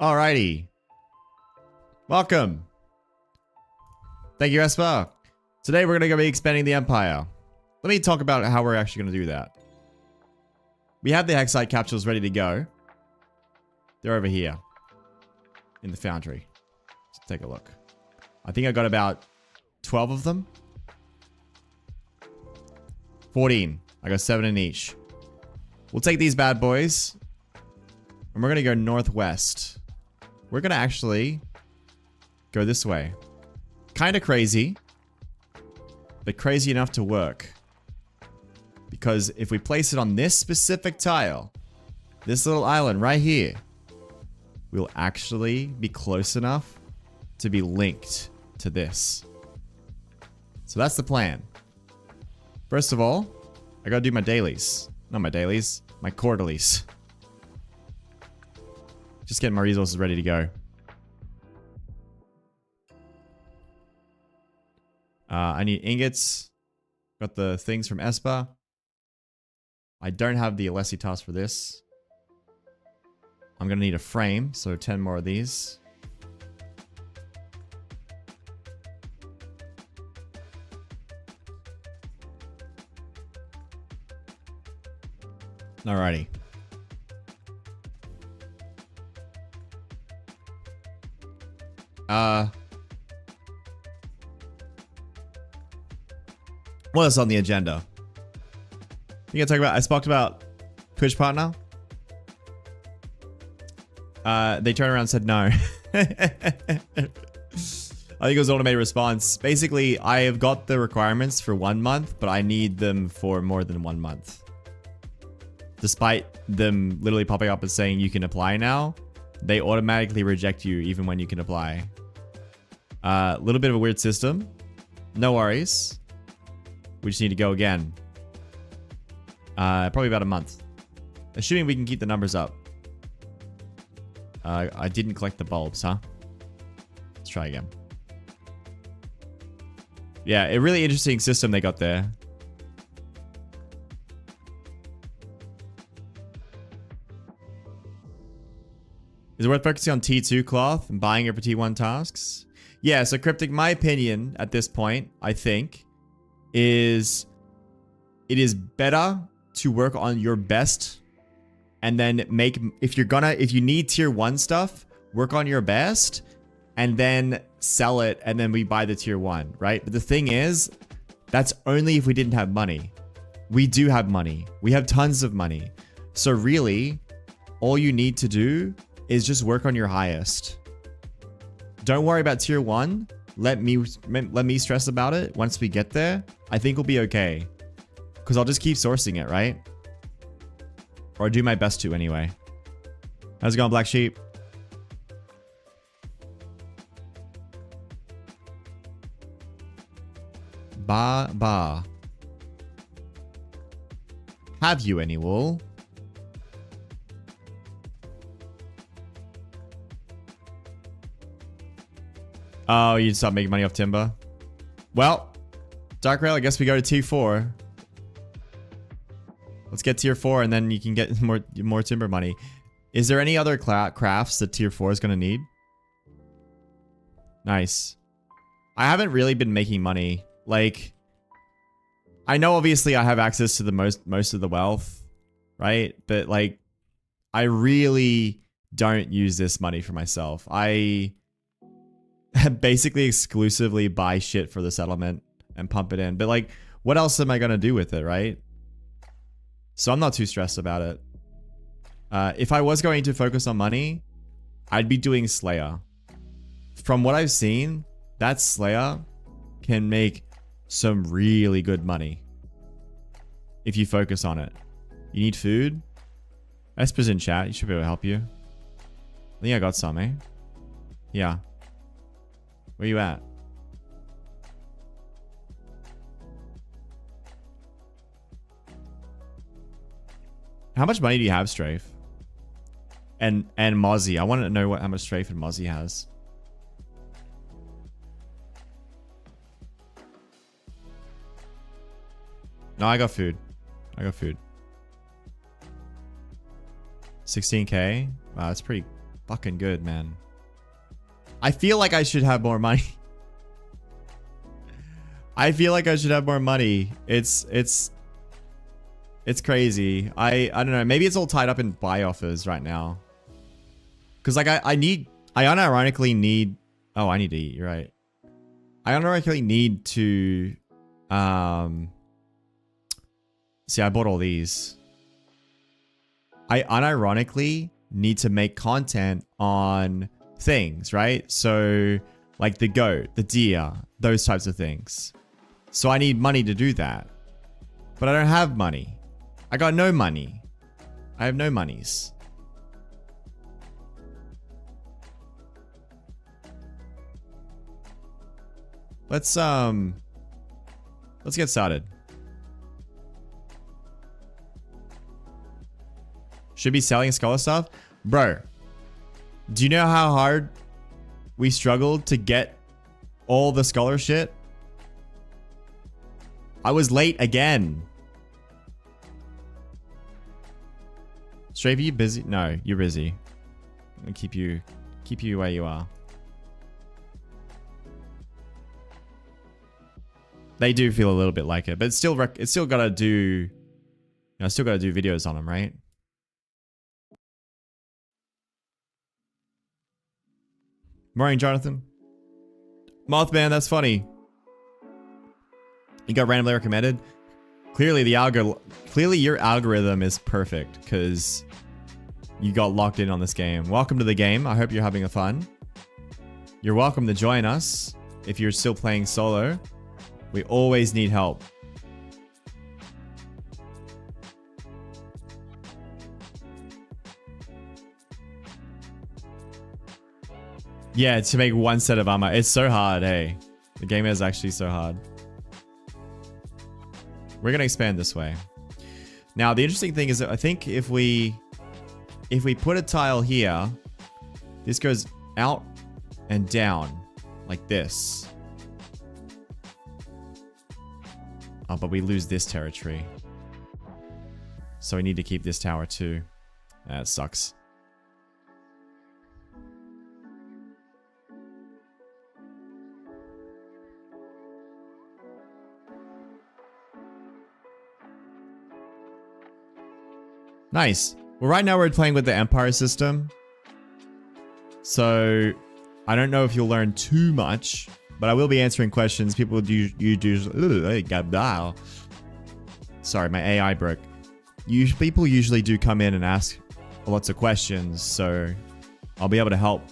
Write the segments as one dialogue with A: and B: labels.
A: Alrighty. Welcome. Thank you, Espa. Today we're going to be expanding the Empire. Let me talk about how we're actually going to do that. We have the Hexite capsules ready to go. They're over here in the foundry. Let's take a look. I think I got about 12 of them. 14. I got 7 in each. We'll take these bad boys. And we're going to go northwest. We're going to actually go this way. Kind of crazy. But crazy enough to work. Because if we place it on this specific tile, this little island right here, we'll actually be close enough to be linked to this. So that's the plan. First of all, I gotta do my dailies. Not my dailies, my quarterlies. Just getting my resources ready to go. I need ingots. Got the things from Espa. I don't have the Alessi task for this. I'm gonna need a frame, so 10 more of these. Alrighty. What else on the agenda? You gonna talk about? I spoke about Twitch partner. They turned around and said no. I think it was automated response. Basically, I have got the requirements for 1 month, but I need them for more than 1 month. Despite them literally popping up and saying you can apply now, they automatically reject you even when you can apply. A little bit of a weird system. No worries. We just need to go again. Probably about a month. Assuming we can keep the numbers up. I didn't collect the bulbs, huh? Let's try again. Yeah, a really interesting system they got there. Is it worth focusing on T2 cloth and buying it for T1 tasks? Yeah, so Cryptic, my opinion at this point, I think, is it is better to work on your best and then make, if you need tier 1 stuff, work on your best and then sell it and then we buy the tier 1, right? But the thing is, that's only if we didn't have money. We do have money. We have tons of money. So really, all you need to do is just work on your highest. Don't worry about tier 1. Let me stress about it. Once we get there, I think we'll be okay. Because I'll just keep sourcing it, right? Or do my best to anyway. How's it going, Black Sheep? Ba. Have you any wool? Oh, you'd stop making money off timber? Well, Dark Rail, I guess we go to tier 4. Let's get tier 4 and then you can get more timber money. Is there any other crafts that tier 4 is going to need? Nice. I haven't really been making money. Like, I know obviously I have access to the most of the wealth, right? But like, I really don't use this money for myself. I basically exclusively buy shit for the settlement and pump it in. But like, what else am I going to do with it, right? So I'm not too stressed about it. If I was going to focus on money, I'd be doing Slayer. From what I've seen, that Slayer can make some really good money if you focus on it. You need food? Esper's in chat. He should be able to help you. I think I got some, eh? Yeah. Where you at? How much money do you have, Strafe? And Mozzie. I want to know how much Strafe and Mozzie has. No, I got food. 16k. Wow, that's pretty fucking good, man. I feel like I should have more money. I feel like I should have more money. It's crazy. I don't know. Maybe it's all tied up in buy offers right now. Cause like I unironically need. Oh, I need to eat. You're right. I unironically need to. See, I bought all these. I unironically need to make content on things, right? So like the goat, the deer, those types of things. So I need money to do that. But I don't have money. I got no money. I have no monies. Let's get started. Should be selling scholar stuff? Bro, do you know how hard we struggled to get all the scholar shit? I was late again. Strafe, are you busy? No, you're busy. I'm gonna keep you where you are. They do feel a little bit like it, but it's still gotta do, you know, still gotta do videos on them, right? Morning, Jonathan. Mothman, that's funny. You got randomly recommended. Clearly your algorithm is perfect because you got locked in on this game. Welcome to the game. I hope you're having fun. You're welcome to join us if you're still playing solo. We always need help. Yeah, to make one set of armor. It's so hard, hey. The game is actually so hard. We're gonna expand this way. Now, the interesting thing is that I think if we put a tile here, this goes out and down like this. Oh, but we lose this territory. So we need to keep this tower too. That sucks. Nice. Well, right now we're playing with the Empire system. So I don't know if you'll learn too much, but I will be answering questions. People do. Sorry, my AI broke. People usually do come in and ask lots of questions, so I'll be able to help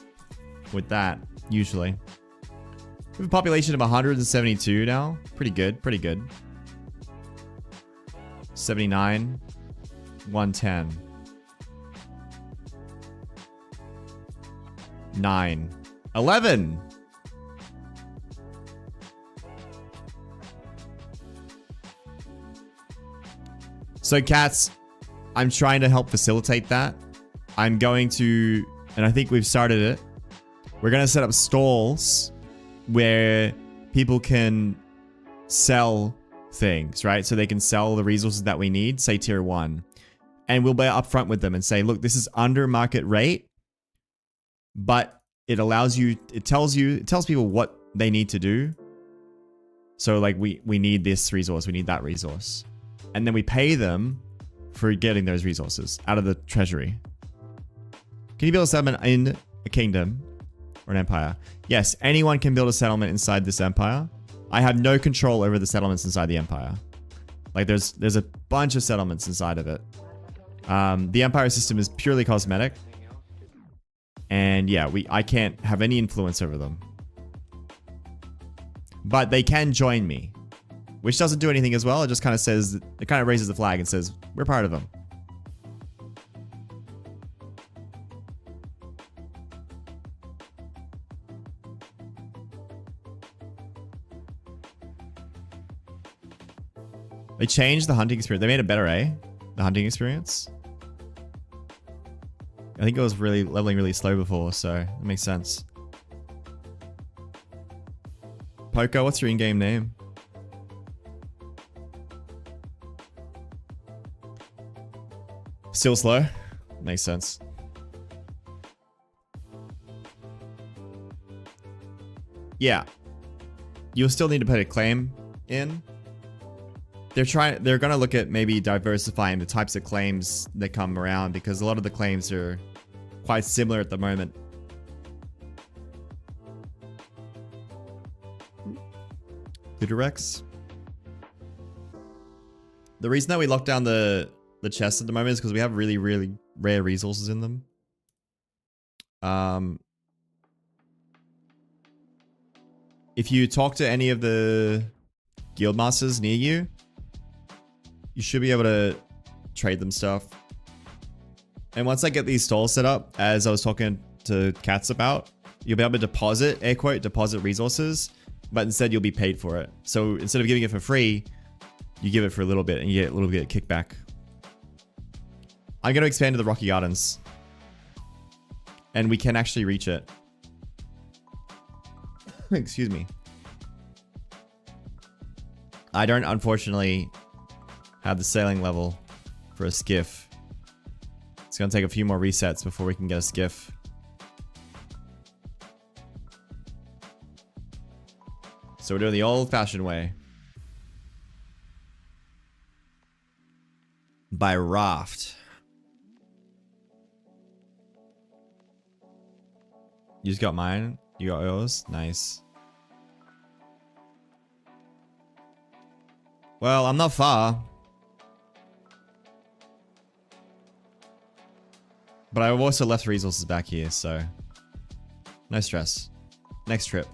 A: with that usually. We have a population of 172 now. Pretty good. Pretty good. 79. 110. 9. 11. So cats, I'm trying to help facilitate that. I'm going to, and I think we've started it. We're going to set up stalls where people can sell things, right? So they can sell the resources that we need, say tier 1. And we'll be upfront with them and say, look, this is under market rate, but it allows you, it tells people what they need to do. So like we need this resource, we need that resource. And then we pay them for getting those resources out of the treasury. Can you build a settlement in a kingdom or an empire? Yes, anyone can build a settlement inside this empire. I have no control over the settlements inside the empire. Like there's a bunch of settlements inside of it. The empire system is purely cosmetic. And yeah, I can't have any influence over them. But they can join me. Which doesn't do anything as well. It just kind of says, it kind of raises the flag and says, we're part of them. They changed the hunting experience. They made it better, eh? The hunting experience. I think it was really leveling really slow before, so it makes sense. Poker, what's your in-game name? Still slow? Makes sense. yeah, you'll still need to put a claim in. They're gonna look at maybe diversifying the types of claims that come around, because a lot of the claims are quite similar at the moment. Ludorex. The reason that we lock down the chests at the moment is because we have really, really rare resources in them. If you talk to any of the guild masters near you, you should be able to trade them stuff. And once I get these stalls set up, as I was talking to Katz about, you'll be able to deposit, air quote, deposit resources, but instead you'll be paid for it. So instead of giving it for free, you give it for a little bit and you get a little bit of kickback. I'm going to expand to the Rocky Gardens. And we can actually reach it. Excuse me. I don't, unfortunately, have the sailing level for a skiff. It's going to take a few more resets before we can get a skiff. So we're doing the old-fashioned way. By raft. You just got mine? You got yours? Nice. Well, I'm not far. But I've also left resources back here, so... no stress. Next trip.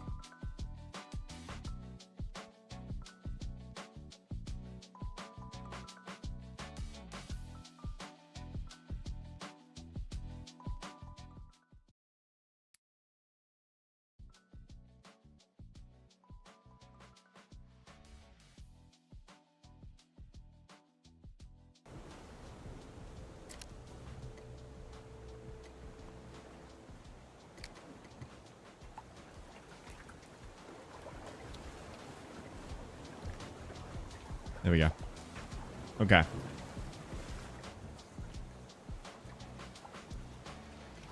A: There we go. Okay.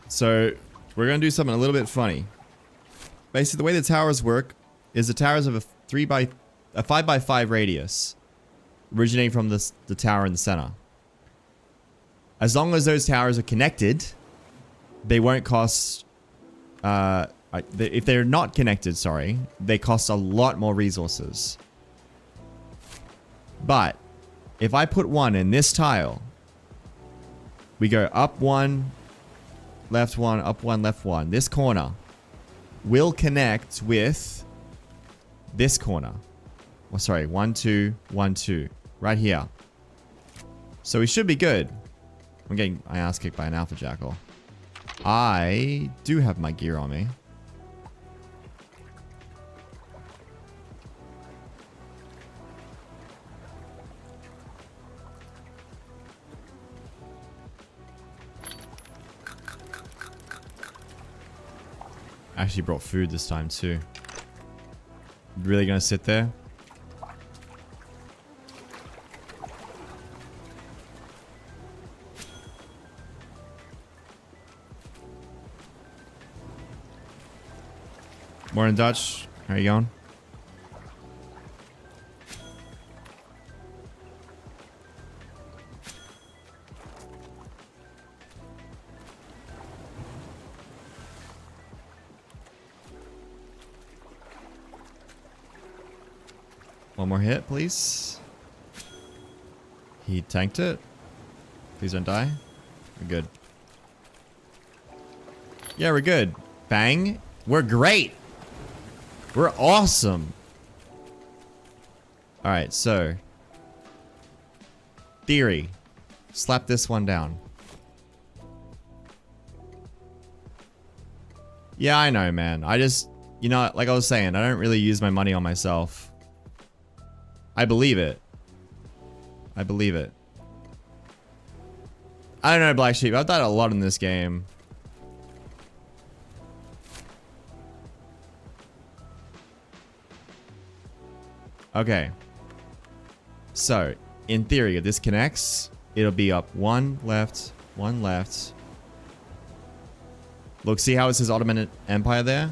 A: So, we're going to do something a little bit funny. Basically, the way the towers work is the towers have a 5x5 radius, originating from the tower in the center. As long as those towers are connected, they won't cost... if they're not connected, sorry, they cost a lot more resources. But if I put one in this tile, we go up one, left one, up one, left one. This corner will connect with this corner. Oh, sorry, 1, 2, 1, 2. Right here. So we should be good. I'm getting my ass kicked by an alpha jackal. I do have my gear on me. Actually brought food this time too. Really gonna sit there? Morning, Dutch. How are you going? One more hit, please. He tanked it. Please don't die. We're good. Yeah, we're good. Bang. We're great. We're awesome. Alright, so. Theory. Slap this one down. Yeah, I know, man. I just, you know, like I was saying, I don't really use my money on myself. I believe it. I believe it. I don't know, Black Sheep. I've died a lot in this game. Okay. So, in theory, if this connects, it'll be up one left, one left. Look, see how it says Ottoman Empire there?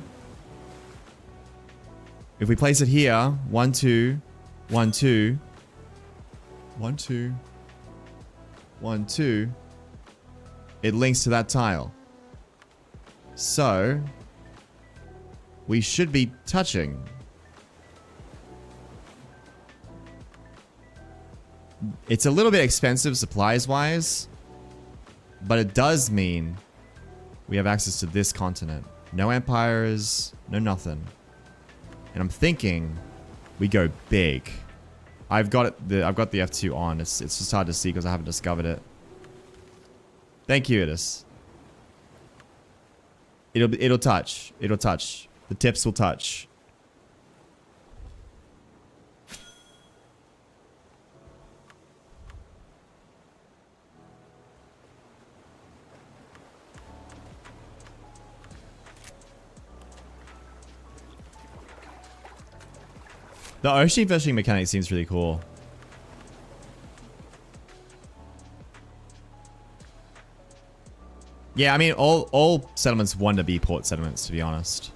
A: If we place it here, 1, 2, 1, 2, 1, 2, 1, 2, it links to that tile. So, we should be touching. It's a little bit expensive supplies-wise, but it does mean we have access to this continent. No empires, no nothing. And I'm thinking we go big. I've got the F2 on. It's just hard to see because I haven't discovered it. Thank you, Idis. It'll touch. It'll touch. The tips will touch. The ocean fishing mechanic seems really cool. Yeah, I mean, all settlements want to be port settlements, to be honest.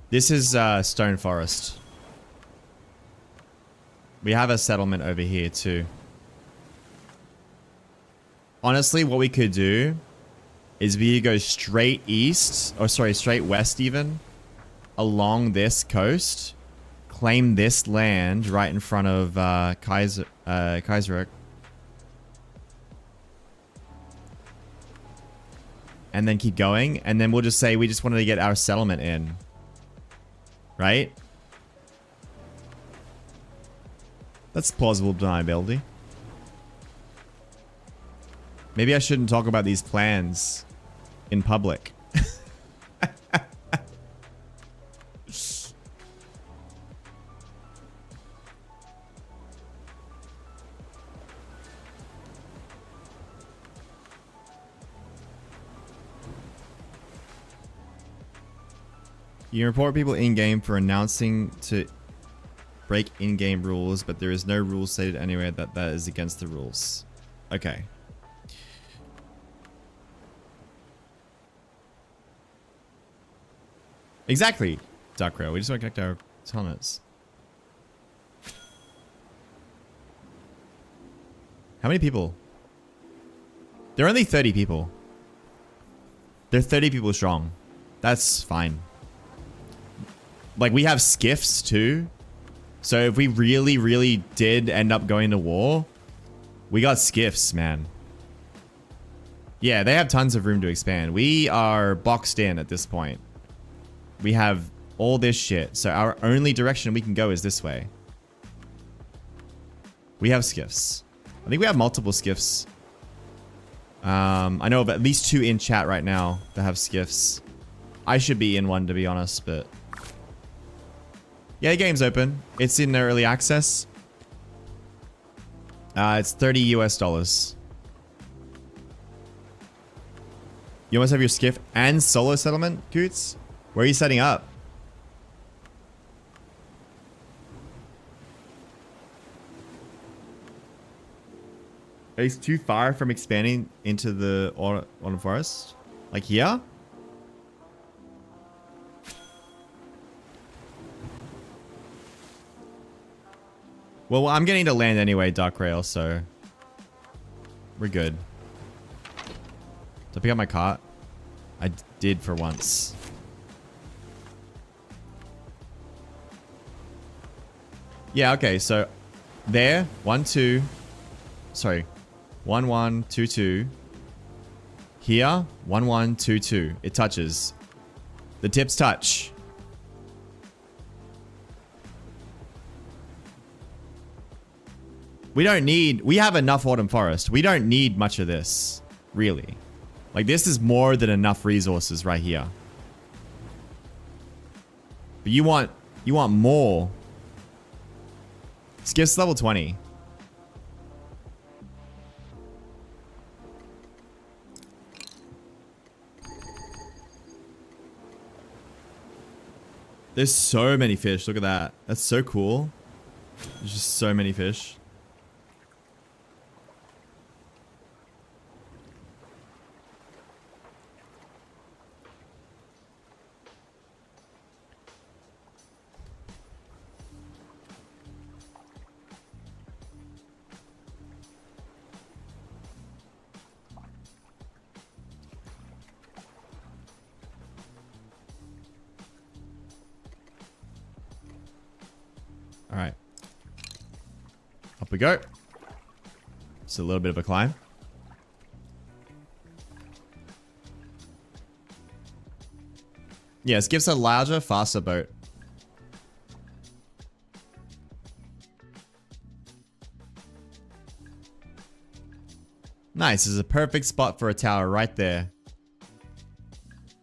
A: This is Stone Forest. We have a settlement over here too. Honestly, what we could do is we go straight east, or sorry, straight west even, along this coast, claim this land right in front of Kaiseruk, and then keep going, and then we'll just say we just wanted to get our settlement in. Right? That's plausible deniability. Maybe I shouldn't talk about these plans in public. You report people in-game for announcing to break in-game rules, but there is no rule stated anywhere that is against the rules. Okay. Exactly, Duckrail. We just want to connect our tunnels. How many people? There are only 30 people. They're 30 people strong. That's fine. Like, we have skiffs too. So if we really, really did end up going to war, we got skiffs, man. Yeah, they have tons of room to expand. We are boxed in at this point. We have all this shit. So our only direction we can go is this way. We have skiffs. I think we have multiple skiffs. I know of at least 2 in chat right now that have skiffs. I should be in one, to be honest, but... yeah, the game's open. It's in early access. It's $30 US. You almost have your skiff and solo settlement, Coots? Where are you setting up? It's too far from expanding into the autumn forest? Like here? Well, I'm getting to land anyway, Duckrail, so... we're good. Did I pick up my cart? I did for once. Yeah, okay, so... there, 1, 2... sorry. 1, 1, 2, 2. Here, 1, 1, 2, 2. It touches. The tips touch. We don't need... we have enough autumn forest. We don't need much of this. Really. Like, this is more than enough resources right here. But you want more. Skiff's level 20. There's so many fish. Look at that. That's so cool. There's just so many fish. All right. Up we go. It's a little bit of a climb. Yes, gives a larger, faster boat. Nice. This is a perfect spot for a tower right there.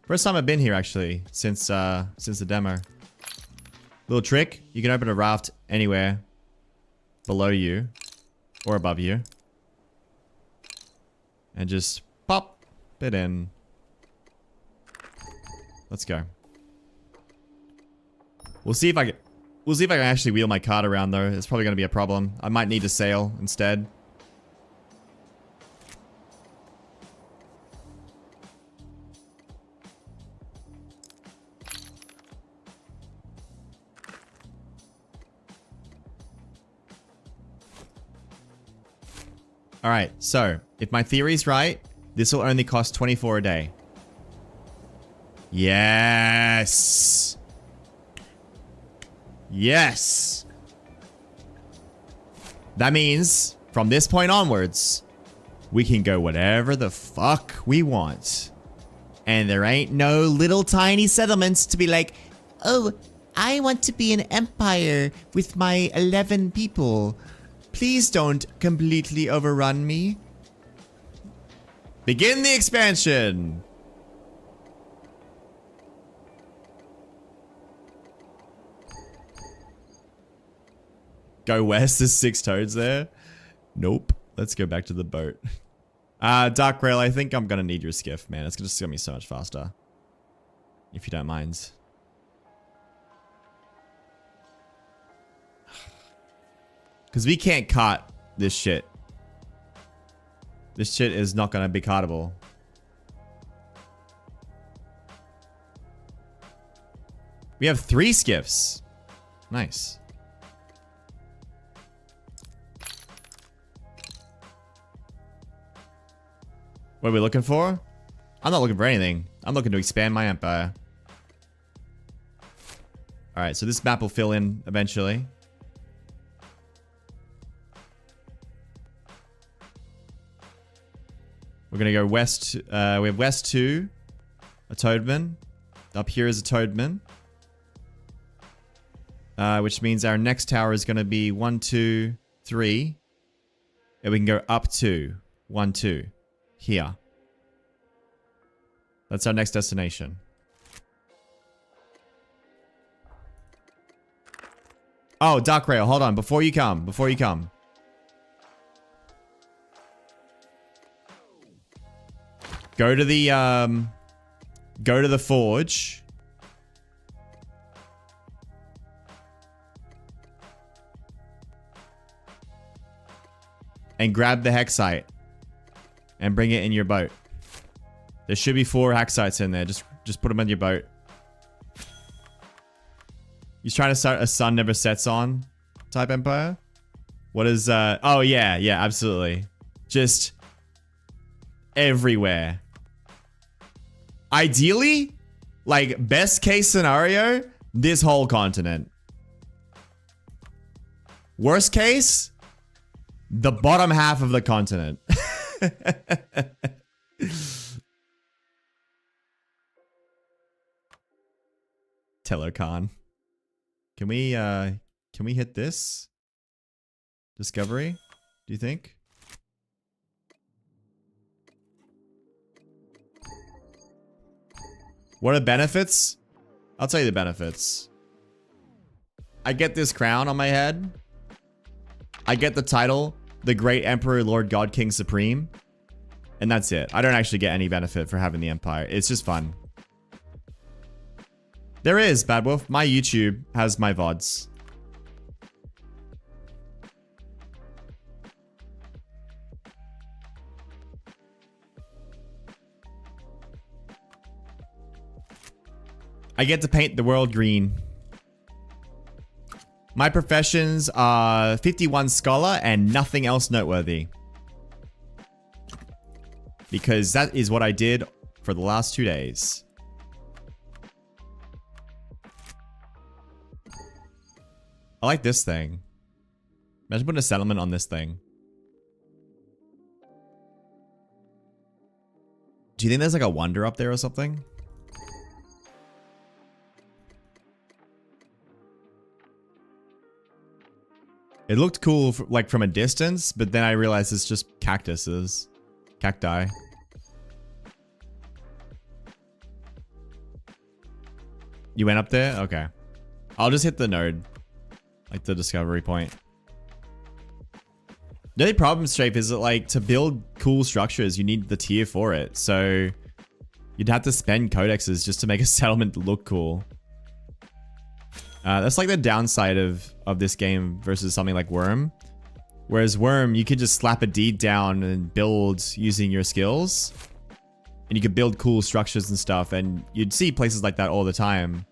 A: First time I've been here actually since the demo. Little trick, you can open a raft anywhere below you or above you and just pop it in. Let's go. We'll see if I can actually wheel my cart around though. It's probably going to be a problem. I might need to sail instead. Alright, so, if my theory's right, this will only cost 24 a day. Yes! Yes! That means, from this point onwards, we can go whatever the fuck we want. And there ain't no little tiny settlements to be like, oh, I want to be an empire with my 11 people. Please don't completely overrun me. Begin the expansion. Go west, there's 6 toads there. Nope. Let's go back to the boat. Dark Rail, I think I'm gonna need your skiff, man. It's just gonna be so much faster. If you don't mind. Because we can't cart this shit. This shit is not going to be cartable. We have 3 skiffs. Nice. What are we looking for? I'm not looking for anything. I'm looking to expand my empire. Alright, so this map will fill in eventually. We're gonna go west. We have west 2, a toadman. Up here is a toadman. Which means our next tower is gonna be 1, 2, 3. And we can go up to 1, 2. Here. That's our next destination. Oh, Dark Rail, hold on. Before you come. Go to the forge. And grab the hexite. And bring it in your boat. There should be 4 hexites in there. Just put them in your boat. He's trying to start a sun never sets on type empire. What is oh yeah, absolutely. Just everywhere. Ideally, like best case scenario, this whole continent. Worst case, the bottom half of the continent. Telocon. Can we hit this? Discovery? Do you think? What are the benefits? I'll tell you the benefits. I get this crown on my head. I get the title, the Great Emperor, Lord God, King Supreme. And that's it. I don't actually get any benefit for having the Empire. It's just fun. There is, Bad Wolf. My YouTube has my VODs. I get to paint the world green. My professions are 51 scholar and nothing else noteworthy. Because that is what I did for the last 2 days. I like this thing. Imagine putting a settlement on this thing. Do you think there's like a wonder up there or something? It looked cool like from a distance, but then I realized it's just cactuses. Cacti. You went up there? Okay. I'll just hit the node. Like the discovery point. The only problem, Strafe, is that like to build cool structures, you need the tier for it. So you'd have to spend codexes just to make a settlement look cool. That's like the downside of this game versus something like Worm. Whereas Worm, you could just slap a deed down and build using your skills. And you could build cool structures and stuff. And you'd see places like that all the time.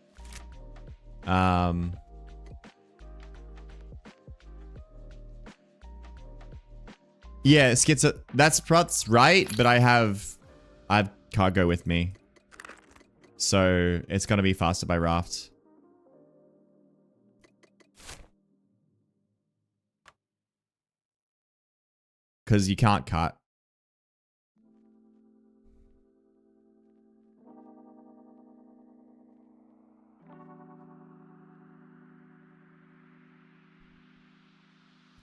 A: Yeah, Schizo, that's right, but I have cargo with me. So it's gonna be faster by raft. Because you can't cut.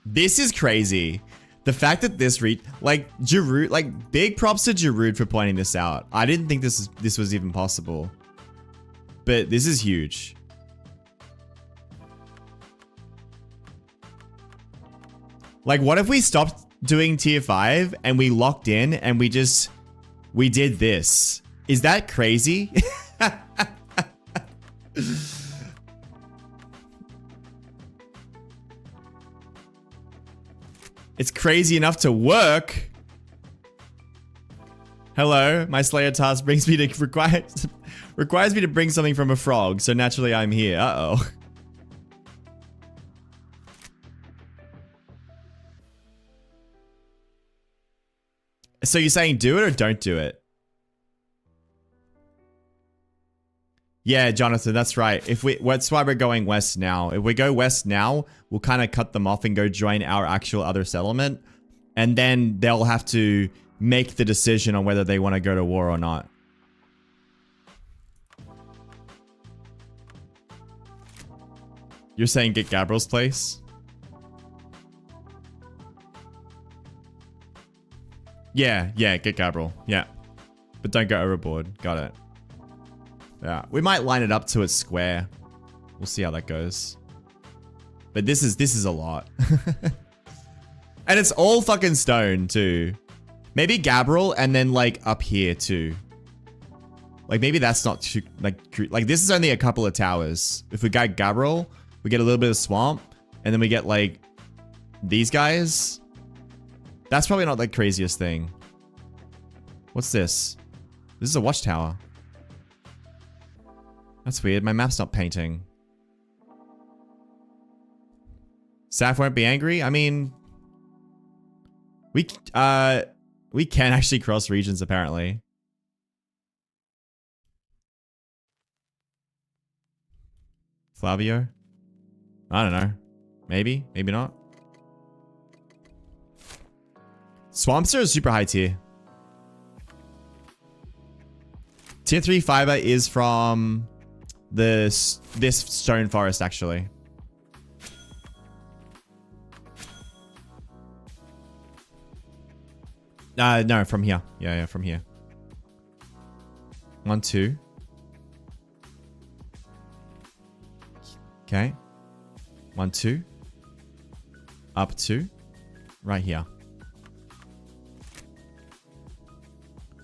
A: This is crazy. The fact that this like Giroud, like big props to Giroud for pointing this out. I didn't think this was even possible. But this is huge. Like what if we stopped doing tier 5 and we locked in and we did this? Is that crazy? It's crazy enough to work. Hello, my Slayer task brings me to requires me to bring something from a frog, so naturally I'm here. Uh-oh. So you're saying do it or don't do it? Yeah, Jonathan, that's right. That's why we're going west now. If we go west now, we'll kind of cut them off and go join our actual other settlement. And then they'll have to make the decision on whether they want to go to war or not. You're saying get Gabriel's place? Yeah, get Gabriel. Yeah. But don't go overboard. Got it. Yeah, we might line it up to a square. We'll see how that goes. But this is a lot. And it's all fucking stone too. Maybe Gabriel and then like up here too. Like maybe that's not too like this is only a couple of towers. If we got Gabriel, we get a little bit of swamp and then we get like these guys. That's probably not the craziest thing. What's this? This is a watchtower. That's weird. My map's not painting. Saf won't be angry? I mean... We can actually cross regions, apparently. Flavio? I don't know. Maybe? Maybe not. Swamps are a super high tier. Tier 3 fiber is from... this stone forest, actually. No, from here. Yeah, from here. 1, 2. Okay. 1, 2. Up 2. Right here.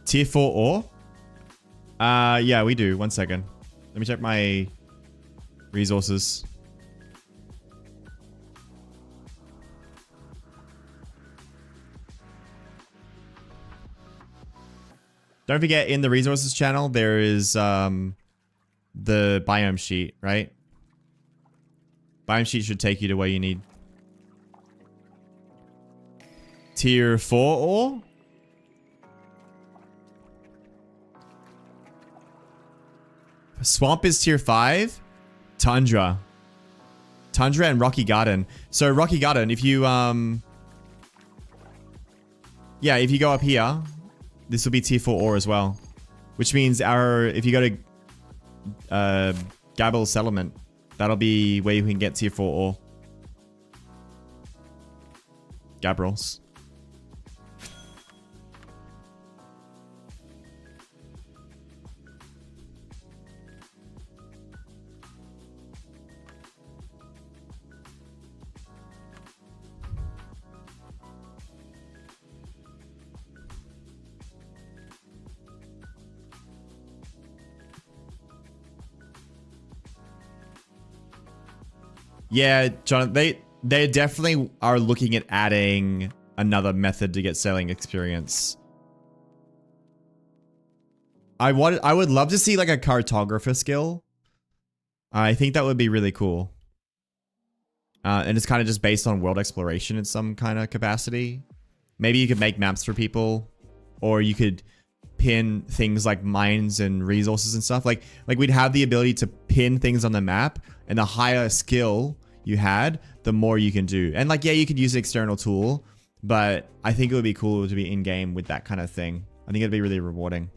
A: Tier 4 ore? Yeah, we do. 1 second. Let me check my resources. Don't forget, in the resources channel, there is the biome sheet, right? Biome sheet should take you to where you need. Tier 4 ore? Swamp is tier 5. Tundra. Tundra and Rocky Garden. So Rocky Garden, if you yeah, if you go up here, this will be tier 4 ore as well. Which means if you go to Gabble Settlement, that'll be where you can get tier 4 ore. Gabrels. Yeah, John, they definitely are looking at adding another method to get sailing experience. I would love to see like a cartographer skill. I think that would be really cool. And it's kind of just based on world exploration in some kind of capacity. Maybe you could make maps for people, or you could pin things like mines and resources and stuff. Like we'd have the ability to pin things on the map, and the higher skill you had, the more you can do. And like, yeah, you could use an external tool, but I think it would be cool to be in game with that kind of thing. I think it'd be really rewarding.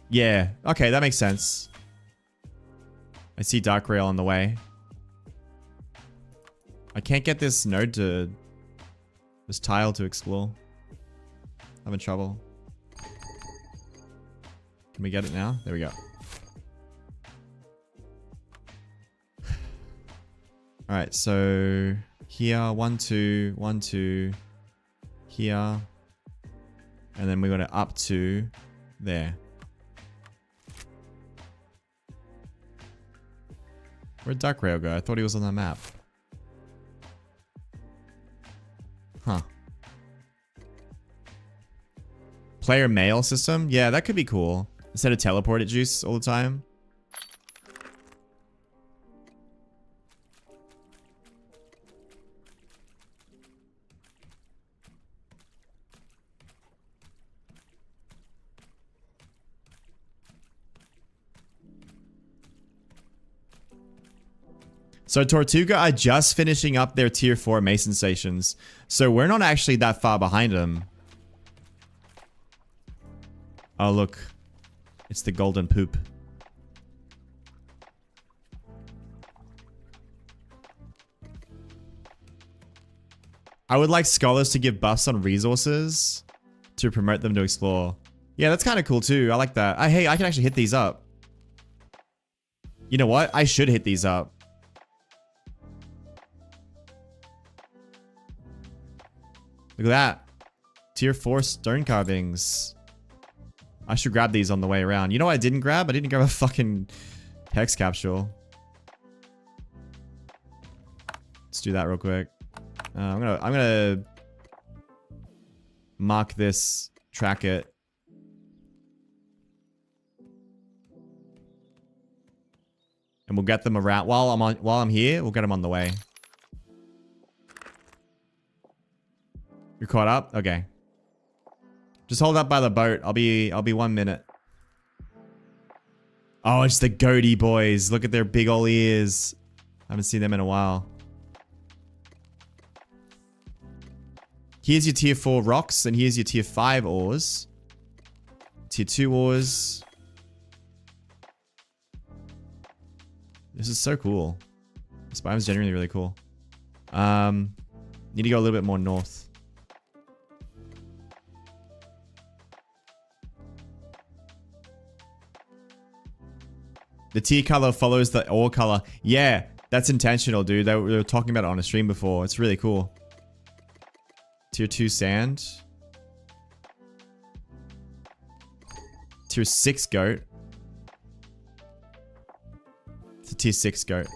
A: Yeah, okay, that makes sense. I see Dark Rail on the way. I can't get this tile to explore. Having trouble. Can we get it now? There we go. All right, so here, 1, 2, 1, 2, here, and then we got it up to there. Where'd Dark Rail go? I thought he was on the map. Huh. Player mail system? Yeah, that could be cool. Instead of teleport it juice all the time. So Tortuga are just finishing up their tier 4 mason stations. So we're not actually that far behind them. Oh, look. It's the golden poop. I would like scholars to give buffs on resources to promote them to explore. Yeah, that's kind of cool too. I like that. Hey, I can actually hit these up. You know what? I should hit these up. Look at that. Tier 4 stone carvings. I should grab these on the way around. You know what I didn't grab? I didn't grab a fucking hex capsule. Let's do that real quick. I'm gonna mark this, track it. And we'll get them around while I'm here, we'll get them on the way. You're caught up? Okay. Just hold up by the boat. I'll be 1 minute. Oh, it's the goatee boys. Look at their big ol' ears. I haven't seen them in a while. Here's your tier 4 rocks, and here's your tier 5 ores. Tier 2 ores. This is so cool. This biome's genuinely really cool. Need to go a little bit more north. The tier color follows the ore color. Yeah, that's intentional, dude. They were talking about it on a stream before. It's really cool. Tier 2 sand. Tier 6 goat. It's a tier 6 goat.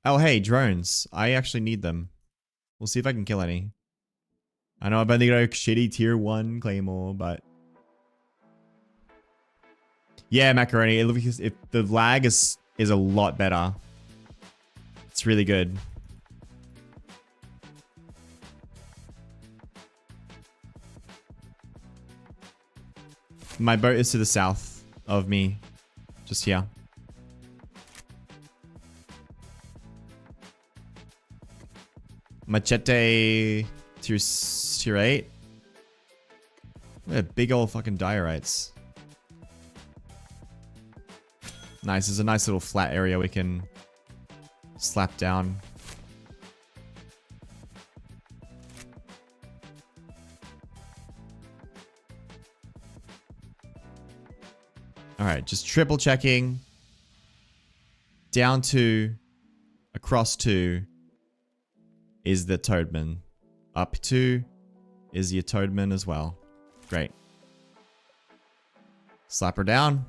A: Oh, hey, drones. I actually need them. We'll see if I can kill any. I know I've only got a shitty tier 1 claymore, but... Yeah, macaroni. It looks, if the lag is a lot better. It's really good. My boat is to the south of me. Just here. Machete tier 8. What a big old fucking diorites. Nice. There's a nice little flat area we can slap down. Alright, just triple checking. Down 2. Across 2 is the toadman. Up 2 is your toadman as well. Great. Slap her down.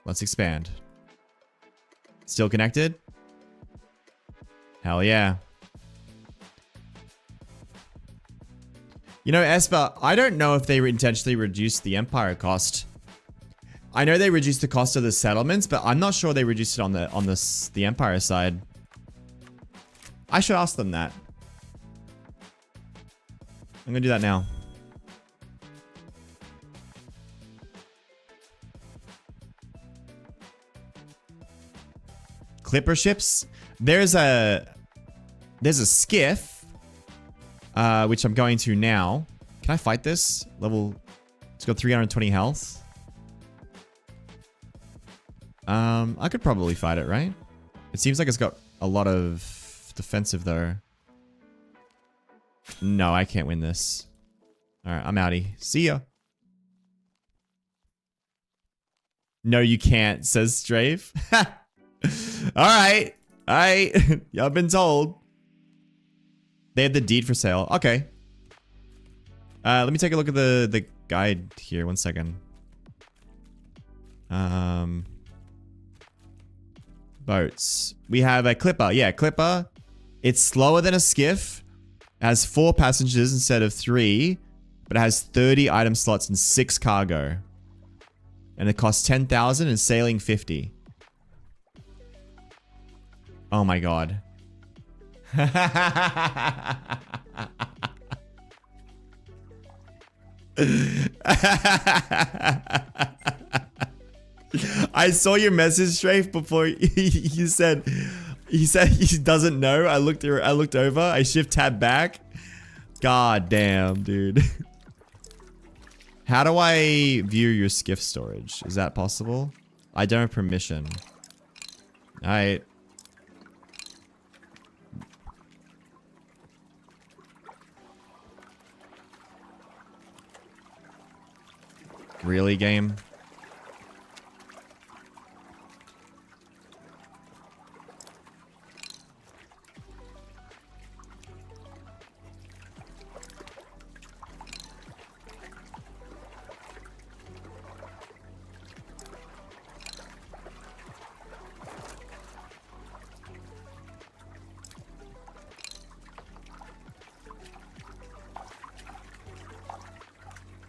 A: Let's expand. Still connected? Hell yeah. You know, Esper, I don't know if they intentionally reduced the Empire cost. I know they reduced the cost of the settlements, but I'm not sure they reduced it on the Empire side. I should ask them that. I'm gonna do that now. Clipper ships. There's a skiff, which I'm going to now. Can I fight this? Level. It's got 320 health. I could probably fight it, right? It seems like it's got a lot of defensive though. No, I can't win this. Alright, I'm outie. See ya. No, you can't, says Strafe. Alright. I've been told. They have the deed for sale. Okay. Let me take a look at the guide here. 1 second. Boats. We have a clipper. Yeah, clipper. It's slower than a skiff. It has 4 passengers instead of 3. But it has 30 item slots and 6 cargo. And it costs 10,000 and sailing 50. Oh my god. I saw your message, Strafe, before you said he doesn't know. I looked over. I shift tab back. God damn, dude. How do I view your skiff storage? Is that possible? I don't have permission. Alright. Really, game?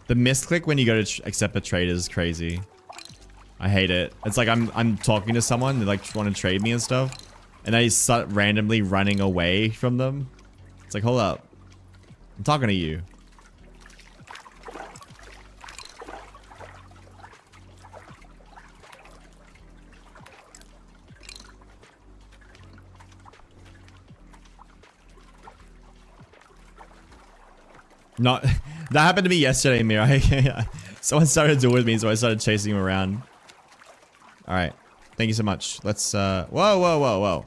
A: The misclick when you go to accept a trade is crazy. I hate it. It's like I'm talking to someone, they like want to trade me and stuff, and I start randomly running away from them. It's like, hold up. I'm talking to you. Not that happened to me yesterday, Mira. Someone started to do it with me, so I started chasing him around. All right, thank you so much. Let's whoa. All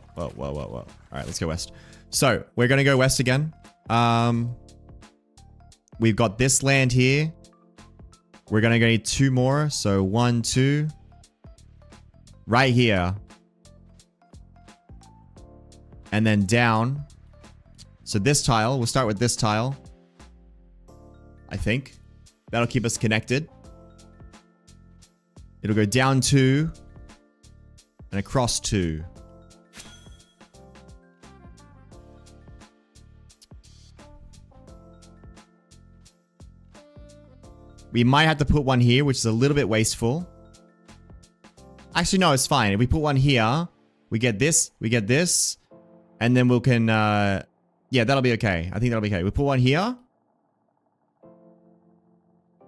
A: right, let's go west. So we're gonna go west again. We've got this land here. We're gonna go need 2 more. So 1, 2, right here, and then down. So this tile. We'll start with this tile. I think. That'll keep us connected. It'll go down 2 and across 2. We might have to put one here, which is a little bit wasteful. Actually, no, it's fine. If we put one here, we get this, and then we can, yeah, that'll be okay. I think that'll be okay. We put one here,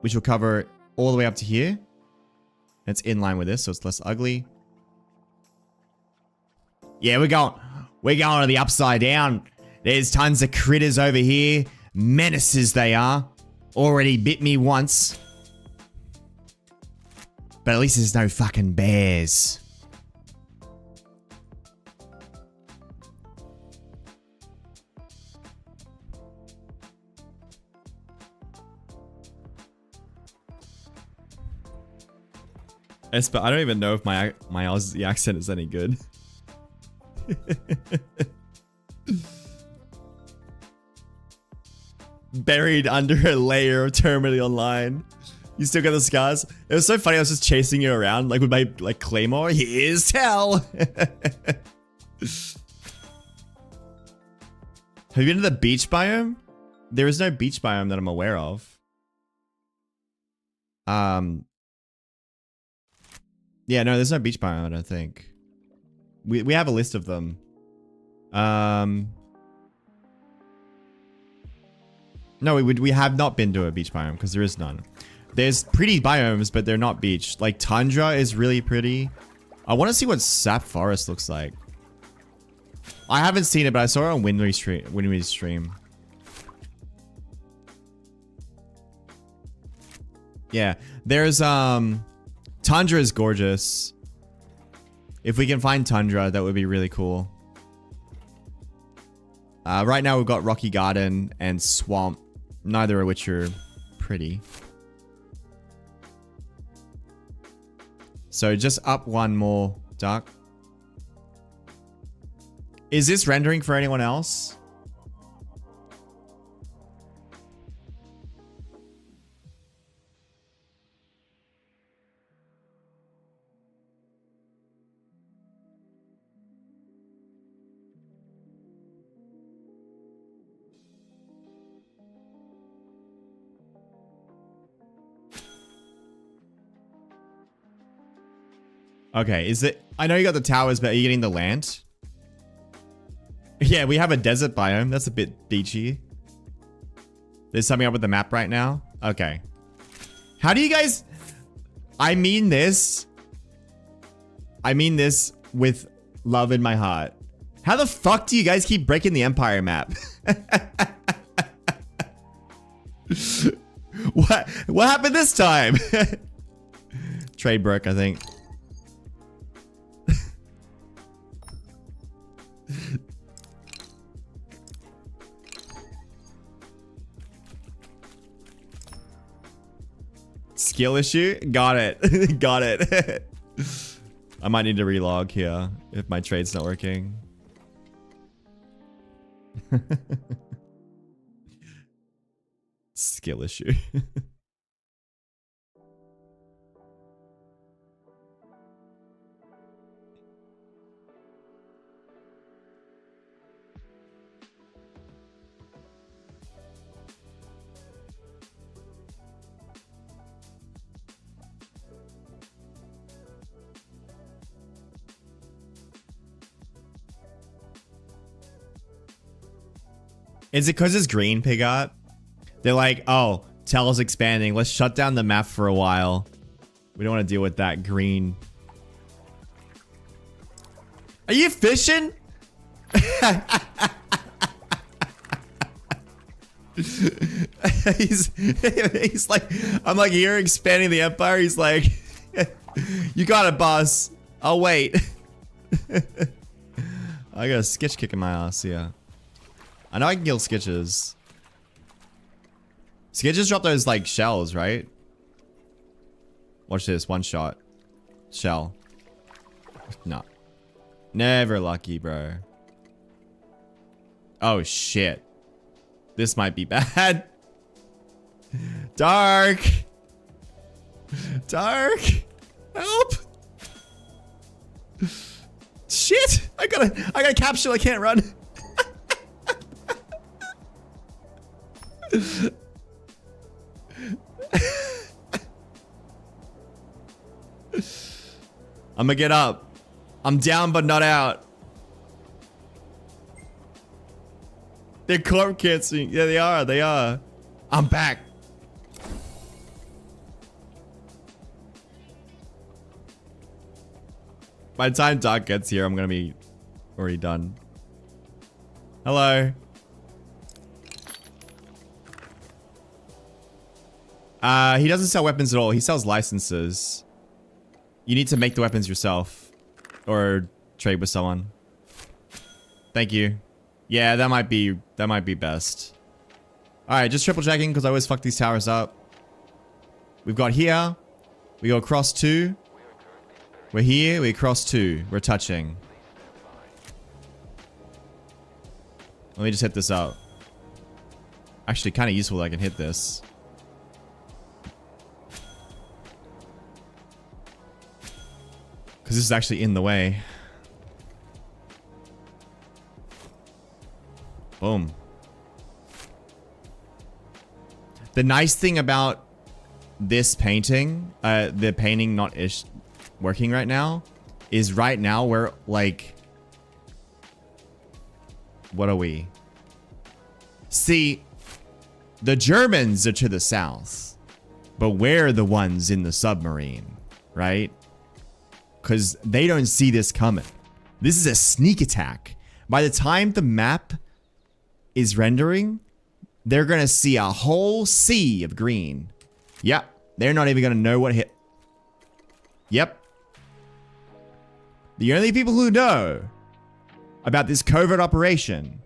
A: which will cover all the way up to here. It's in line with this, so it's less ugly. Yeah, we're going to the upside down. There's tons of critters over here. Menaces they are. Already bit me once. But at least there's no fucking bears. Esper, I don't even know if my Aussie accent is any good. Buried under a layer of Terminally Online. You still got the scars? It was so funny, I was just chasing you around, like with my claymore. Here's Tell! Have you been to the beach biome? There is no beach biome that I'm aware of. Yeah, no, there's no beach biome, I don't think. We have a list of them. No, we have not been to a beach biome because there is none. There's pretty biomes, but they're not beach. Like tundra is really pretty. I want to see what sap forest looks like. I haven't seen it, but I saw it on Winry's stream. Yeah, there's tundra is gorgeous. If we can find tundra, that would be really cool. Right now we've got rocky garden and swamp, neither of which are pretty. So just up one more, Duck. Is this rendering for anyone else? Okay, is it... I know you got the towers, but are you getting the land? Yeah, we have a desert biome. That's a bit beachy. There's something up with the map right now? Okay. How do you guys... I mean this with love in my heart. How the fuck do you guys keep breaking the Empire map? What happened this time? Trade broke, I think. Skill issue? Got it. Got it. I might need to relog here if my trade's not working. Skill issue. Is it because it's green, Pigot? They're like, oh, Tel's expanding. Let's shut down the map for a while. We don't want to deal with that green. Are you fishing? he's like, I'm like, you're expanding the empire. He's like, you got it, boss. I'll wait. I got a sketch kick in my ass, yeah. I know I can kill Skitches. Skitches drop those, like, shells, right? Watch this. One shot. Shell. No. Never lucky, bro. Oh, shit. This might be bad. Dark. Dark. Help. Shit. I got a capsule. I can't run. I'm gonna get up. I'm down but not out. They're corp canceling. Yeah, they are. They are. I'm back. By the time Doc gets here, I'm gonna be already done. Hello. He doesn't sell weapons at all. He sells licenses. You need to make the weapons yourself. Or trade with someone. Thank you. Yeah, that might be best. Alright, just triple checking because I always fuck these towers up. We've got here. We go across 2. We're here, we cross 2. We're touching. Let me just hit this out. Actually, kind of useful that I can hit this. Because this is actually in the way. Boom. The nice thing about this painting, the painting not working right now, is right now we're like... What are we? See, the Germans are to the south, but we're the ones in the submarine, right? Because they don't see this coming. This is a sneak attack. By the time the map is rendering, they're going to see a whole sea of green. Yep. They're not even going to know what hit. Yep. The only people who know about this covert operation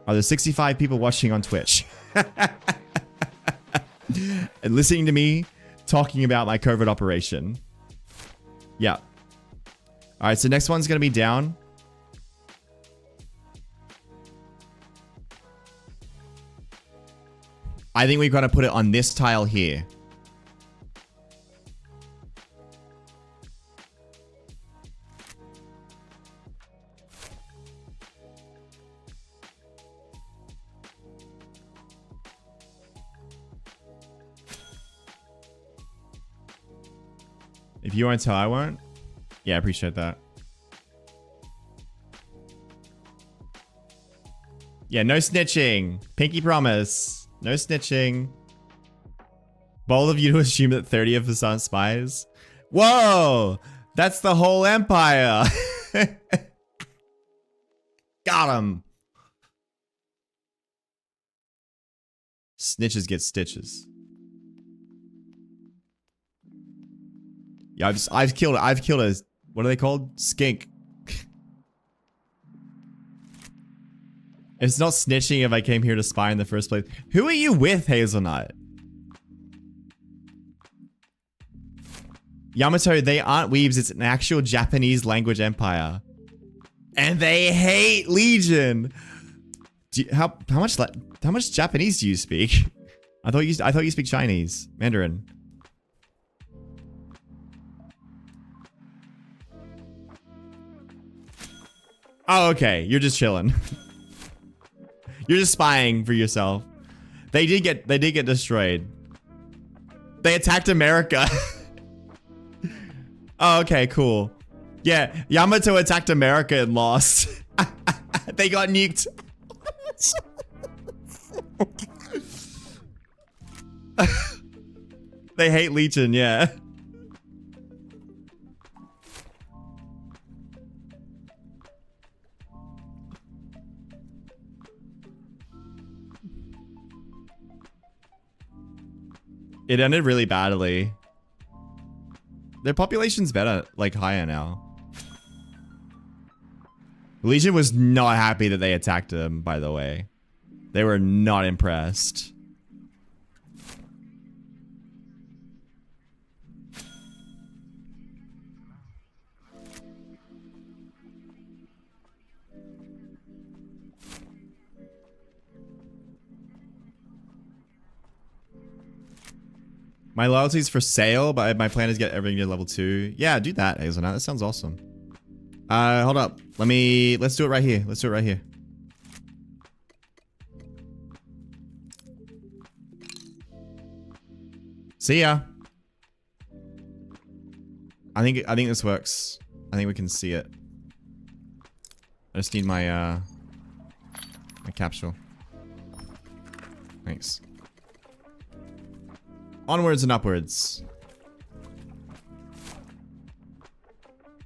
A: are the 65 people watching on Twitch. And listening to me talking about my covert operation. Yeah. Alright, so next one's going to be down. I think we've got to put it on this tile here. If you won't tell, I won't. Yeah, I appreciate that. Yeah, no snitching. Pinky promise. No snitching. Bold of you to assume that 30 of us aren't spies. Whoa! That's the whole empire. Got him. Snitches get stitches. Yeah, I've killed a, what are they called? Skink. It's not snitching if I came here to spy in the first place. Who are you with, Hazelnut? Yamato, they aren't weebs. It's an actual Japanese language empire. And they hate Legion. How much Japanese do you speak? I thought you speak Chinese. Mandarin. Oh, okay. You're just chilling. You're just spying for yourself. They did get destroyed. They attacked America. Oh, okay, cool. Yeah, Yamato attacked America and lost. They got nuked. They hate Legion, yeah. It ended really badly. Their population's better, like higher now. Legion was not happy that they attacked them, by the way. They were not impressed. My loyalty's for sale, but my plan is get everything to level 2. Yeah, do that, Hazelnut. That sounds awesome. Hold up. Let's do it right here. Let's do it right here. See ya. I think this works. I think we can see it. I just need my my capsule. Thanks. Onwards and upwards.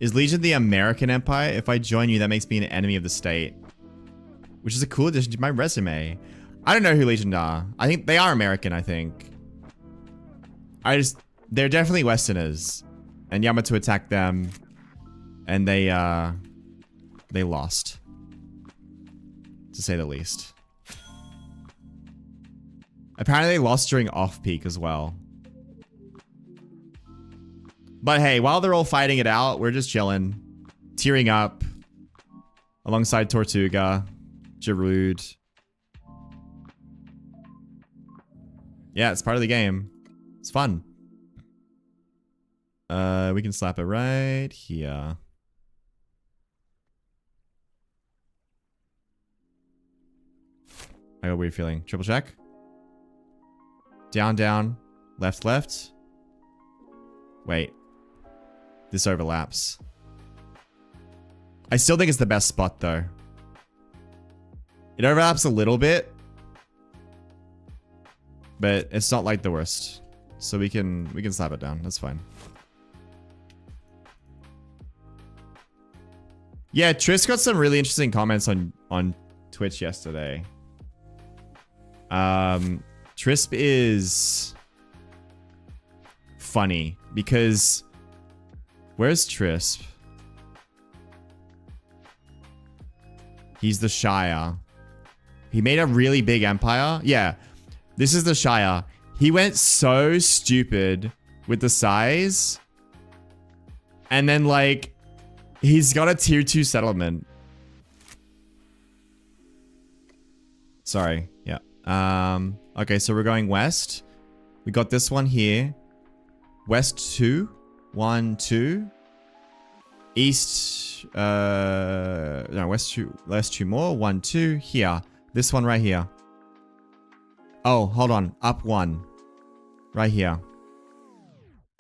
A: Is Legion the American Empire? If I join you, that makes me an enemy of the state. Which is a cool addition to my resume. I don't know who Legion are. I think they are American, I think. They're definitely Westerners. And Yamato attacked them. And they lost. To say the least. Apparently they lost during off-peak as well. But hey, while they're all fighting it out, we're just chilling. Tearing up. Alongside Tortuga. Giroud. Yeah, it's part of the game. It's fun. We can slap it right here. I got a weird feeling. Triple check. Down, down. Left, left. Wait. This overlaps. I still think it's the best spot though. It overlaps a little bit. But it's not like the worst. So we can slap it down. That's fine. Yeah, Tris got some really interesting comments on Twitch yesterday. Trisp is funny because where's Trisp? He's the Shire. He made a really big empire. Yeah, this is the Shire. He went so stupid with the size. And then like, he's got a tier 2 settlement. Sorry, yeah. Okay, so we're going west. We got this one here. West 2. 1, 2. East, no, west 2 more. 1, 2. Here. This one right here. Oh, hold on. Up 1. Right here.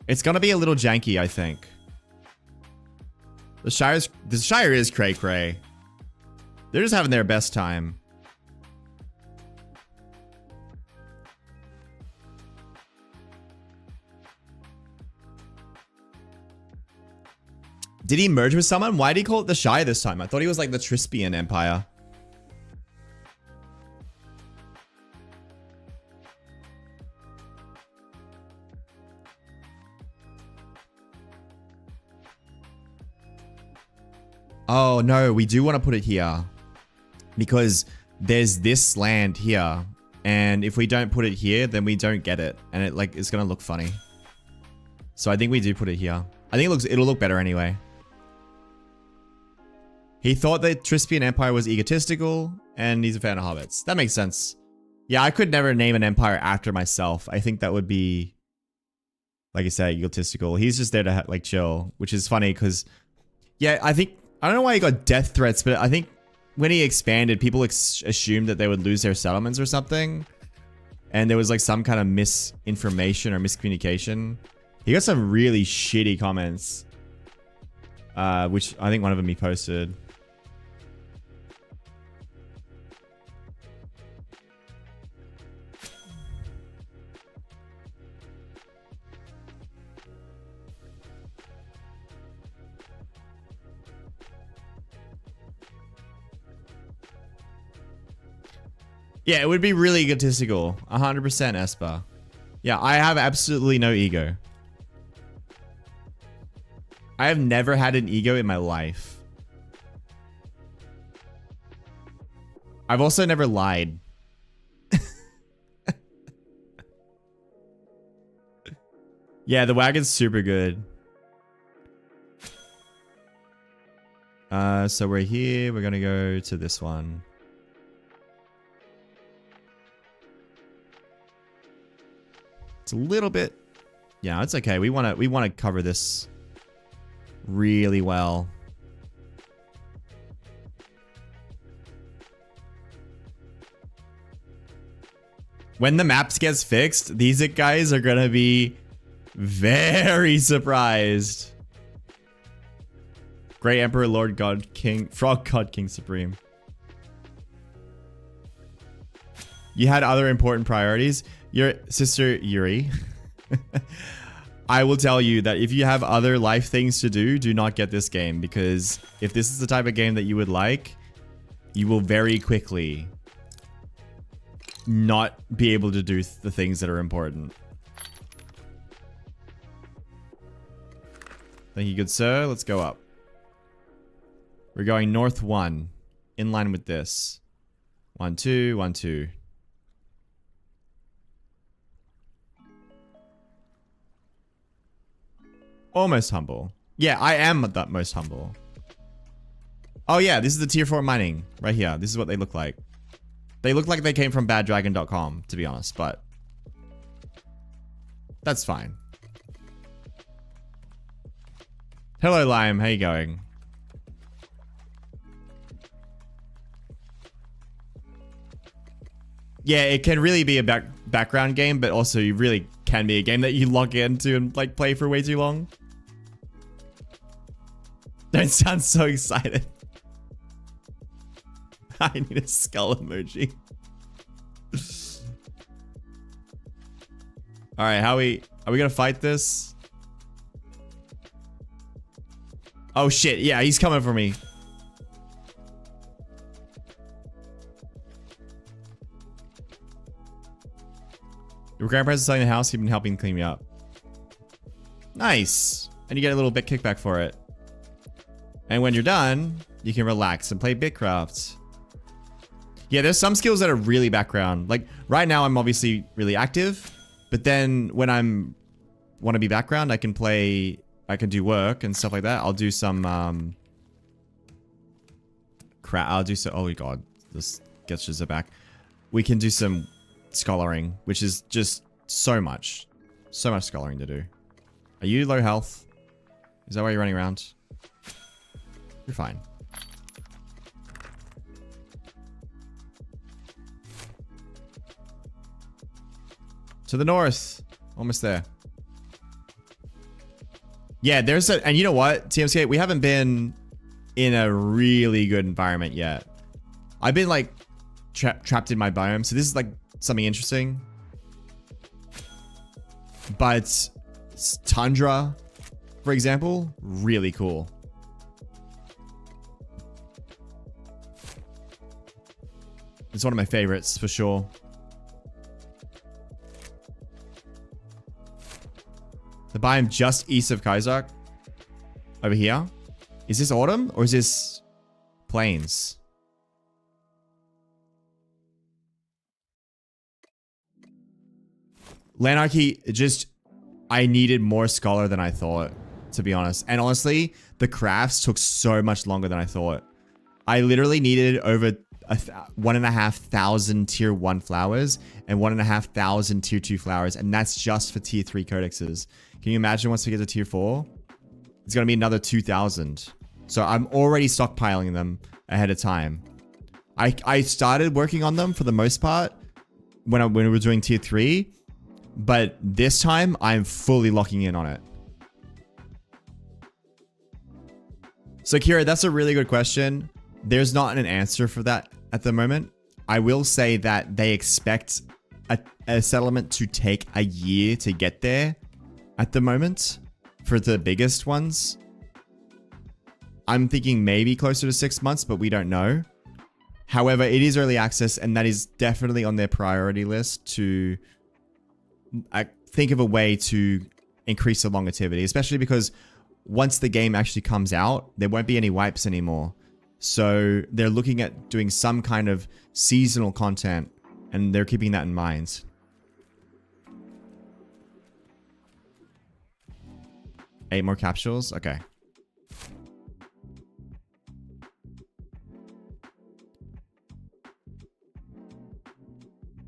A: It's gonna be a little janky, I think. The Shire is cray cray. They're just having their best time. Did he merge with someone? Why did he call it the Shire this time? I thought he was like the Trispian Empire. Oh no, we do want to put it here. Because there's this land here. And if we don't put it here, then we don't get it. And it's gonna look funny. So I think we do put it here. I think it'll look better anyway. He thought that Trispian Empire was egotistical, and he's a fan of hobbits. That makes sense. Yeah, I could never name an empire after myself. I think that would be, like I said, egotistical. He's just there to like chill, which is funny because, yeah, I don't know why he got death threats, but I think when he expanded, people assumed that they would lose their settlements or something, and there was like some kind of misinformation or miscommunication. He got some really shitty comments, which I think one of them he posted. Yeah, it would be really egotistical. 100% Esper. Yeah, I have absolutely no ego. I have never had an ego in my life. I've also never lied. Yeah, the wagon's super good. So we're here. We're gonna go to this one. It's a little bit Yeah, it's okay. We wanna cover this really well. When the maps gets fixed, these guys are gonna be very surprised. Great Emperor, Lord God, King, Frog God, King Supreme. You had other important priorities. Your sister Yuri. I will tell you that if you have other life things to do, do not get this game, because if this is the type of game that you would like, you will very quickly not be able to do the things that are important. Thank you, good sir. Let's go up. We're going north 1, in line with this. 1, 2, 1, 2. Almost humble. Yeah, I am the most humble. Oh yeah, this is the tier 4 mining right here. This is what they look like. They look like they came from baddragon.com, to be honest, but that's fine. Hello, Lime. How you going? Yeah, it can really be a background game, but also you really can be a game that you log into and like play for way too long. Don't sound so excited. I need a skull emoji. All right, are we gonna fight this? Oh shit, yeah, he's coming for me. Your grandparents are selling the house, you've been helping clean me up. Nice. And you get a little bit kickback for it. And when you're done, you can relax and play BitCraft. Yeah, there's some skills that are really background. Like right now I'm obviously really active, but then when I'm want to be background, I can do work and stuff like that. I'll do some I'll do some, oh god, this gestures are back. We can do some scholaring, which is just so much scholaring to do. Are you low health? Is that why you're running around? You're fine. To the north. Almost there. Yeah, there's a... And you know what, TMSK? We haven't been in a really good environment yet. I've been, like, trapped in my biome. So this is, like, something interesting. But Tundra, for example, really cool. It's one of my favorites, for sure. The biome just east of Kaizak. Over here. Is this autumn or is this plains? Lanarchy, I needed more scholar than I thought, to be honest. And honestly, the crafts took so much longer than I thought. I literally needed over 1,500 tier 1 flowers and 1,500 tier 2 flowers. And that's just for tier 3 codexes. Can you imagine once we get to tier 4? It's going to be another 2,000. So I'm already stockpiling them ahead of time. I started working on them for the most part when we were doing tier 3. But this time, I'm fully locking in on it. So Kira, that's a really good question. There's not an answer for that at the moment. I will say that they expect a settlement to take a year to get there at the moment for the biggest ones. I'm thinking maybe closer to 6 months, but we don't know. However, it is early access and that is definitely on their priority list to think of a way to increase the longevity, especially because once the game actually comes out, there won't be any wipes anymore. So they're looking at doing some kind of seasonal content and they're keeping that in mind. Eight more capsules? Okay.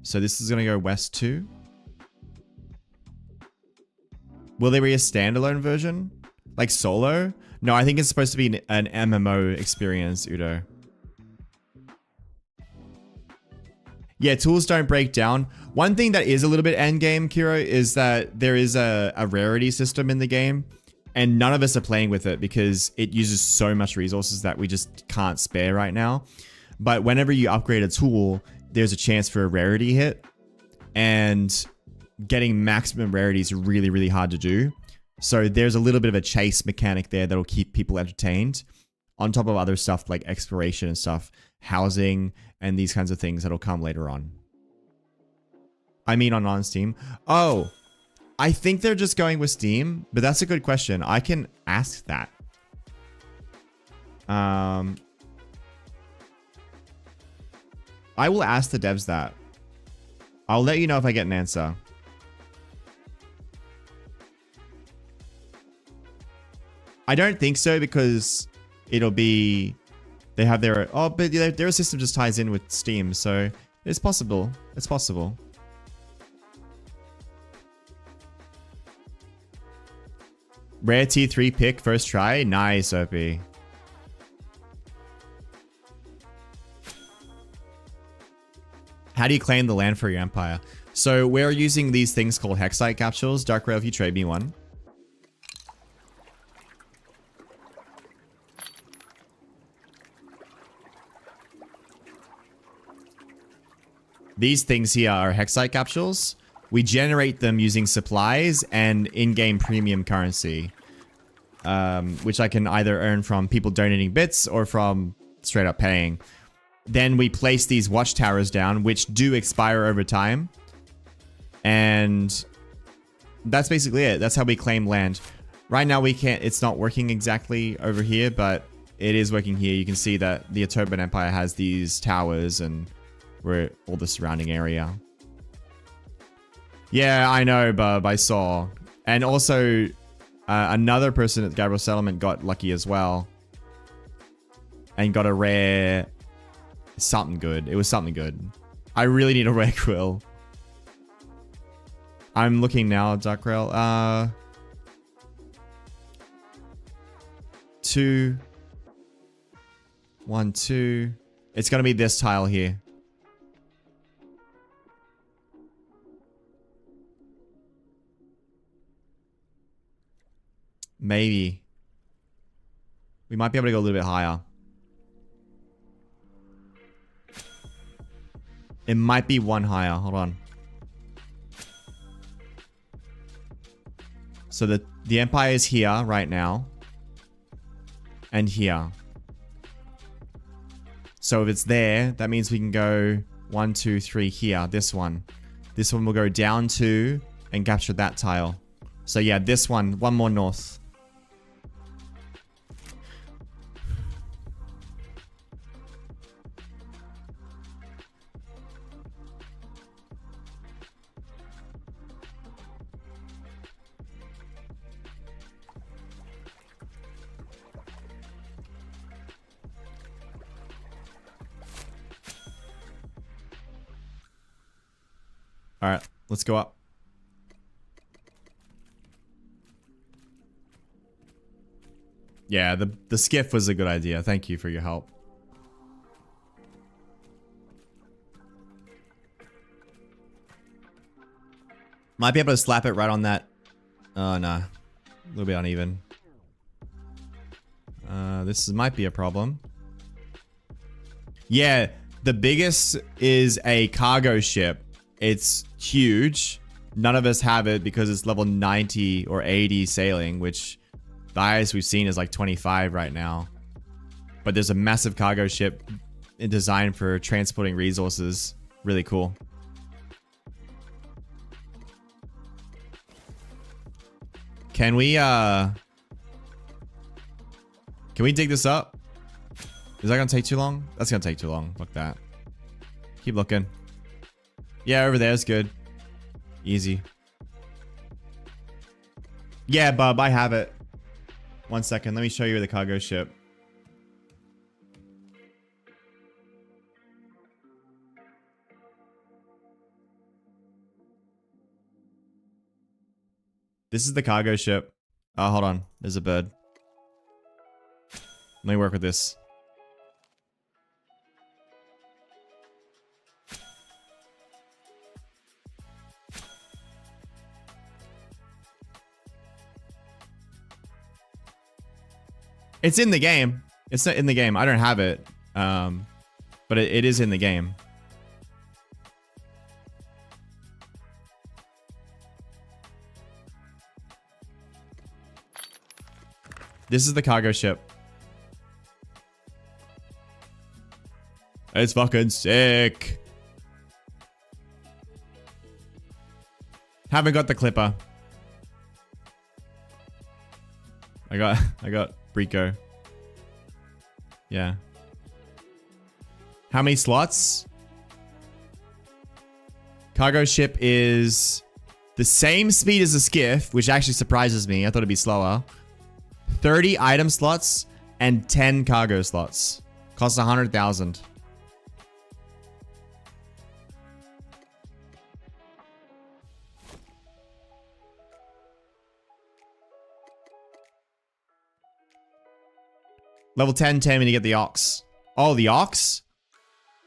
A: So this is going to go west too. Will there be a standalone version? Like solo? No, I think it's supposed to be an MMO experience, Udo. Yeah, tools don't break down. One thing that is a little bit endgame, Kiro, is that there is a rarity system in the game. And none of us are playing with it because it uses so much resources that we just can't spare right now. But whenever you upgrade a tool, there's a chance for a rarity hit. And getting maximum rarity is really, really hard to do. So there's a little bit of a chase mechanic there that'll keep people entertained. On top of other stuff like exploration and stuff, housing, and these kinds of things that'll come later on. I mean on Steam. Oh, I think they're just going with Steam, but that's a good question. I can ask that. I will ask the devs that. I'll let you know if I get an answer. I don't think so because it'll be... They have their... Oh, but their system just ties in with Steam, so it's possible. It's possible. Rare T3 pick first try. Nice, OP. How do you claim the land for your empire? So we're using these things called Hexite capsules. Dark Rail, if you trade me one. These things here are Hexite capsules. We generate them using supplies and in-game premium currency, which I can either earn from people donating bits or from straight up paying. Then we place these watchtowers down, which do expire over time. And that's basically it. That's how we claim land. Right now we can't, it's not working exactly over here, but it is working here. You can see that the Ottoman Empire has these towers and we're all the surrounding area. Yeah, I know, Bub. I saw. And also, another person at the Gabriel Settlement got lucky as well. And got a rare... something good. It was something good. I really need a rare quill. I'm looking now, Duckrell. 2... 1, 2... It's gonna be this tile here. Maybe. We might be able to go a little bit higher. It might be one higher. Hold on. So the Empire is here right now. And here. So if it's there, that means we can go 1, 2, 3 here. This one. This one will go down 2 and capture that tile. So yeah, this one more north. All right, let's go up. Yeah, the skiff was a good idea. Thank you for your help. Might be able to slap it right on that. Oh, no. A little bit uneven. This might be a problem. Yeah, the biggest is a cargo ship. It's huge. None of us have it because it's level 90 or 80 sailing, which the highest we've seen is like 25 right now. But there's a massive cargo ship designed for transporting resources. Really cool. Can we dig this up? Is that gonna take too long? That's gonna take too long. Fuck that. Keep looking. Yeah, over there is good. Easy. Yeah, Bub, I have it. 1 second, let me show you the cargo ship. This is the cargo ship. Oh, hold on. There's a bird. Let me work with this. It's in the game. It's not in the game. I don't have it. But it is in the game. This is the cargo ship. It's fucking sick. Haven't got the clipper. I got Brico. Yeah. How many slots? Cargo ship is the same speed as a skiff, which actually surprises me. I thought it'd be slower. 30 item slots and 10 cargo slots. Costs 100,000. Level 10, tell me to get the ox. Oh, the ox?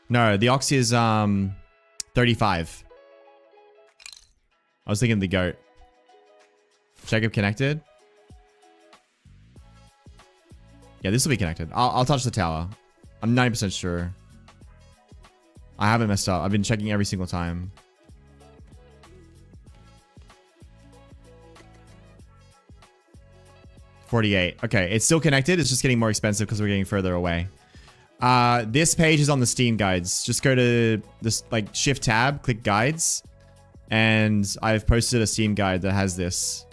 A: No, the ox is 35. I was thinking the goat. Check if connected. Yeah, this will be connected. I'll touch the tower. I'm 90% sure. I haven't messed up. I've been checking every single time. $48. Okay, it's still connected. It's just getting more expensive because we're getting further away. This page is on the Steam guides. Just go to this, like, shift tab, click guides, and I've posted a Steam guide that has this.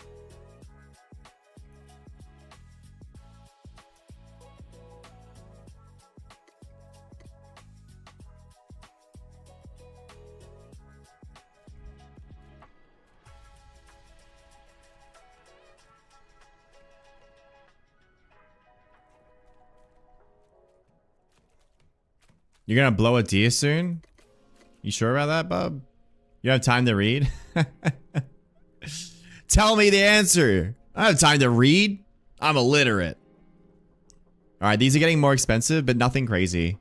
A: You're gonna blow a deer soon? You sure about that, bub? You have time to read? Tell me the answer. I don't have time to read. I'm illiterate. Alright, these are getting more expensive, but nothing crazy.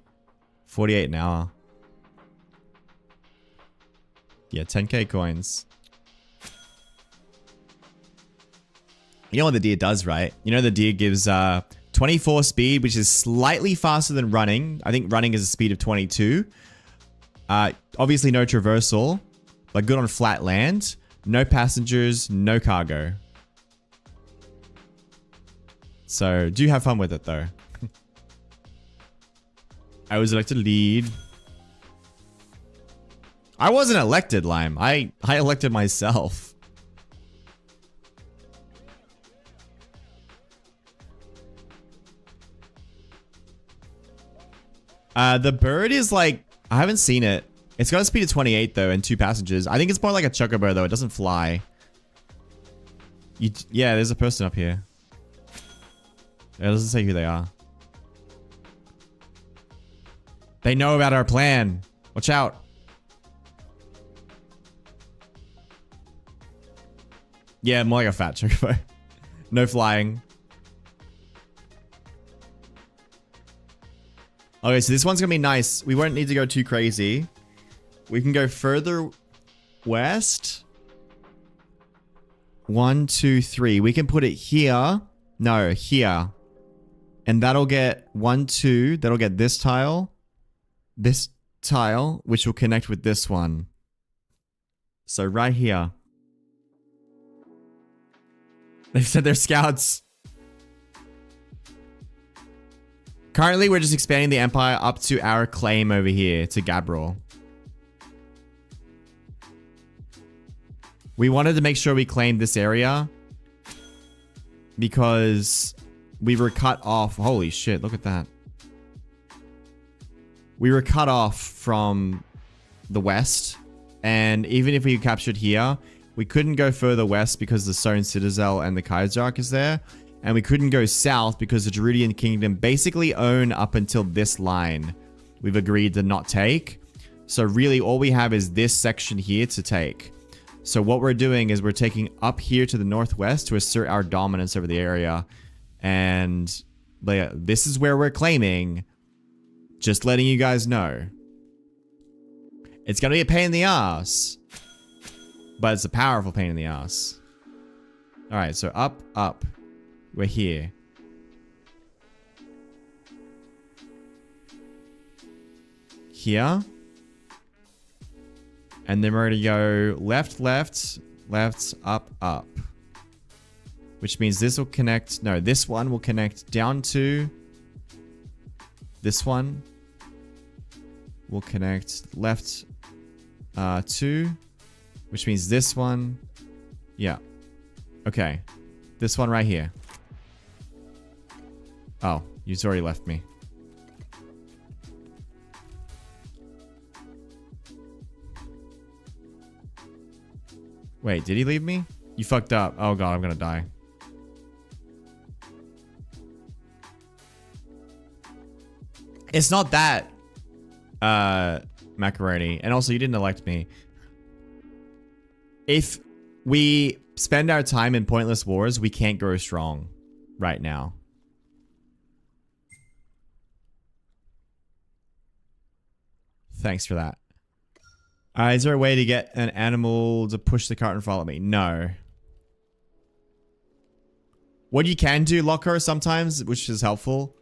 A: 48 an hour. Yeah, 10k coins. You know what the deer does, right? You know the deer gives 24 speed, which is slightly faster than running. I think running is a speed of 22. Obviously no traversal, but good on flat land. No passengers, no cargo. So do have fun with it though. I was elected lead. I wasn't elected, Lime. I elected myself. The bird is like, I haven't seen it. It's got a speed of 28 though and 2 passengers. I think it's more like a chocobo though. It doesn't fly. Yeah, there's a person up here. It doesn't say who they are. They know about our plan. Watch out. Yeah, more like a fat chocobo. No flying. Okay, so this one's gonna be nice. We won't need to go too crazy. We can go further west. 1, 2, 3. We can put it here. No, here. And that'll get 1, 2. That'll get this tile, which will connect with this one. So right here. They said they're scouts. Currently, we're just expanding the empire up to our claim over here, to Gabril. We wanted to make sure we claimed this area because we were cut off. Holy shit, look at that. We were cut off from the west, and even if we captured here, we couldn't go further west because the Stone Citadel and the Kaiserark is there. And we couldn't go south because the Druidian Kingdom basically own up until this line. We've agreed to not take. So really all we have is this section here to take. So what we're doing is we're taking up here to the northwest to assert our dominance over the area. And this is where we're claiming. Just letting you guys know. It's going to be a pain in the ass. But it's a powerful pain in the ass. Alright, so up. We're here. Here. And then we're going to go left, up. Which means this will connect... No, this one will connect down to... This one will connect left to... Which means this one... Yeah. Okay. This one right here. Oh, you've already left me. Wait, did he leave me? You fucked up. Oh god, I'm gonna die. It's not that, macaroni. And also, you didn't elect me. If we spend our time in pointless wars, we can't grow strong right now. Thanks for that. Is there a way to get an animal to push the cart and follow me? No. What you can do, Locker, sometimes, which is helpful.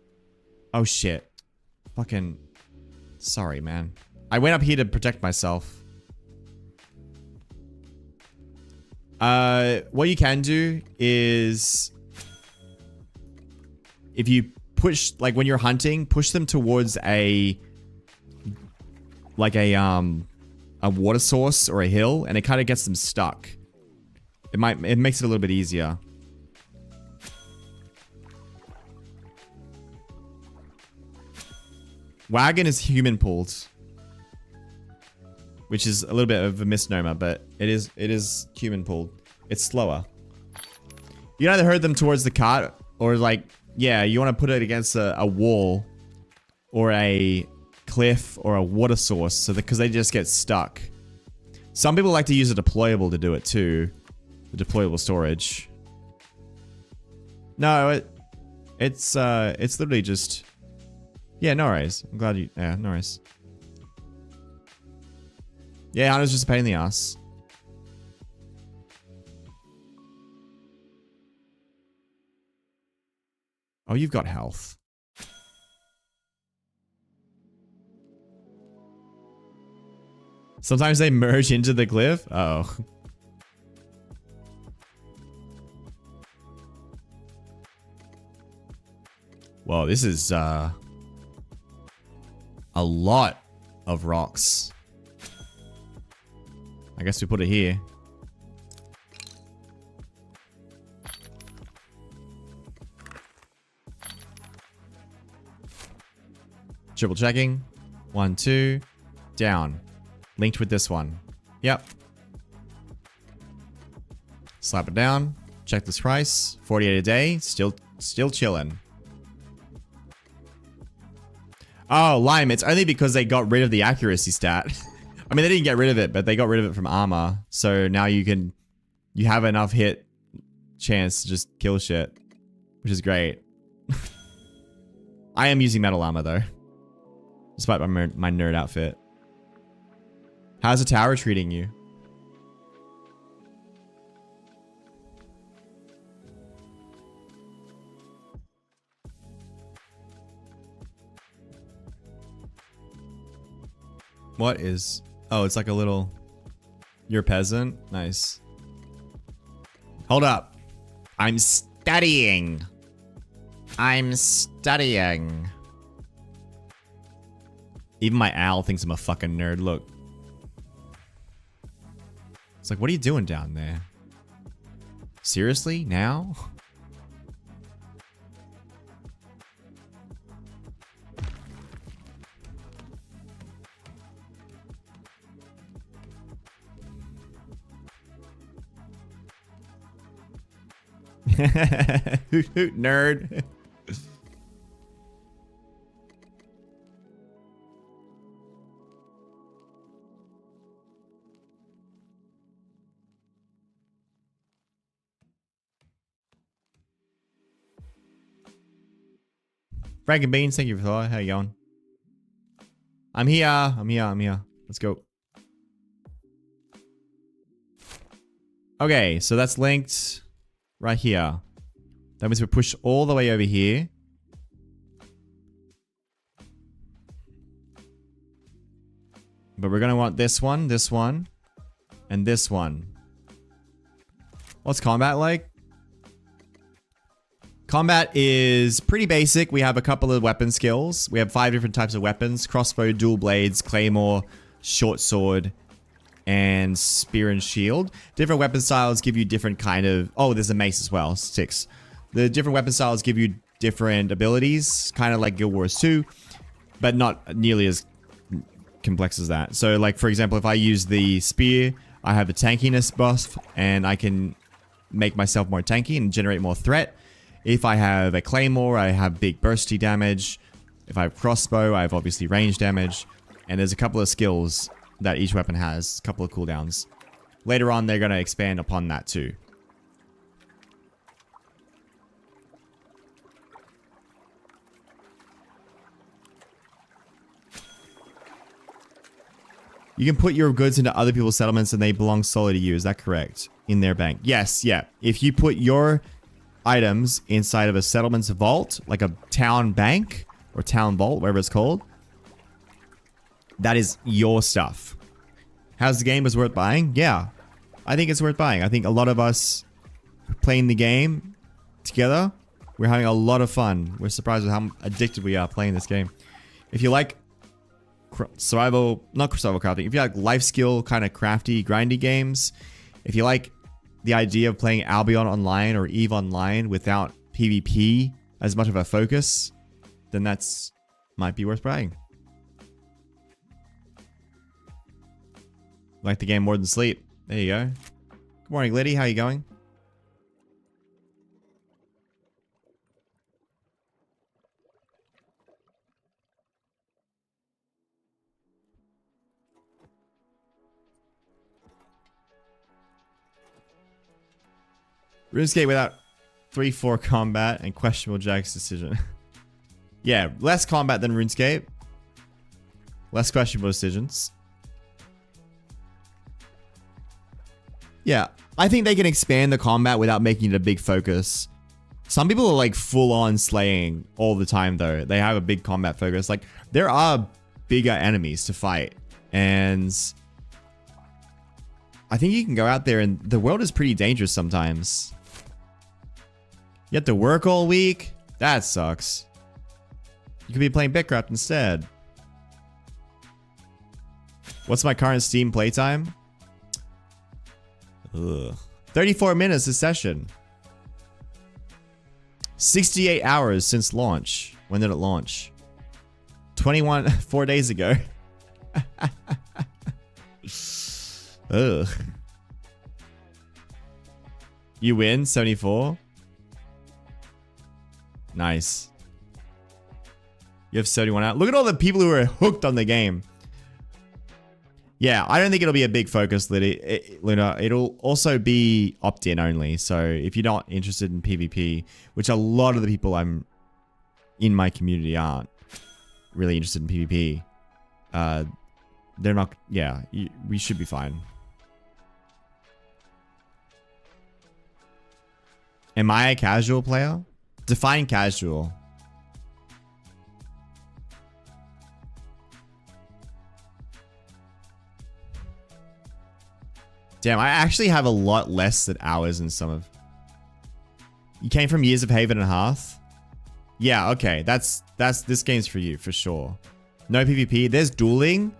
A: Oh shit. Fucking... Sorry, man. I went up here to protect myself. What you can do is... If you push... Like, when you're hunting, push them towards a... Like a water source or a hill, and it kind of gets them stuck. It makes it a little bit easier. Wagon is human pulled, which is a little bit of a misnomer, but it is human pulled. It's slower. You can either herd them towards the cart, or like, yeah, you want to put it against a wall, or a cliff, or a water source, so because they just get stuck. Some people like to use a deployable to do it too, the deployable storage. No, it's literally just. Yeah, no worries. I'm glad you... Yeah, no worries. Yeah, Hana's just a pain in the ass. Oh, you've got health. Sometimes they merge into the glyph? Oh. Whoa, this is, a lot of rocks. I guess we put it here. Triple checking. 1, 2. Down. Linked with this one. Yep. Slap it down. Check this price. 48 a day. Still chilling. Oh, Lime, it's only because they got rid of the accuracy stat. I mean, they didn't get rid of it, but they got rid of it from armor. So now you have enough hit chance to just kill shit, which is great. I am using metal armor though, despite my nerd outfit. How's the tower treating you? What is... Oh, it's like a little... You're a peasant? Nice. Hold up. I'm studying. I'm studying. Even my owl thinks I'm a fucking nerd. Look. It's like, what are you doing down there? Seriously? Now? Hoot hoot, nerd. Frank and Beans, thank you for the follow. How you going? I'm here. Let's go. Okay, so that's linked right here. That means we push all the way over here. But we're going to want this one, and this one. What's combat like? Combat is pretty basic. We have a couple of weapon skills. We have 5 different types of weapons. Crossbow, dual blades, claymore, short sword, and spear and shield. Different weapon styles give you different kind of... Oh, there's a mace as well. 6. The different weapon styles give you different abilities. Kind of like Guild Wars 2. But not nearly as complex as that. So like, for example, if I use the spear, I have the tankiness buff. And I can make myself more tanky and generate more threat. If I have a claymore, I have big bursty damage. If I have crossbow, I have obviously range damage. And there's a couple of skills that each weapon has, a couple of cooldowns. Later on, they're going to expand upon that too. You can put your goods into other people's settlements and they belong solely to you. Is that correct? In their bank. Yes, yeah. If you put your items inside of a settlement's vault, like a town bank or town vault, whatever it's called, that is your stuff. How's the game? Is worth buying? Yeah, I think it's worth buying. I think a lot of us playing the game together, we're having a lot of fun. We're surprised with how addicted we are playing this game. If you like survival, not survival crafting, if you like life skill kind of crafty, grindy games, if you like the idea of playing Albion Online or EVE Online without PvP as much of a focus, then that's might be worth buying. Like the game more than sleep. There you go. Good morning, Liddy. How you going? RuneScape without 3-4 combat and questionable Jack's decision. Yeah, less combat than RuneScape. Less questionable decisions. Yeah, I think they can expand the combat without making it a big focus. Some people are like full on slaying all the time though. They have a big combat focus. Like there are bigger enemies to fight. And I think you can go out there and the world is pretty dangerous sometimes. You have to work all week? That sucks. You could be playing BitCraft instead. What's my current Steam playtime? Ugh. 34 minutes a session. 68 hours since launch. When did it launch? 4 days ago. Ugh. You win 74. Nice. You have 71 out. Look at all the people who are hooked on the game. Yeah, I don't think it'll be a big focus, Luna. It'll also be opt-in only. So if you're not interested in PvP, which a lot of the people I'm in my community aren't really interested in PvP, they're not. Yeah, we should be fine. Am I a casual player? Define casual. Damn, I actually have a lot less than hours than some of... You came from Years of Haven and Hearth? Yeah, okay. This game's for you, for sure. No PvP. There's dueling.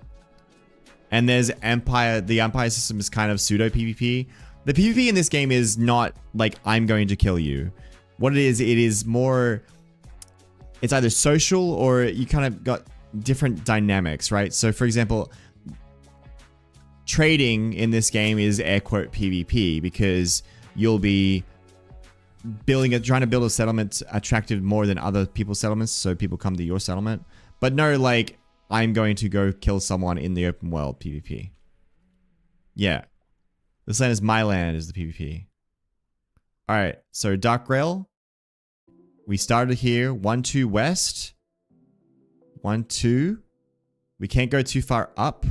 A: And there's Empire. The Empire system is kind of pseudo PvP. The PvP in this game is not like, I'm going to kill you. What it is more... It's either social or you kind of got different dynamics, right? So, for example... Trading in this game is air quote PvP because you'll be trying to build a settlement attractive more than other people's settlements, so people come to your settlement. But no, like, I'm going to go kill someone in the open world PvP. Yeah. This land is my land is the PvP. Alright, so Dark Rail. We started here, 1-2 west. 1, 2. We can't go too far up.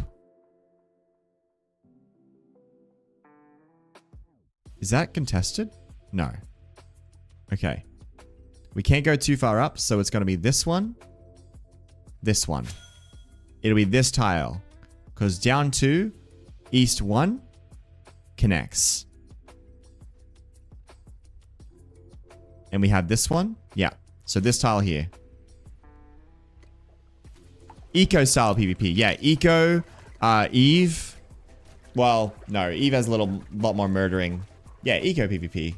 A: Is that contested? No. Okay. We can't go too far up, so it's going to be this one. This one. It'll be this tile. Because down 2, east 1 connects. And we have this one. Yeah. So this tile here. Eco style PvP. Yeah, Eco, Eve. Well, no, Eve has a lot more murdering. Yeah, Eco PvP.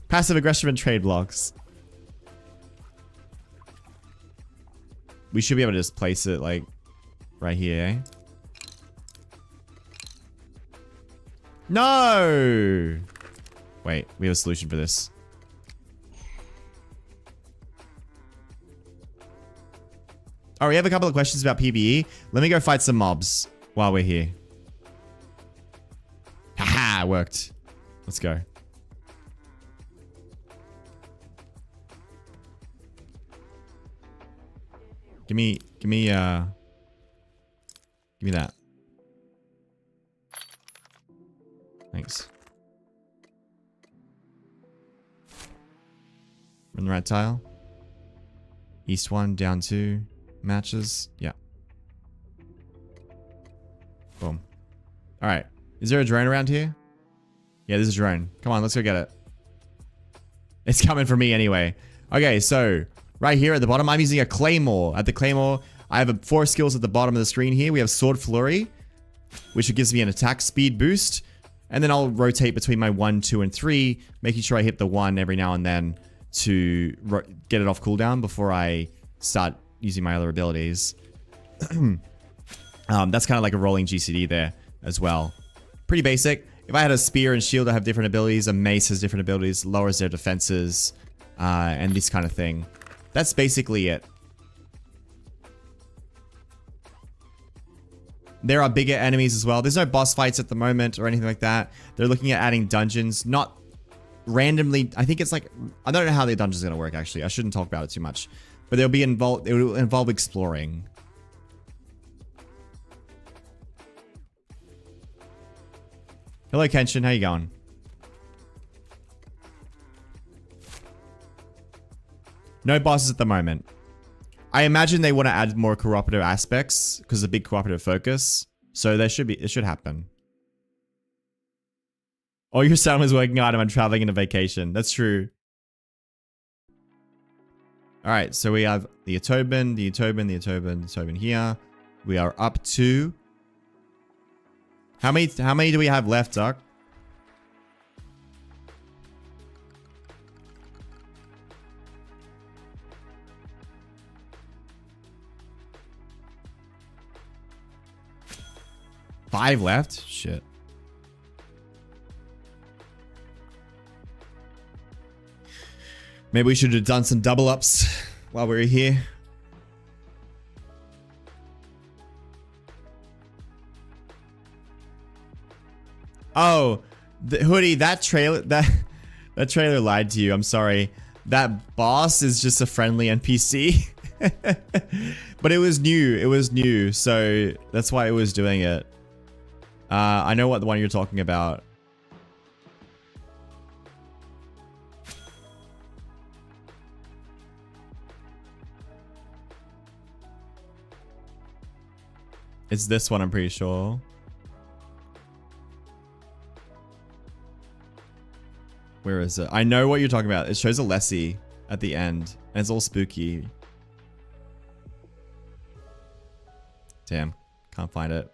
A: Passive aggressive and trade blocks. We should be able to just place it like right here, eh? No! Wait, we have a solution for this. Oh, we have a couple of questions about PvE. Let me go fight some mobs while we're here. Haha, it worked. Let's go. Give me that. Thanks. Run the right tile. East 1, down 2. Matches. Yeah. Boom. Alright. Is there a drone around here? Yeah, there's a drone. Come on, let's go get it. It's coming for me anyway. Okay, so right here at the bottom, I'm using a claymore. At the claymore, I have 4 skills at the bottom of the screen here. We have sword flurry, which gives me an attack speed boost. And then I'll rotate between my 1, 2, and 3, making sure I hit the 1 every now and then to get it off cooldown before I start using my other abilities. That's kind of like a rolling GCD there as well. Pretty basic. If I had a spear and shield, I have different abilities. A mace has different abilities, lowers their defenses, and this kind of thing. That's basically it. There are bigger enemies as well. There's no boss fights at the moment or anything like that. They're looking at adding dungeons, not randomly. I think it's like, I don't know how the dungeon's going to work actually. I shouldn't talk about it too much. But they'll be involved, it will involve exploring. Hello Kenshin, how you going? No bosses at the moment. I imagine they want to add more cooperative aspects because of the big cooperative focus. So there should be, it should happen. Oh, your son was working hard and I'm traveling into vacation. That's true. All right, so we have the Atoben, the Atoben, the Atoben, the Atoben here. We are up to... How many do we have left, Duck? Five left? Shit. Maybe we should have done some double ups while we were here. Oh, the Hoodie, that trailer lied to you. I'm sorry. That boss is just a friendly NPC. But it was new. It was new, so that's why it was doing it. I know what the one you're talking about. It's this one, I'm pretty sure. Where is it? I know what you're talking about. It shows a Lessie at the end. And it's all spooky. Damn. Can't find it.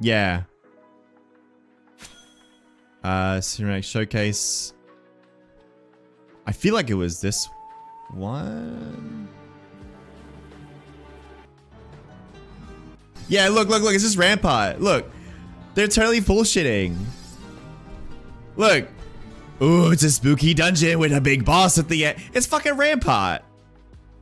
A: Yeah. Cinematic Showcase. I feel like it was this one. Yeah, look, it's just Rampart. Look. They're totally bullshitting. Look. Ooh, it's a spooky dungeon with a big boss at the end. It's fucking Rampart.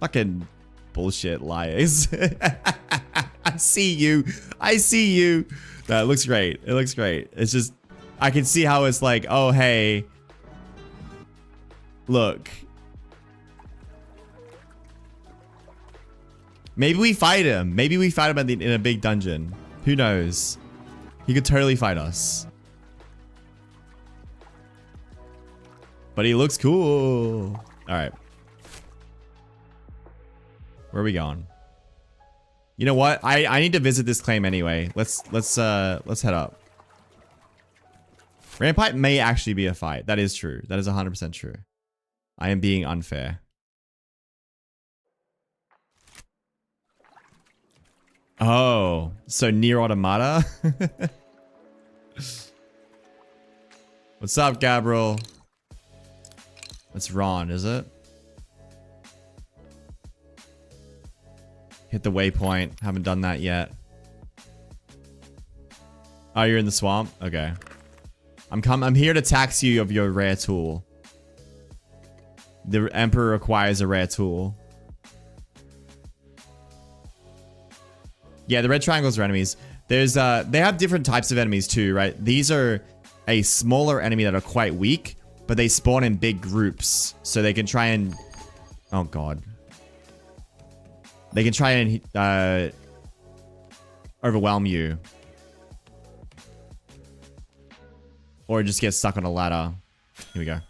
A: Fucking bullshit liars. I see you. I see you. That looks great. It looks great. It's just, I can see how it's like, oh, hey, look. Maybe we fight him. Maybe we fight him in a big dungeon. Who knows? He could totally fight us. But he looks cool. All right. Where are we going? You know what? I need to visit this claim anyway. Let's head up. Rampart may actually be a fight. That is true. That is 100% true. I am being unfair. Oh, so near automata? What's up, Gabriel? That's Ron, is it? Hit the waypoint. Haven't done that yet. Oh, you're in the swamp? Okay. I'm here to tax you of your rare tool. The Emperor requires a rare tool. Yeah, the red triangles are enemies. There's they have different types of enemies too, right? These are a smaller enemy that are quite weak, but they spawn in big groups, so they can try and, oh god, they can try and overwhelm you, or just get stuck on a ladder. Here we go.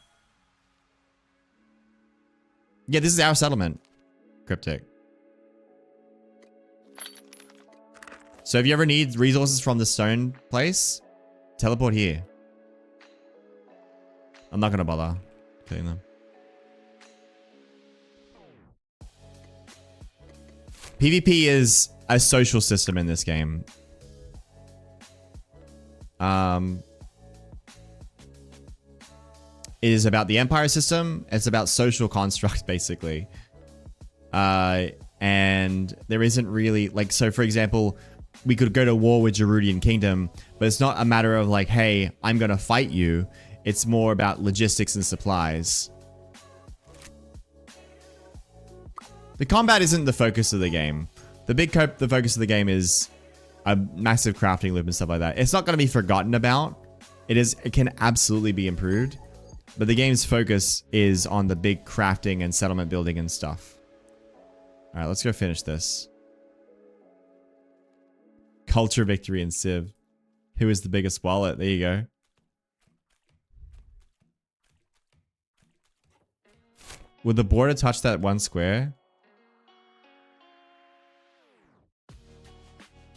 A: Yeah, this is our settlement. Cryptic. So if you ever need resources from the stone place, teleport here. I'm not gonna bother killing them. PvP is a social system in this game. It is about the Empire system. It's about social construct, basically. And there isn't really, like, so for example, we could go to war with Gerudian Kingdom, but it's not a matter of like, hey, I'm gonna fight you. It's more about logistics and supplies. The combat isn't the focus of the game. The focus of the game is a massive crafting loop and stuff like that. It's not gonna be forgotten about. It can absolutely be improved, but the game's focus is on the big crafting and settlement building and stuff. All right, let's go finish this. Culture victory in Civ. Who is the biggest wallet? There you go. Would the border touch that one square?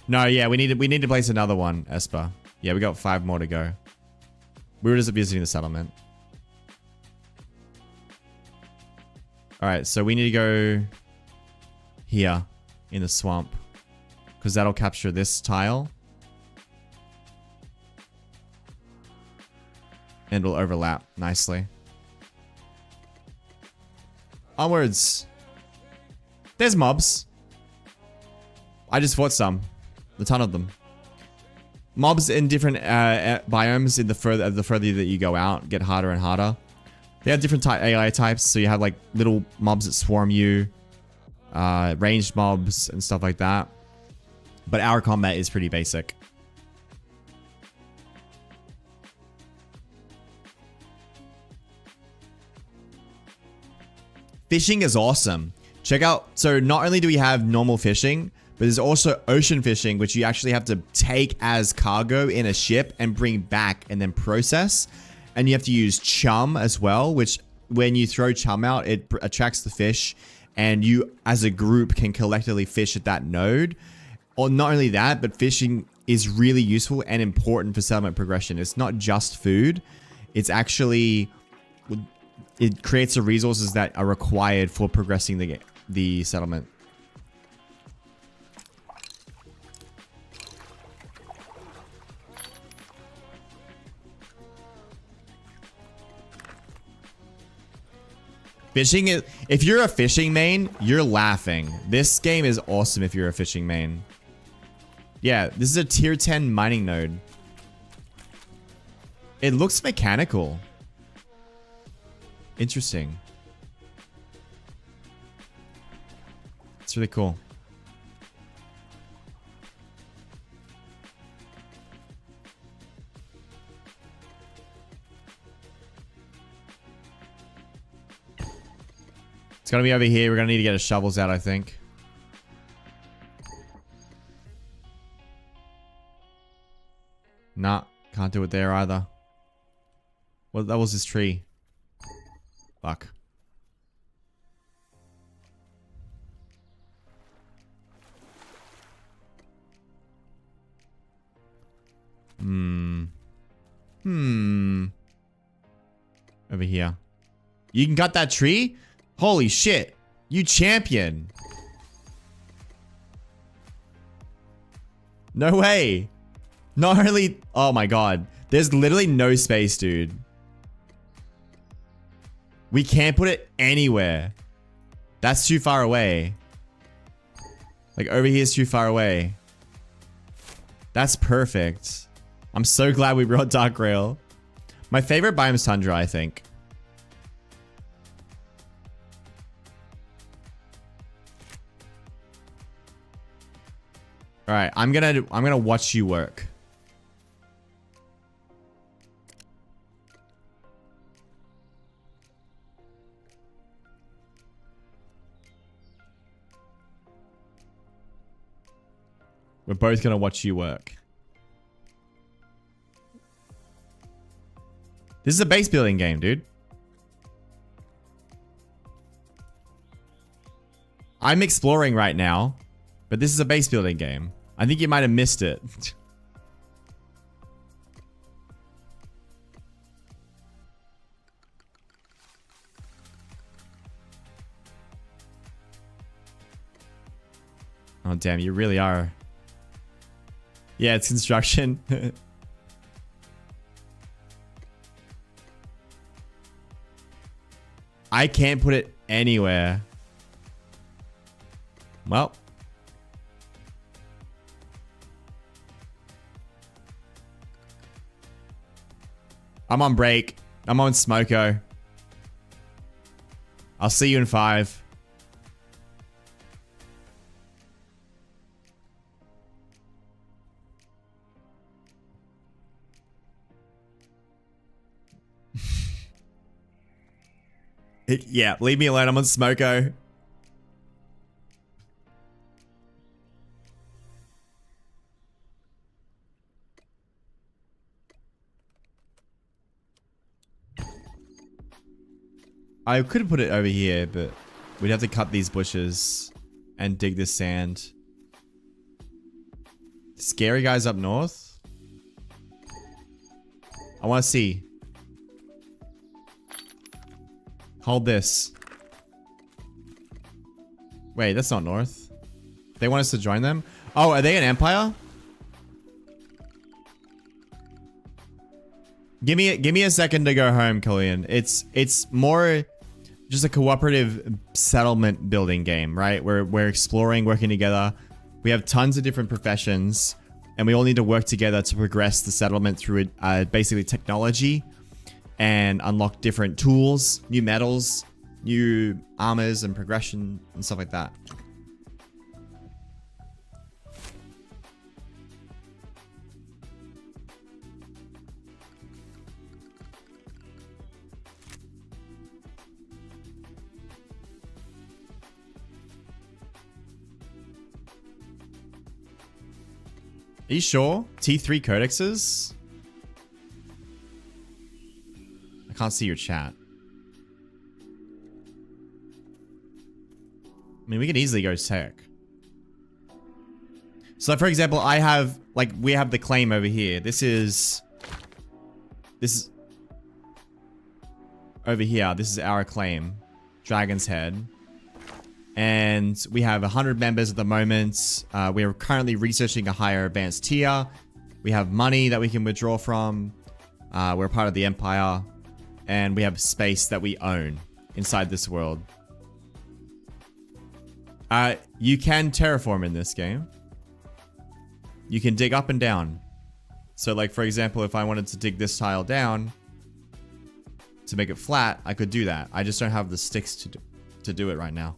A: No, yeah, we need to place another one, Esper. Yeah, we got 5 more to go. We were just visiting the settlement. Alright, so we need to go here in the swamp, because that'll capture this tile. And it'll overlap nicely. Onwards. There's mobs. I just fought some. A ton of them. Mobs in different biomes in the further that you go out get harder and harder. They have different AI types, so you have like little mobs that swarm you, ranged mobs and stuff like that. But our combat is pretty basic. Fishing is awesome. Check out, so not only do we have normal fishing, but there's also ocean fishing, which you actually have to take as cargo in a ship and bring back and then process. And you have to use chum as well, which when you throw chum out, it attracts the fish, and you as a group can collectively fish at that node. Or not only that, but fishing is really useful and important for settlement progression. It's not just food. It's actually, it creates the resources that are required for progressing the settlement. Fishing is, if you're a fishing main, you're laughing. This game is awesome if you're a fishing main. Yeah, this is a tier 10 mining node. It looks mechanical. Interesting. It's really cool. It's gonna be over here. We're gonna need to get our shovels out, I think. Nah, can't do it there either. Well, that was his tree. Fuck. Over here. You can cut that tree? Holy shit. You champion. No way. Not only... Oh my god. There's literally no space, dude. We can't put it anywhere. That's too far away. Like, over here is too far away. That's perfect. I'm so glad we brought Dark Rail. My favorite biome is Tundra, I think. All right, I'm gonna watch you work. We're both gonna watch you work. This is a base building game, dude. I'm exploring right now, but this is a base building game. I think you might have missed it. Oh, damn, you really are. Yeah, it's construction. I can't put it anywhere. Well. I'm on break. I'm on Smoko. I'll see you in 5. Yeah, leave me alone. I'm on Smoko. I could put it over here, but we'd have to cut these bushes and dig this sand. Scary guys up north? I want to see. Hold this. Wait, that's not north. They want us to join them? Oh, are they an empire? Give me a second to go home, Killian. It's more just a cooperative settlement building game, right? We're exploring, working together. We have tons of different professions, and we all need to work together to progress the settlement through basically technology and unlock different tools, new metals, new armors and progression and stuff like that. Are you sure? T3 codexes? I can't see your chat. I mean, we could easily go tech. So, for example, I have, like, we have the claim over here. This is over here. This is our claim. Dragon's Head. And we have 100 members at the moment. We are currently researching a higher advanced tier. We have money that we can withdraw from. We're part of the Empire. And we have space that we own inside this world. You can terraform in this game. You can dig up and down. So, like, for example, if I wanted to dig this tile down to make it flat, I could do that. I just don't have the sticks to do it right now.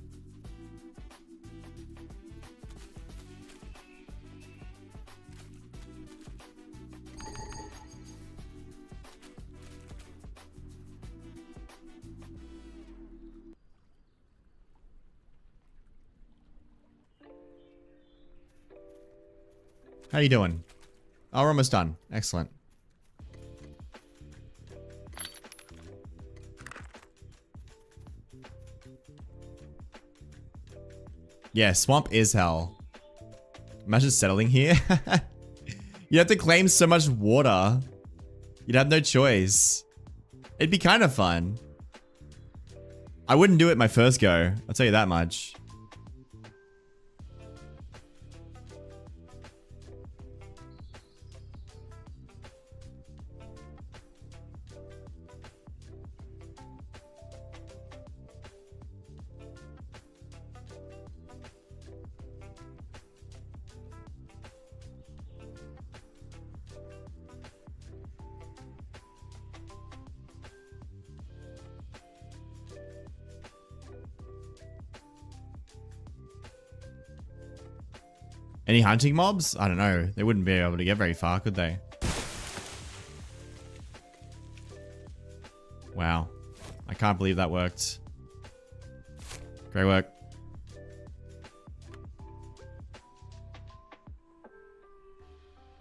A: How you doing? Oh, we're almost done. Excellent. Yeah, swamp is hell. Imagine settling here. You'd have to claim so much water. You'd have no choice. It'd be kind of fun. I wouldn't do it my first go. I'll tell you that much. Any hunting mobs? I don't know. They wouldn't be able to get very far, could they? Wow. I can't believe that worked. Great work.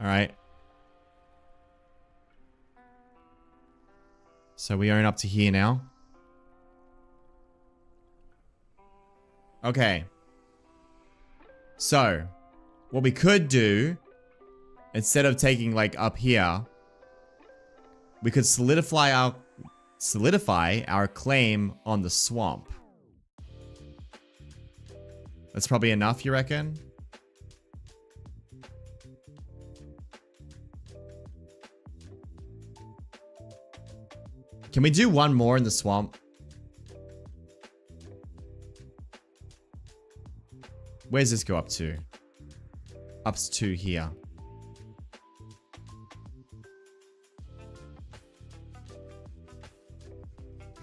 A: Alright. So we own up to here now. Okay. So, what we could do, instead of taking like up here, we could solidify our claim on the swamp. That's probably enough, you reckon? Can we do one more in the swamp? Where's this go up to? Up to here.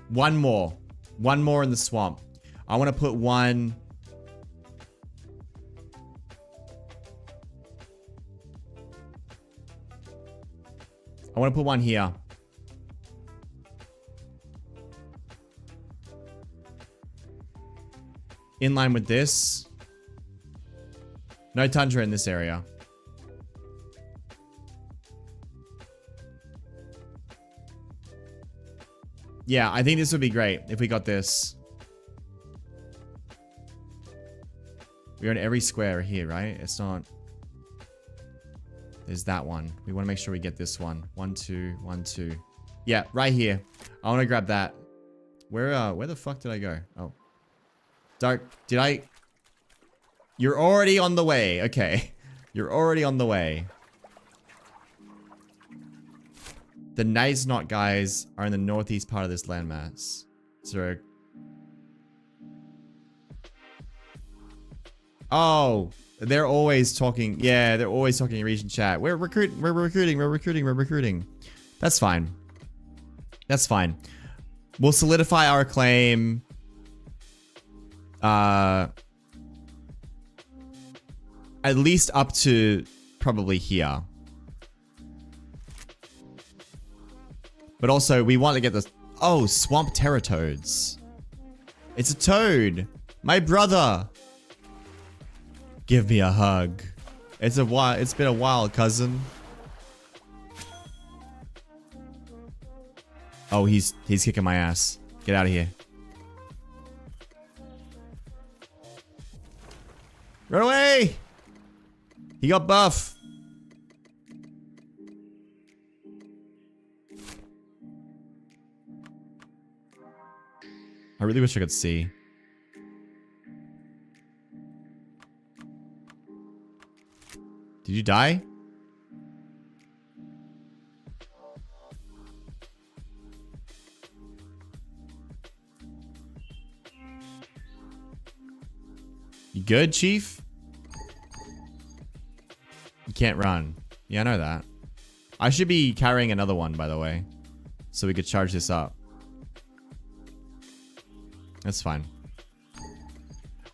A: One more. One more in the swamp. I want to put one... I want to put one here. In line with this. No tundra in this area. Yeah, I think this would be great if we got this. We're in every square here, right? It's not... There's that one. We want to make sure we get this one. 1, 2, 1, 2. Yeah, right here. I want to grab that. Where the fuck did I go? Oh. Dark, did I... You're already on the way. Okay. You're already on the way. The Nice Knot guys are in the northeast part of this landmass. So... Oh, they're always talking. Yeah, they're always talking in region chat. We're recruiting. That's fine. That's fine. We'll solidify our claim. At least up to probably here. But also, we want to get this... Oh, swamp terratoads. It's a toad. My brother. Give me a hug. It's been a while, cousin. Oh, he's kicking my ass. Get out of here. Run away! He got buff. I really wish I could see. Did you die? You good, Chief? You can't run. Yeah, I know that. I should be carrying another one, by the way. So we could charge this up. That's fine.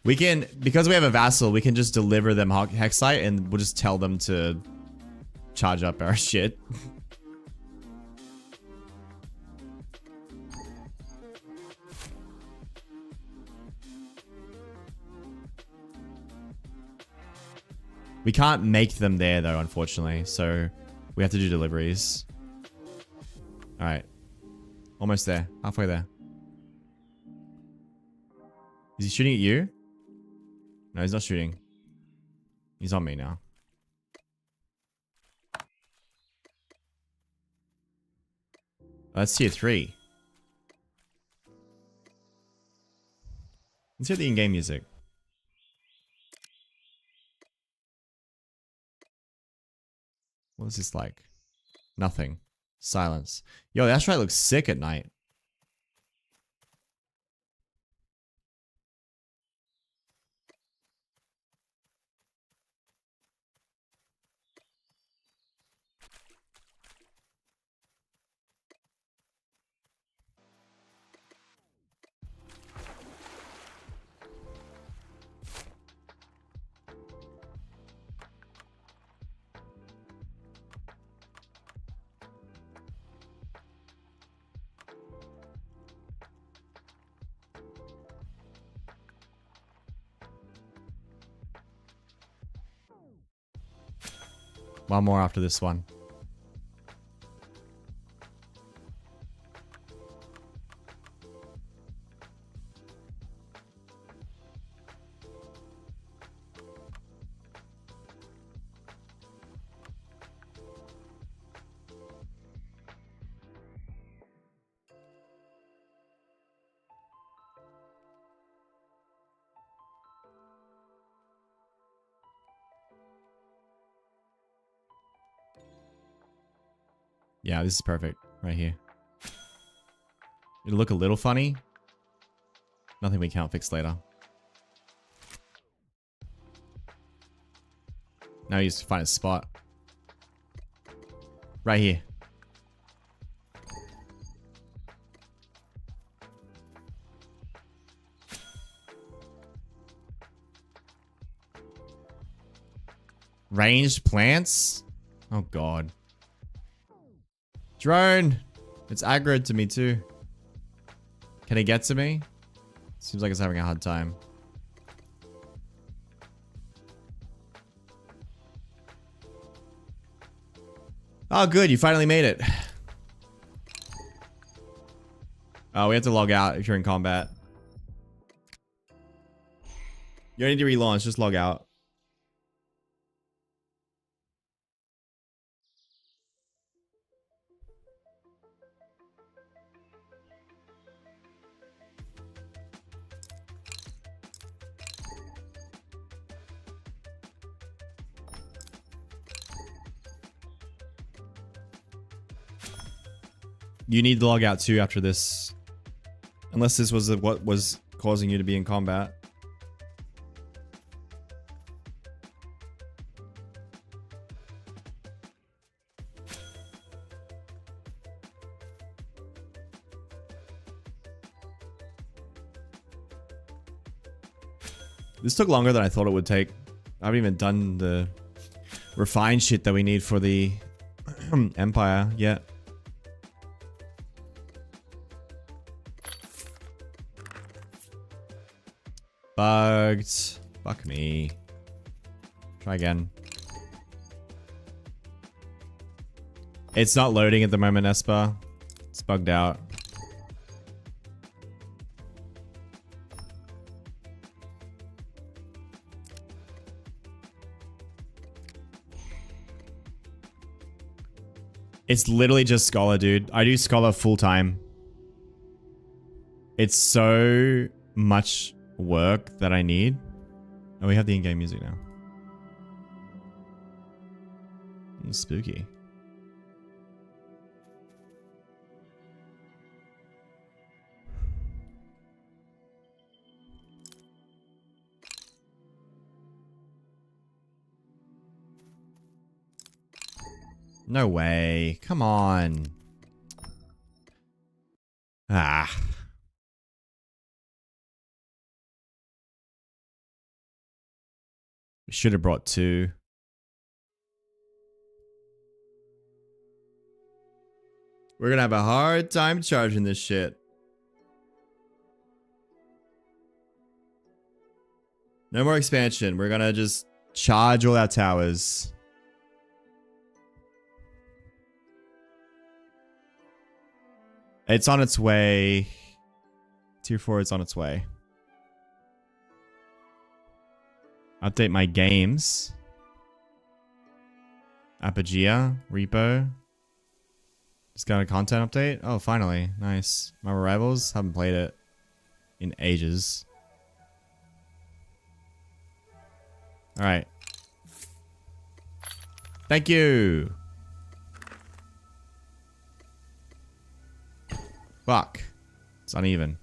A: We can, because we have a vassal, we can just deliver them Hexite and we'll just tell them to charge up our shit. We can't make them there though, unfortunately. So we have to do deliveries. All right. Almost there. Halfway there. Is he shooting at you? No, he's not shooting. He's on me now. Oh, that's tier 3. Let's hear the in-game music. What is this like? Nothing. Silence. Yo, the asteroid looks sick at night. One more after this one. Yeah, this is perfect right here. It'll look a little funny. Nothing we can't fix later. Now you just find a spot. Right here. Ranged plants? Oh god. Drone! It's aggroed to me too. Can it get to me? Seems like it's having a hard time. Oh good, you finally made it. Oh, we have to log out if you're in combat. You don't need to relaunch, just log out. You need to log out too after this. Unless this was what was causing you to be in combat. This took longer than I thought it would take. I haven't even done the refined shit that we need for the Empire yet. Bugged. Fuck me. Try again. It's not loading at the moment, Esper. It's bugged out. It's literally just Scholar, dude. I do Scholar full time. It's so much work that I need. Oh, we have the in-game music now. It's spooky. No way. Come on. Ah. We should have brought 2. We're gonna have a hard time charging this shit. No more expansion. We're gonna just Charge all our towers. It's on its way. Tier 4 is on its way. Update my games. Apogea, Repo. Just got a content update. Oh, finally. Nice. My Rivals, haven't played it in ages. Alright. Thank you. Fuck. It's uneven.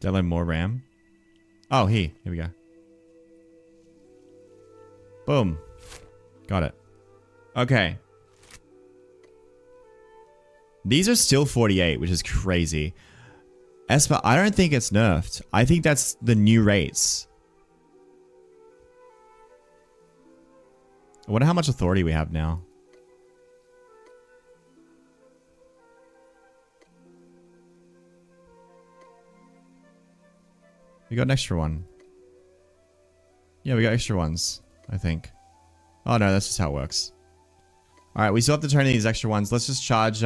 A: Download more RAM. Oh, here we go. Boom. Got it. Okay. These are still 48, which is crazy. Esper, I don't think it's nerfed. I think that's the new rates. I wonder how much authority we have now. We got an extra one. Yeah, we got extra ones, I think. Oh no, that's just how it works. Alright, we still have to turn in these extra ones. Let's just charge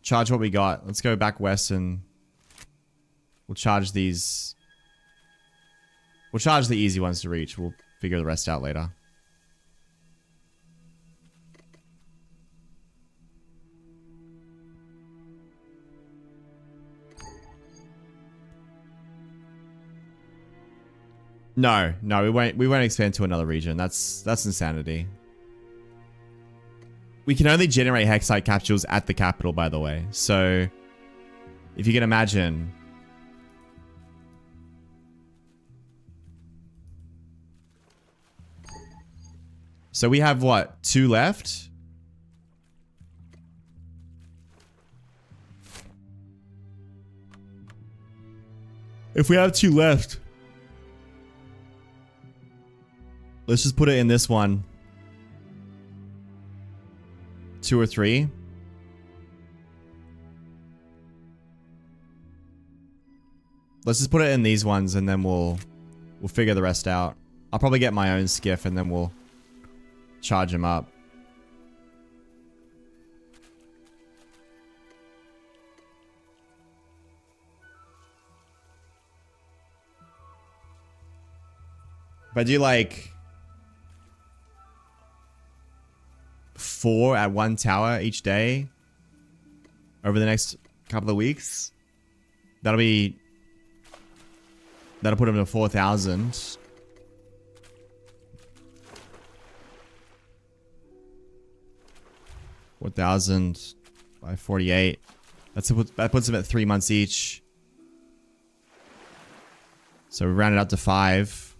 A: charge what we got. Let's go back west and we'll charge these. We'll charge the easy ones to reach. We'll figure the rest out later. No, we won't expand to another region. That's insanity. We can only generate hexite capsules at the capital, by the way. So, if you can imagine. So we have what? 2 left? If we have 2 left, let's just put it in this one. 2 or 3. Let's just put it in these ones and then we'll figure the rest out. I'll probably get my own skiff and then we'll charge them up. If I do like 4 at one tower each day over the next couple of weeks, that'll put them to 4,000. $4,000 by 48. That puts them at 3 months each. So we round it up to 5.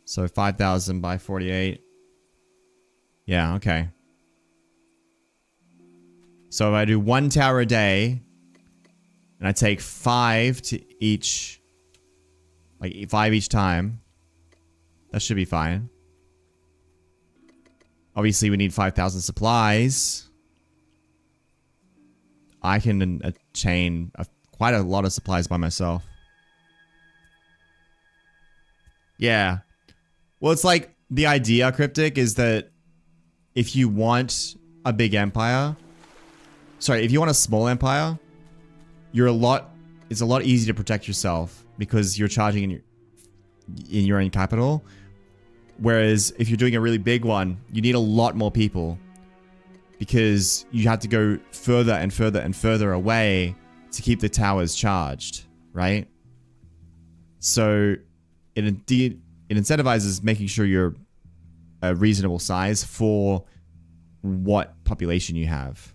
A: So 5,000 by 48. Yeah, okay. So if I do 1 tower a day, and I take 5 to each, like 5 each time, that should be fine. Obviously, we need 5,000 supplies. I can attain quite a lot of supplies by myself. Yeah. Well, it's like the idea, Cryptic, is that if you want a big empire, sorry, if you want a small empire, it's a lot easier to protect yourself because you're charging in your own capital. Whereas if you're doing a really big one, you need a lot more people because you have to go further and further and further away to keep the towers charged, right? So it incentivizes making sure you're a reasonable size for what population you have.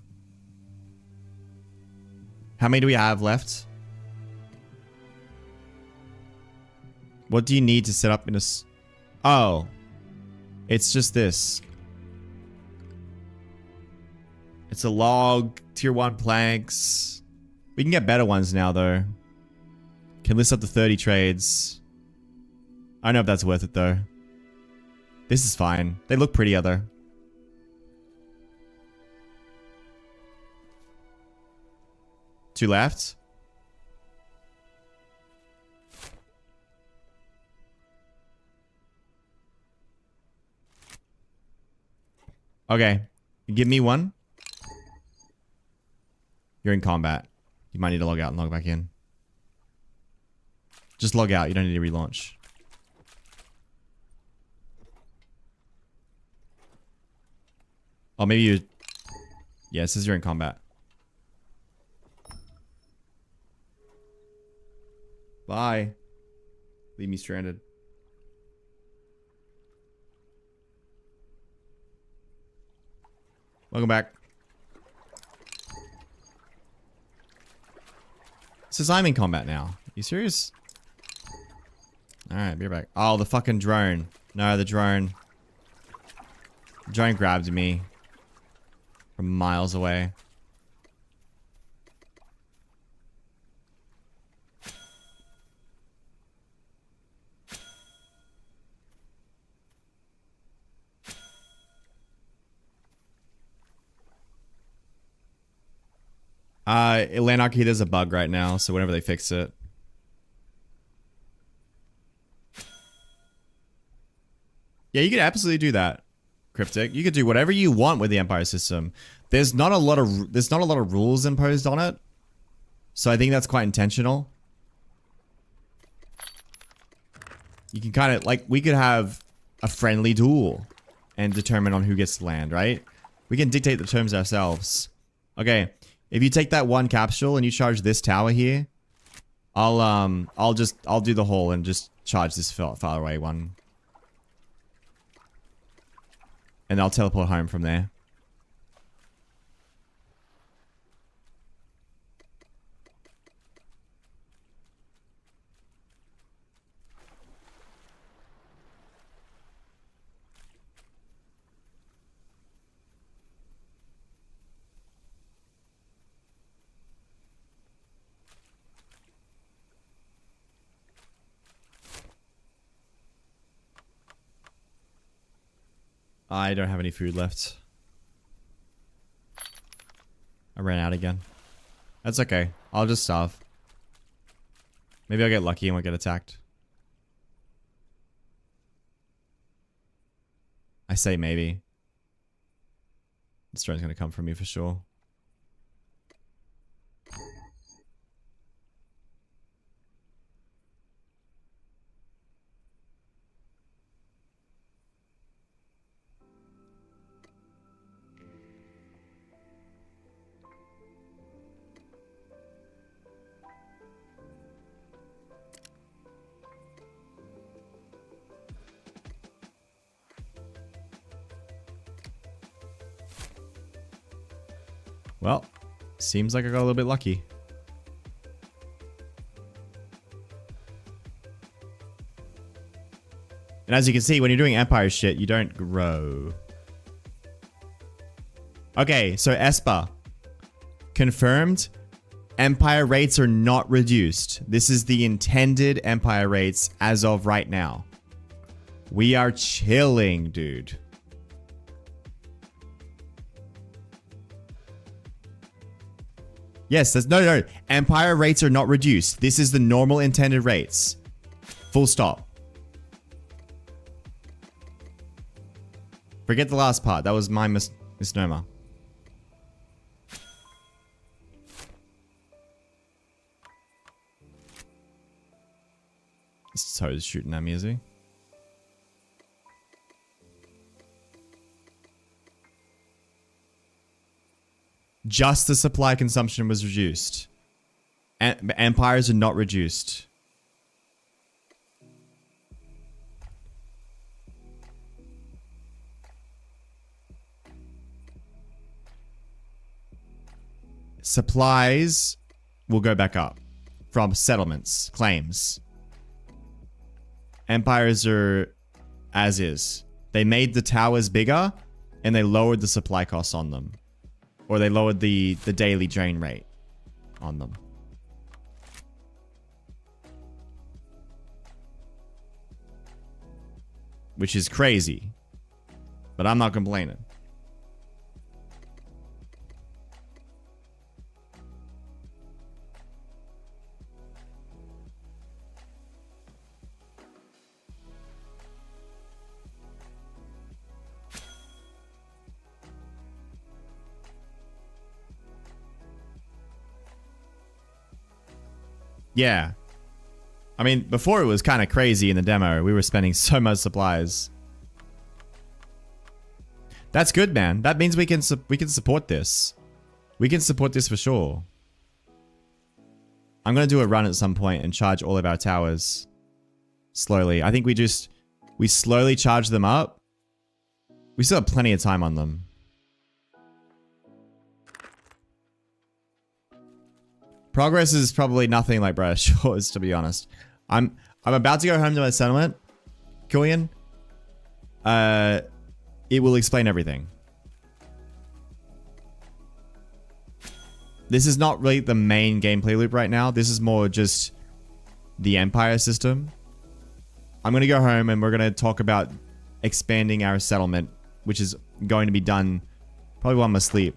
A: How many do we have left? What do you need to set up in a... Oh. It's just this. It's a log, tier 1 planks. We can get better ones now, though. Can list up to 30 trades. I don't know if that's worth it, though. This is fine. They look prettier, though. Two left. Okay. Give me one. You're in combat. You might need to log out and log back in. Just log out. You don't need to relaunch. Oh, maybe you... Yeah, it says you're in combat. Bye. Leave me stranded. Welcome back. It says I'm in combat now. You serious? Alright, be right back. Oh, the fucking drone. No, the drone. The drone grabbed me. From miles away. Lanarchy, there's a bug right now, so whenever they fix it. Yeah, you could absolutely do that, Cryptic. You could do whatever you want with the Empire system. There's not a lot of rules imposed on it. So I think that's quite intentional. You can kind of, like, we could have a friendly duel and determine on who gets to land, right? We can dictate the terms ourselves. Okay, if you take that one capsule and you charge this tower here, I'll do the whole and just charge this far away one. And I'll teleport home from there. I don't have any food left. I ran out again. That's okay. I'll just starve. Maybe I'll get lucky and won't get attacked. I say maybe. This drone's gonna come for me for sure. Well, seems like I got a little bit lucky. And as you can see, when you're doing Empire shit, you don't grow. Okay, so Esper. Confirmed. Empire rates are not reduced. This is the intended Empire rates as of right now. We are chilling, dude. Yes, no. Empire rates are not reduced. This is the normal intended rates. Full stop. Forget the last part. That was my misnomer. This toad's shooting at me, is he? Just the supply consumption was reduced. Empires are not reduced. Supplies will go back up from settlements, claims. Empires are as is. They made the towers bigger and they lowered the supply costs on them. Or they lowered the daily drain rate on them. Which is crazy. But I'm not complaining. Yeah. I mean, before it was kind of crazy in the demo. We were spending so much supplies. That's good, man. That means we can support this. We can support this for sure. I'm going to do a run at some point and charge all of our towers slowly. I think we slowly charge them up. We still have plenty of time on them. Progress is probably nothing like British Shores, to be honest. I'm about to go home to my settlement, Killian. It will explain everything. This is not really the main gameplay loop right now. This is more just the Empire system. I'm going to go home and we're going to talk about expanding our settlement, which is going to be done probably while I'm asleep.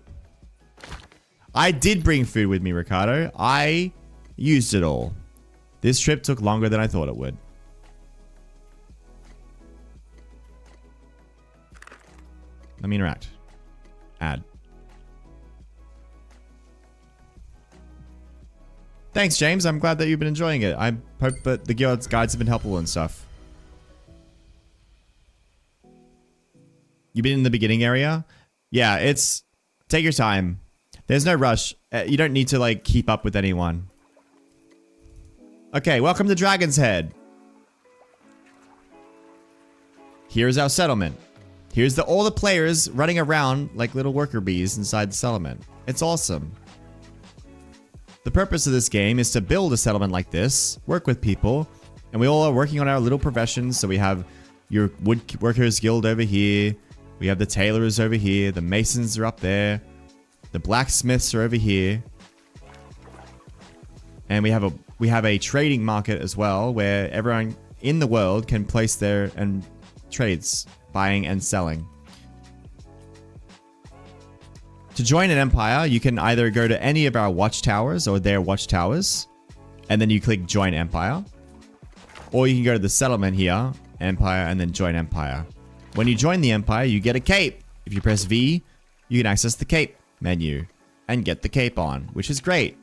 A: I did bring food with me, Ricardo. I used it all. This trip took longer than I thought it would. Let me interact. Add. Thanks, James. I'm glad that you've been enjoying it. I hope that the guides have been helpful and stuff. You've been in the beginning area? Yeah, it's... Take your time. There's no rush. You don't need to, like, keep up with anyone. Okay, welcome to Dragon's Head. Here's our settlement. Here's all the players running around like little worker bees inside the settlement. It's awesome. The purpose of this game is to build a settlement like this, work with people, and we all are working on our little professions. So we have your woodworkers guild over here. We have the tailors over here. The masons are up there. The blacksmiths are over here. And we have a trading market as well, where everyone in the world can place their trades, buying and selling. To join an empire, you can either go to any of our watchtowers or their watchtowers, and then you click join empire. Or you can go to the settlement here, empire, and then join empire. When you join the empire, you get a cape. If you press V, you can access the cape menu and get the cape on, which is great.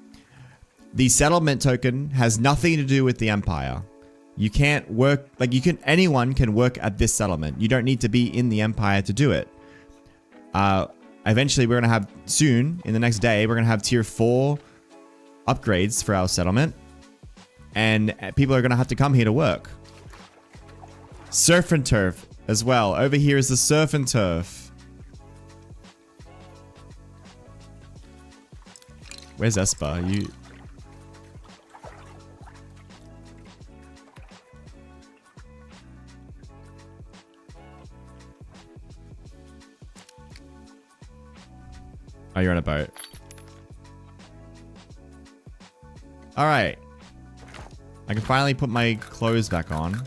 A: The settlement token has nothing to do with the empire. You can't work, like anyone can work at this settlement. You don't need to be in the empire to do it. Eventually we're going to have, soon, in the next day, we're going to have tier 4 upgrades for our settlement. And people are going to have to come here to work. Surf and turf as well. Over here is the surf and turf. Where's Espa? Oh, you're on a boat. Alright. I can finally put my clothes back on.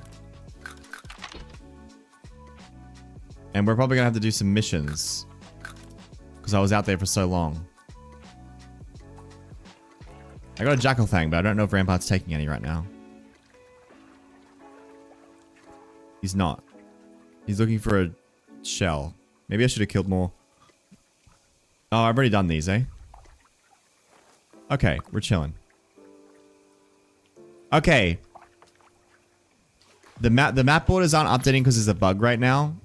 A: And we're probably gonna have to do some missions. Because I was out there for so long. I got a jackal fang, but I don't know if Rampart's taking any right now. He's not. He's looking for a shell. Maybe I should have killed more. Oh, I've already done these, eh? Okay, we're chilling. Okay. The map borders aren't updating because there's a bug right now.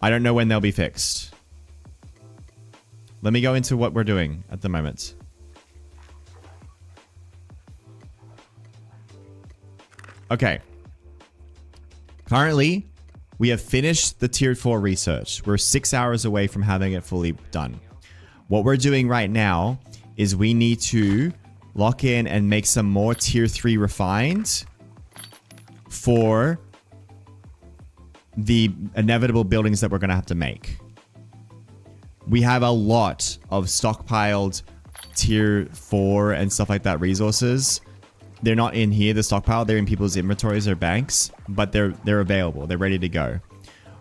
A: I don't know when they'll be fixed. Let me go into what we're doing at the moment. Okay. Currently, we have finished the tier 4 research. We're 6 hours away from having it fully done. What we're doing right now is we need to lock in and make some more tier 3 refined for the inevitable buildings that we're going to have to make. We have a lot of stockpiled tier 4 and stuff like that resources. They're not in here, the stockpile. They're in people's inventories or banks, but they're available. They're ready to go.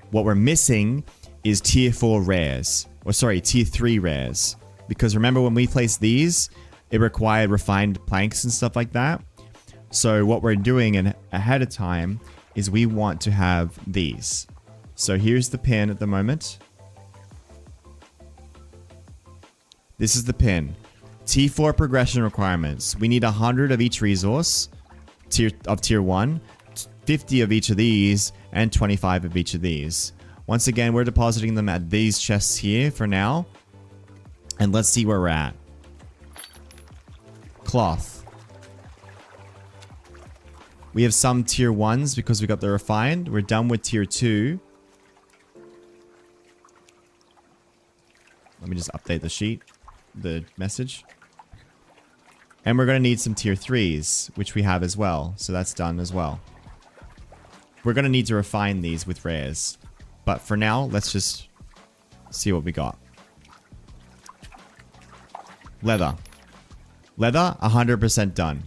A: What we're missing is tier 4 rares. Or sorry, tier 3 rares. Because remember when we placed these, it required refined planks and stuff like that. So what we're doing ahead of time is we want to have these. So here's the pin at the moment. This is the pin. T4 progression requirements. We need 100 of each resource, tier 1, 50 of each of these, and 25 of each of these. Once again, we're depositing them at these chests here for now. And let's see where we're at. Cloth. We have some tier 1s because we got the refined. We're done with tier 2. Let me just update the sheet, the message. And we're going to need some tier 3s, which we have as well. So that's done as well. We're going to need to refine these with rares. But for now, let's just see what we got. Leather. Leather, 100% done.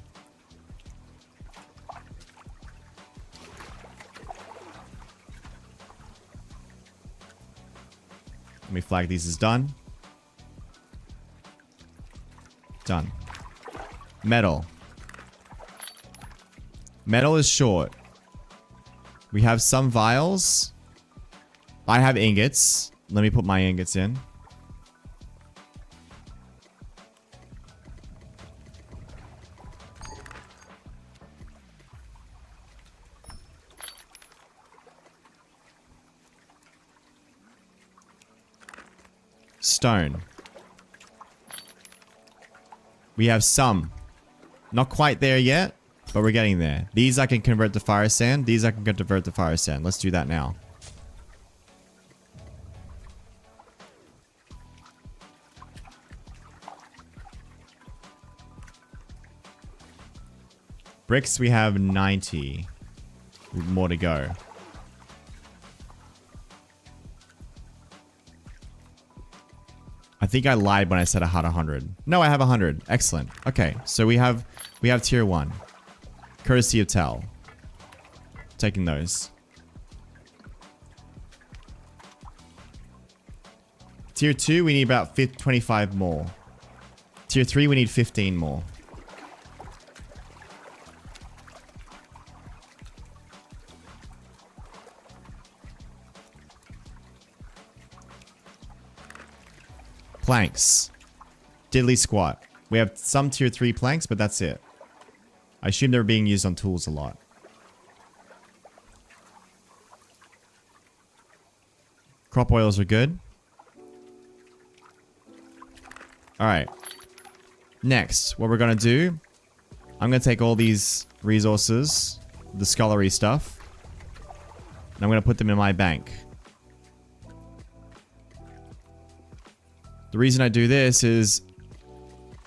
A: Let me flag these as done. Done. Metal. Metal is short. We have some vials. I have ingots. Let me put my ingots in. Stone. We have some. Not quite there yet, but we're getting there. These I can convert to fire sand. These I can convert to fire sand. Let's do that now. Bricks, we have 90. More to go. I think I lied when I said I had 100. No, I have 100. Excellent. Okay, so we have tier 1. Courtesy of Tel. Taking those. Tier 2, we need about 25 more. Tier 3, we need 15 more. Planks. Diddly squat. We have some tier 3 planks, but that's it. I assume they're being used on tools a lot. Crop oils are good. Alright. Next, what we're going to do, I'm going to take all these resources, the scholarly stuff, and I'm going to put them in my bank. The reason I do this is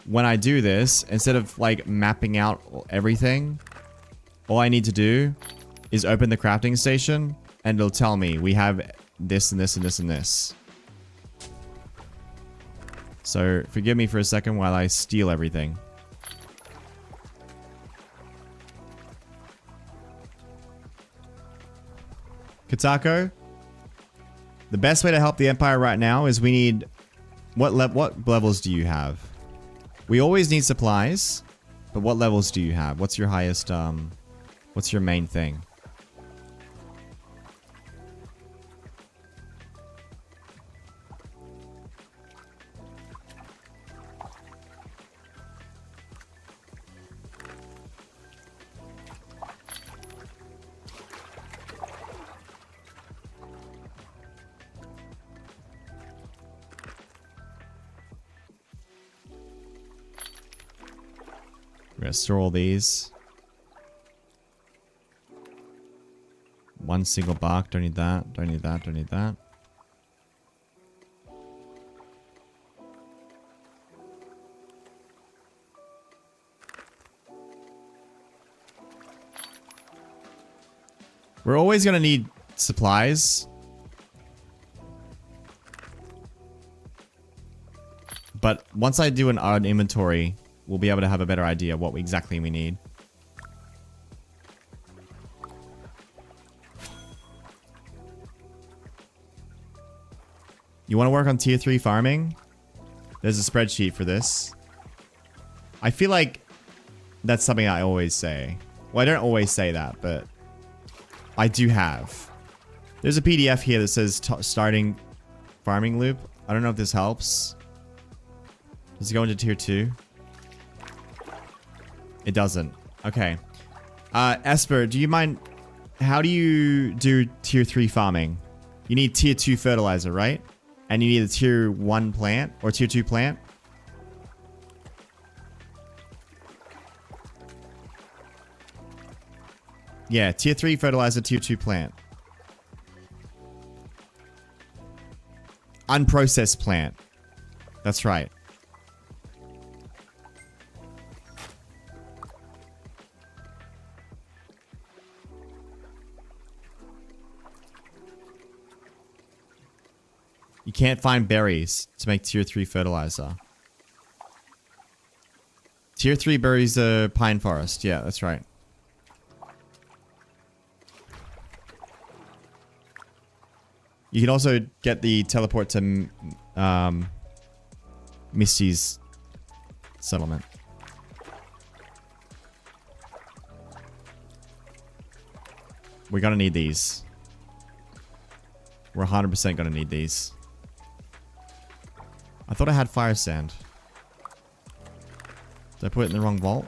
A: when I do this, instead of like mapping out everything, all I need to do is open the crafting station and it'll tell me we have this and this and this and this. So forgive me for a second while I steal everything. Katako, the best way to help the Empire right now is we need... What levels do you have? We always need supplies, but what levels do you have? What's your highest, what's your main thing? We're gonna store all these. One single bark, don't need that, don't need that, don't need that. We're always gonna need supplies. But once I do an inventory, we'll be able to have a better idea of what exactly we need. You want to work on tier 3 farming? There's a spreadsheet for this. I feel like that's something I always say. Well, I don't always say that, but I do have. There's a PDF here that says starting farming loop. I don't know if this helps. Does it go into tier 2? It doesn't. Okay. Esper, do you mind... How do you do tier 3 farming? You need tier 2 fertilizer, right? And you need a tier 1 plant or tier 2 plant. Yeah, tier 3 fertilizer, tier 2 plant. Unprocessed plant. That's right. You can't find berries to make tier 3 fertilizer. Tier 3 berries are pine forest. Yeah, that's right. You can also get the teleport to Misty's settlement. We're gonna need these. We're 100% gonna need these. I thought I had fire sand. Did I put it in the wrong vault?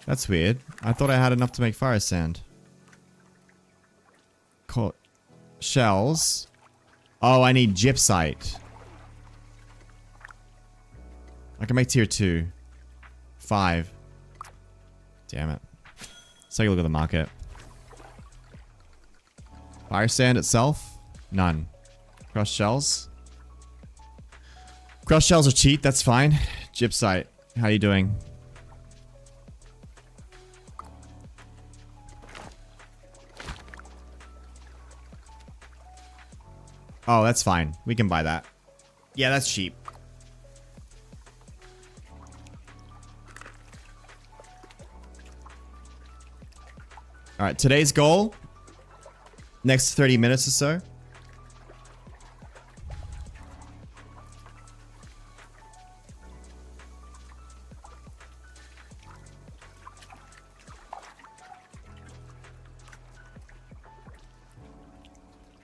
A: That's weird. I thought I had enough to make fire sand. Caught shells. Oh, I need gypsite. I can make tier 2. 5. Damn it. Let's take a look at the market. Fire sand itself? None. Crushed shells? Crushed shells are cheap, that's fine. Gypsite, how you doing? Oh, that's fine. We can buy that. Yeah, that's cheap. Alright, today's goal. Next 30 minutes or so.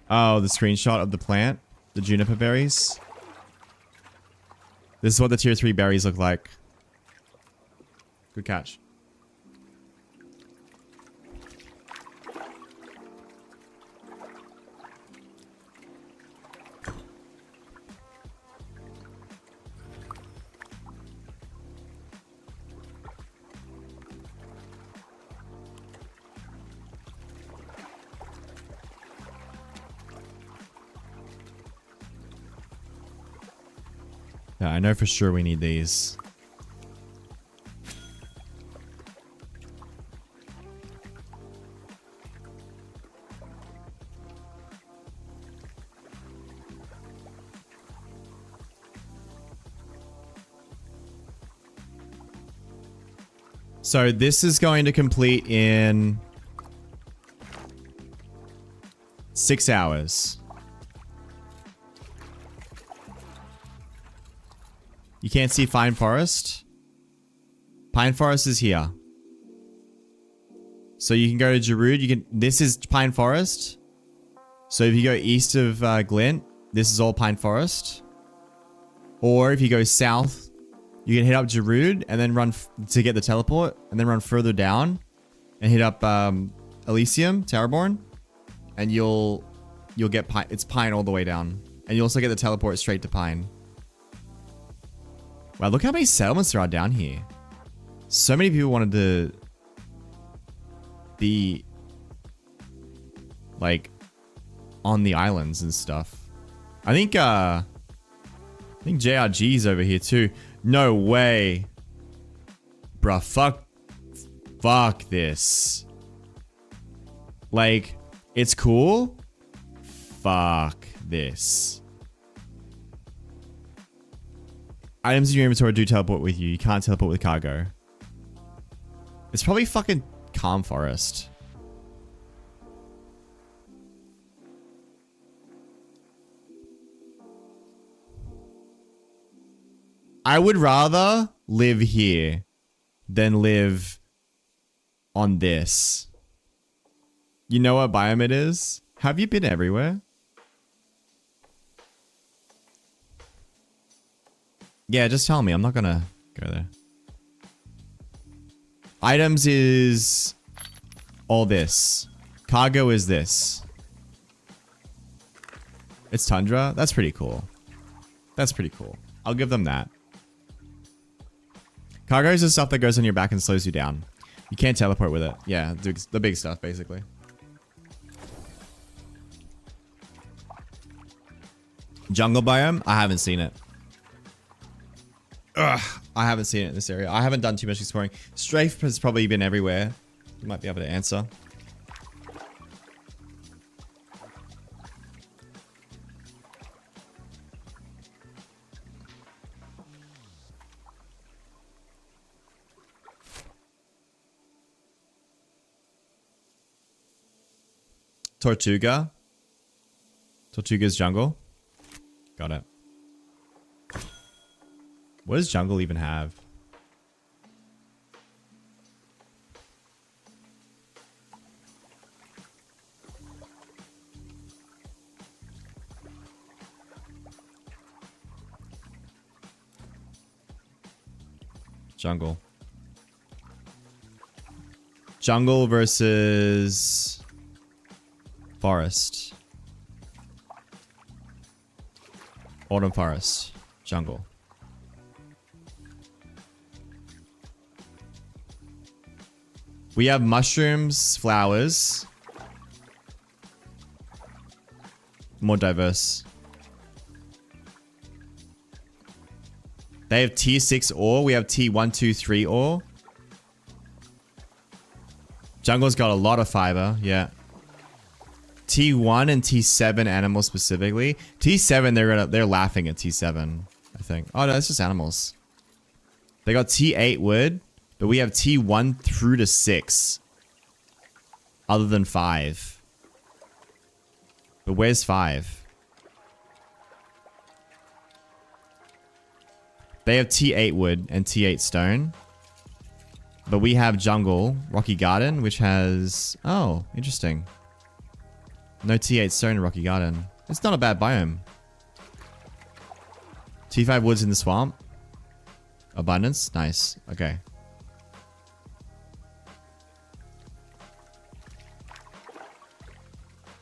A: Oh, the screenshot of the plant. The juniper berries. This is what the tier 3 berries look like. Good catch. Yeah, I know for sure we need these. So this is going to complete in 6 hours. You can't see Pine Forest? Pine Forest is here. So you can go to Giroud. You can. This is Pine Forest. So if you go east of Glint, this is all Pine Forest. Or if you go south, you can hit up Giroud and then run to get the teleport, and then run further down and hit up Elysium, Terraborn, and you'll get Pine. It's Pine all the way down, and you also get the teleport straight to Pine. Wow, look how many settlements there are down here. So many people wanted to be like on the islands and stuff. I think JRG's over here too. No way. Bruh, fuck this. Like, it's cool. Fuck this. Items in your inventory do teleport with you. You can't teleport with cargo. It's probably fucking calm forest. I would rather live here than live on this. You know what biome it is? Have you been everywhere? Yeah, just tell me. I'm not gonna go there. Items is all this. Cargo is this. It's tundra. That's pretty cool. That's pretty cool. I'll give them that. Cargo is the stuff that goes on your back and slows you down. You can't teleport with it. Yeah, the big stuff, basically. Jungle biome? I haven't seen it. Ugh, I haven't seen it in this area. I haven't done too much exploring. Strafe has probably been everywhere. You might be able to answer. Tortuga. Tortuga's jungle. Got it. What does jungle even have? Jungle. Jungle versus forest. Autumn forest. Jungle. We have mushrooms, flowers. More diverse. They have tier 6 ore. We have tier 1, 2, 3 ore. Jungle's got a lot of fiber. Yeah. T1 and T7 animals specifically. T7, they're laughing at T7, I think. Oh, no, it's just animals. They got T8 wood. But we have T1 through to 6. Other than 5. But where's 5? They have T8 wood and T8 stone. But we have jungle, rocky garden, which has... Oh, interesting. No T8 stone in rocky garden. It's not a bad biome. T5 woods in the swamp. Abundance. Nice. Okay.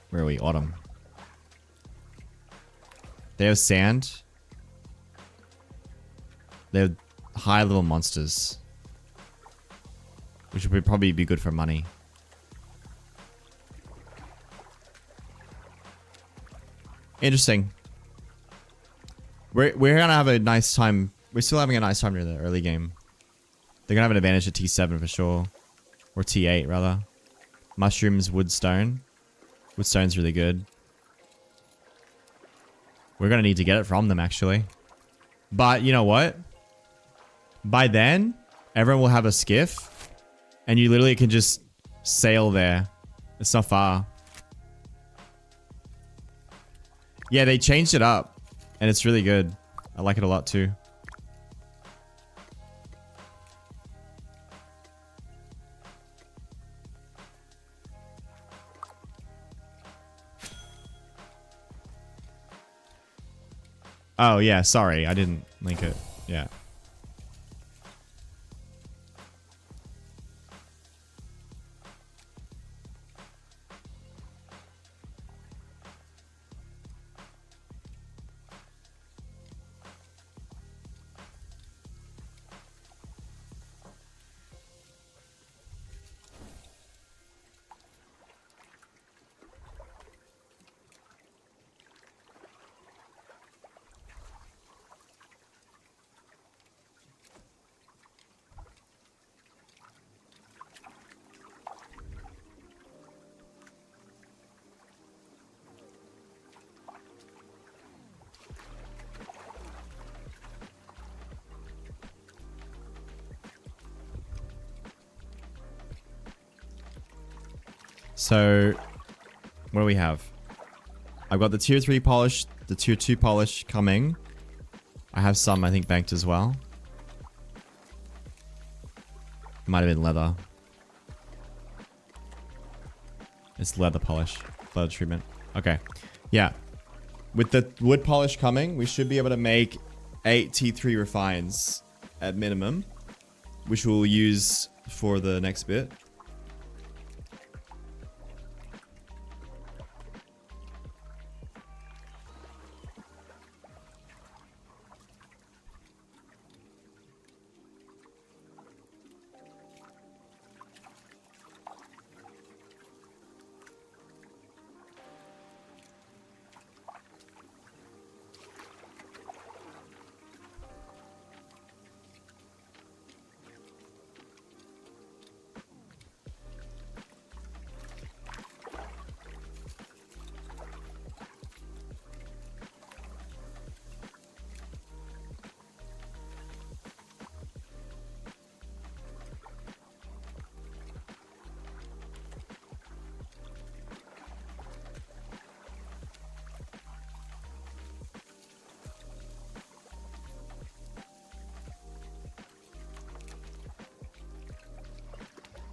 A: Where are we? Autumn. They have sand. They have high level monsters. Which would probably be good for money. Interesting. We're gonna have a nice time. We're still having a nice time near the early game. They're gonna have an advantage at T7 for sure. Or T8 rather. Mushrooms, wood, stone. Woodstone's really good. We're gonna need to get it from them, actually. But you know what? By then, everyone will have a skiff. And you literally can just sail there. It's not far. Yeah, they changed it up. And it's really good. I like it a lot too. Oh, yeah, sorry. I didn't link it. Yeah. So, what do we have? I've got the tier 3 polish, the tier 2 polish coming. I have some, I think, banked as well. Might have been leather. It's leather polish. Leather treatment. Okay. Yeah. With the wood polish coming, we should be able to make 8 T3 refines at minimum, which we'll use for the next bit.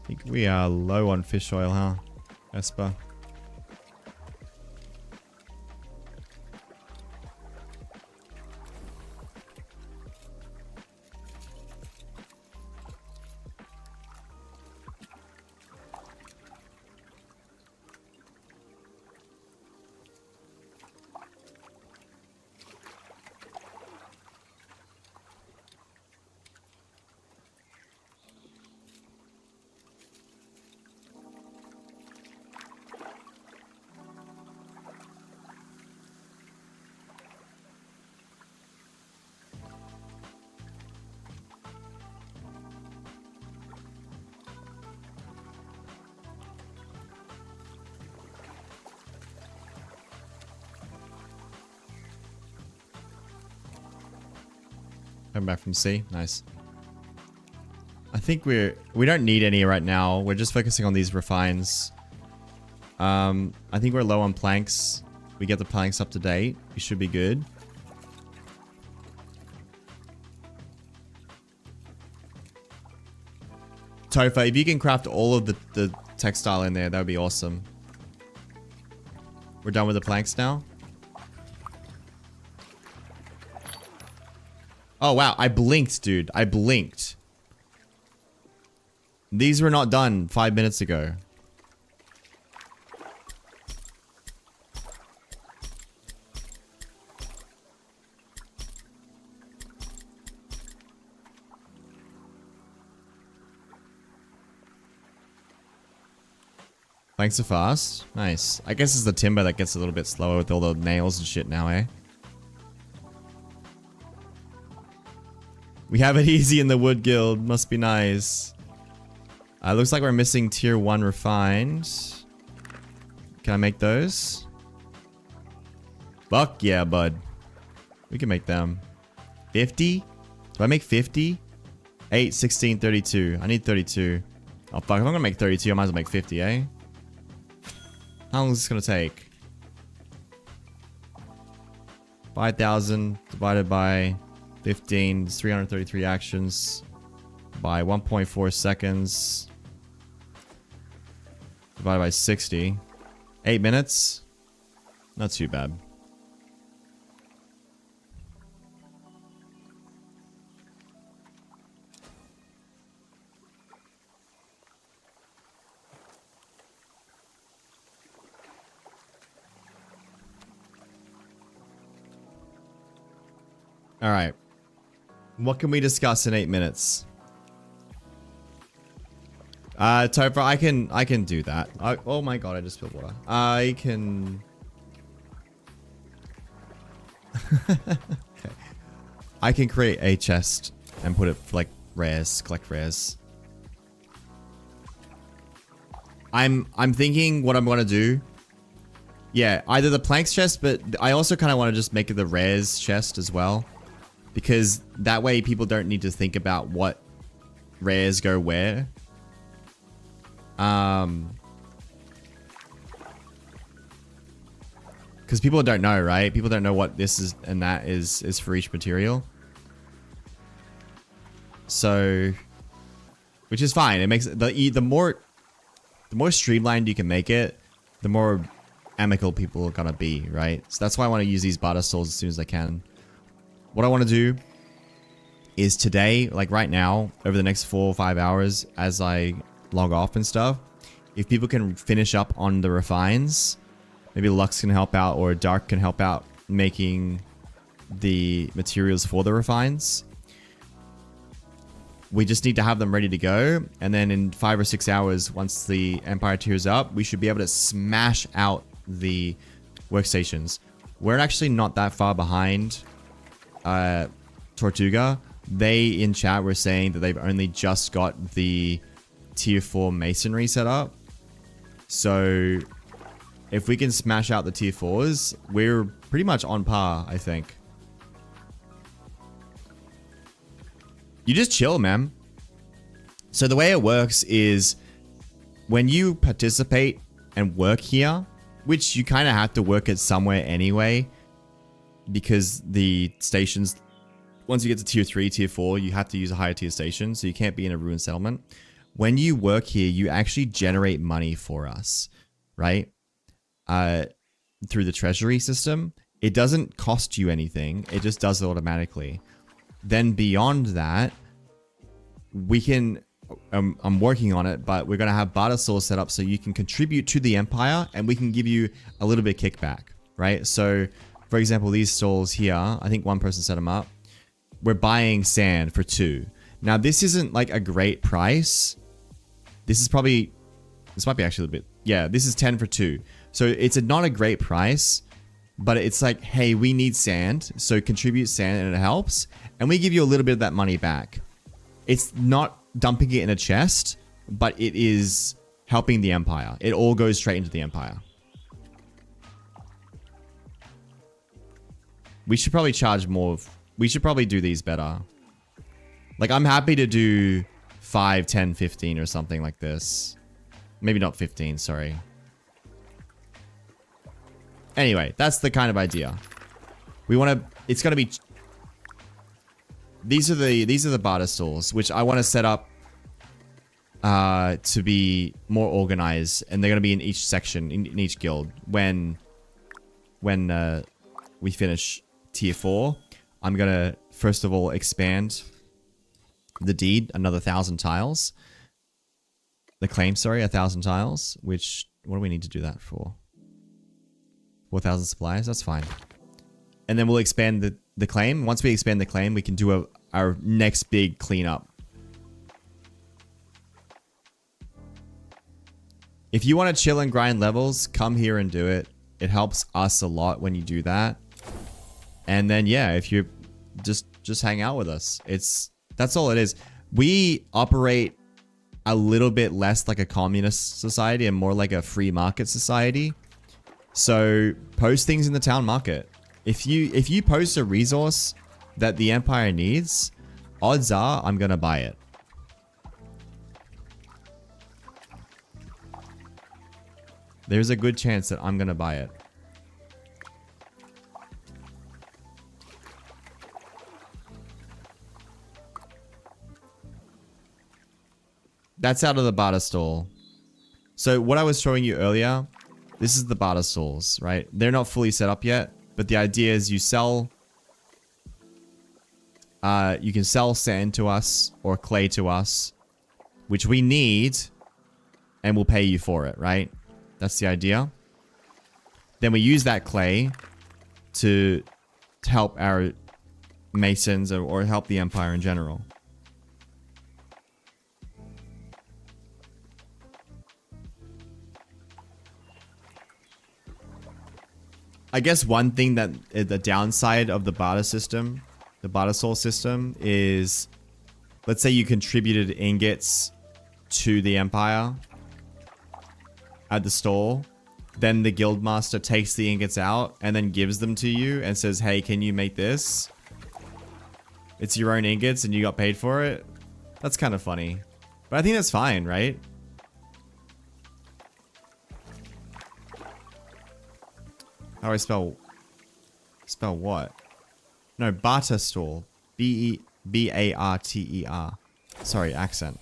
A: I think we are low on fish oil, huh, Esper? Come back from sea. Nice. I think we don't need any right now. We're just focusing on these refines. I think we're low on planks. We get the planks up to date. We should be good. Tofa, if you can craft all of the textile in there, that would be awesome. We're done with the planks now. Oh, wow. I blinked, dude. I blinked. These were not done 5 minutes ago. Planks are fast. Nice. I guess it's the timber that gets a little bit slower with all the nails and shit now, eh? We have it easy in the wood guild. Must be nice. Looks like we're missing tier 1 refined. Can I make those? Fuck yeah, bud. We can make them. 50? Do I make 50? 8, 16, 32. I need 32. Oh fuck, if I'm gonna make 32, I might as well make 50, eh? How long is this gonna take? 5,000 divided by 15 is 333 actions by 1.4 seconds divided by 60. 8 minutes. Not too bad. All right. What can we discuss in 8 minutes? Topher, I can do that. Oh my god, I just spilled water. I can... Okay. I can create a chest and put it for, like, rares, collect rares. I'm thinking what I'm gonna do. Yeah, either the planks chest, but I also kind of want to just make it the rares chest as well. Because that way people don't need to think about what rares go where. Because people don't know, right? People don't know what this is and that is for each material. So, which is fine. It makes the more streamlined you can make it, the more amicable people are gonna be, right? So that's why I want to use these barter stalls as soon as I can. What I want to do is today, like right now, over the next 4 or 5 hours, as I log off and stuff, if people can finish up on the refines, maybe Lux can help out or Dark can help out making the materials for the refines. We just need to have them ready to go. And then in 5 or 6 hours, once the Empire tiers up, we should be able to smash out the workstations. We're actually not that far behind Tortuga. They in chat were saying that they've only just got the tier 4 masonry set up. So if we can smash out the tier 4s, we're pretty much on par, I think. You just chill, man. So the way it works is when you participate and work here, which you kind of have to work at somewhere anyway, because the stations, once you get to tier 3, tier 4, you have to use a higher tier station, so you can't be in a ruined settlement. When you work here, you actually generate money for us, right? Through the treasury system. It doesn't cost you anything. It just does it automatically. Then beyond that, we can, I'm working on it, but we're going to have barter stalls set up so you can contribute to the Empire and we can give you a little bit of kickback, right? So, for example, these stalls here, I think one person set them up. We're buying sand for 2. Now, this isn't like a great price. This is probably, this might be actually a bit, yeah, this is 10 for 2. So it's not a great price, but it's like, hey, we need sand, so contribute sand and it helps. And we give you a little bit of that money back. It's not dumping it in a chest, but it is helping the Empire. It all goes straight into the Empire. We should probably charge more. We should probably do these better. Like, I'm happy to do 5, 10, 15 or something like this. Maybe not 15, sorry. Anyway, that's the kind of idea. We want to, it's going to be, these are the barter stalls, which I want to set up to be more organized, and they're going to be in each section, in each guild. When we finish tier 4, I'm going to first of all expand the deed another 1,000 tiles. The claim, sorry, 1,000 tiles, which, what do we need to do that for? 4,000 supplies, that's fine. And then we'll expand the claim. Once we expand the claim, we can do our next big cleanup. If you want to chill and grind levels, come here and do it. It helps us a lot when you do that. And then, yeah, if you just hang out with us, that's all it is. We operate a little bit less like a communist society and more like a free market society. So post things in the town market. If you post a resource that the Empire needs, odds are I'm gonna buy it. There's a good chance that I'm gonna buy it. That's out of the barter stall. So what I was showing you earlier, this is the barter stalls, right? They're not fully set up yet, but the idea is you can sell sand to us or clay to us, which we need, and we'll pay you for it, right? That's the idea. Then we use that clay to help our masons or help the Empire in general. I guess one thing that the downside of the barter system, the barter stall system, is, let's say you contributed ingots to the Empire at the store, then the guildmaster takes the ingots out and then gives them to you and says, hey, can you make this? It's your own ingots and you got paid for it. That's kind of funny. But I think that's fine, right? How do I spell what? No, barter store. B-A-R-T-E-R. Sorry, accent.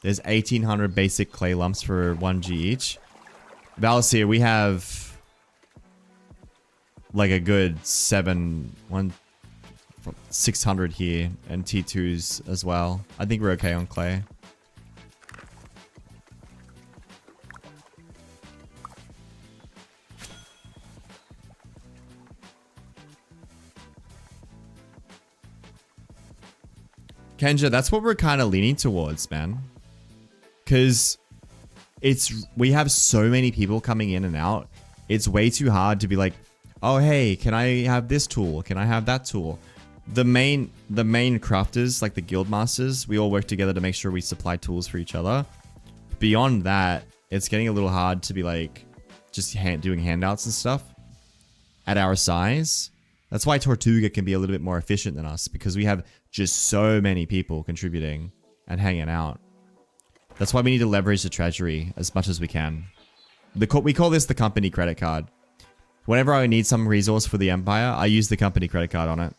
A: There's 1,800 basic clay lumps for 1G each. Valsir, we have like a good 600 here, and T2s as well. I think we're okay on clay. Kenja, that's what we're kind of leaning towards, man. Because we have so many people coming in and out. It's way too hard to be like, oh, hey, can I have this tool? Can I have that tool? The main crafters, like the guild masters, we all work together to make sure we supply tools for each other. Beyond that, it's getting a little hard to be like, just doing handouts and stuff at our size. That's why Tortuga can be a little bit more efficient than us, because we have just so many people contributing and hanging out. That's why we need to leverage the treasury as much as we can. We call this the company credit card. Whenever I need some resource for the Empire, I use the company credit card on it.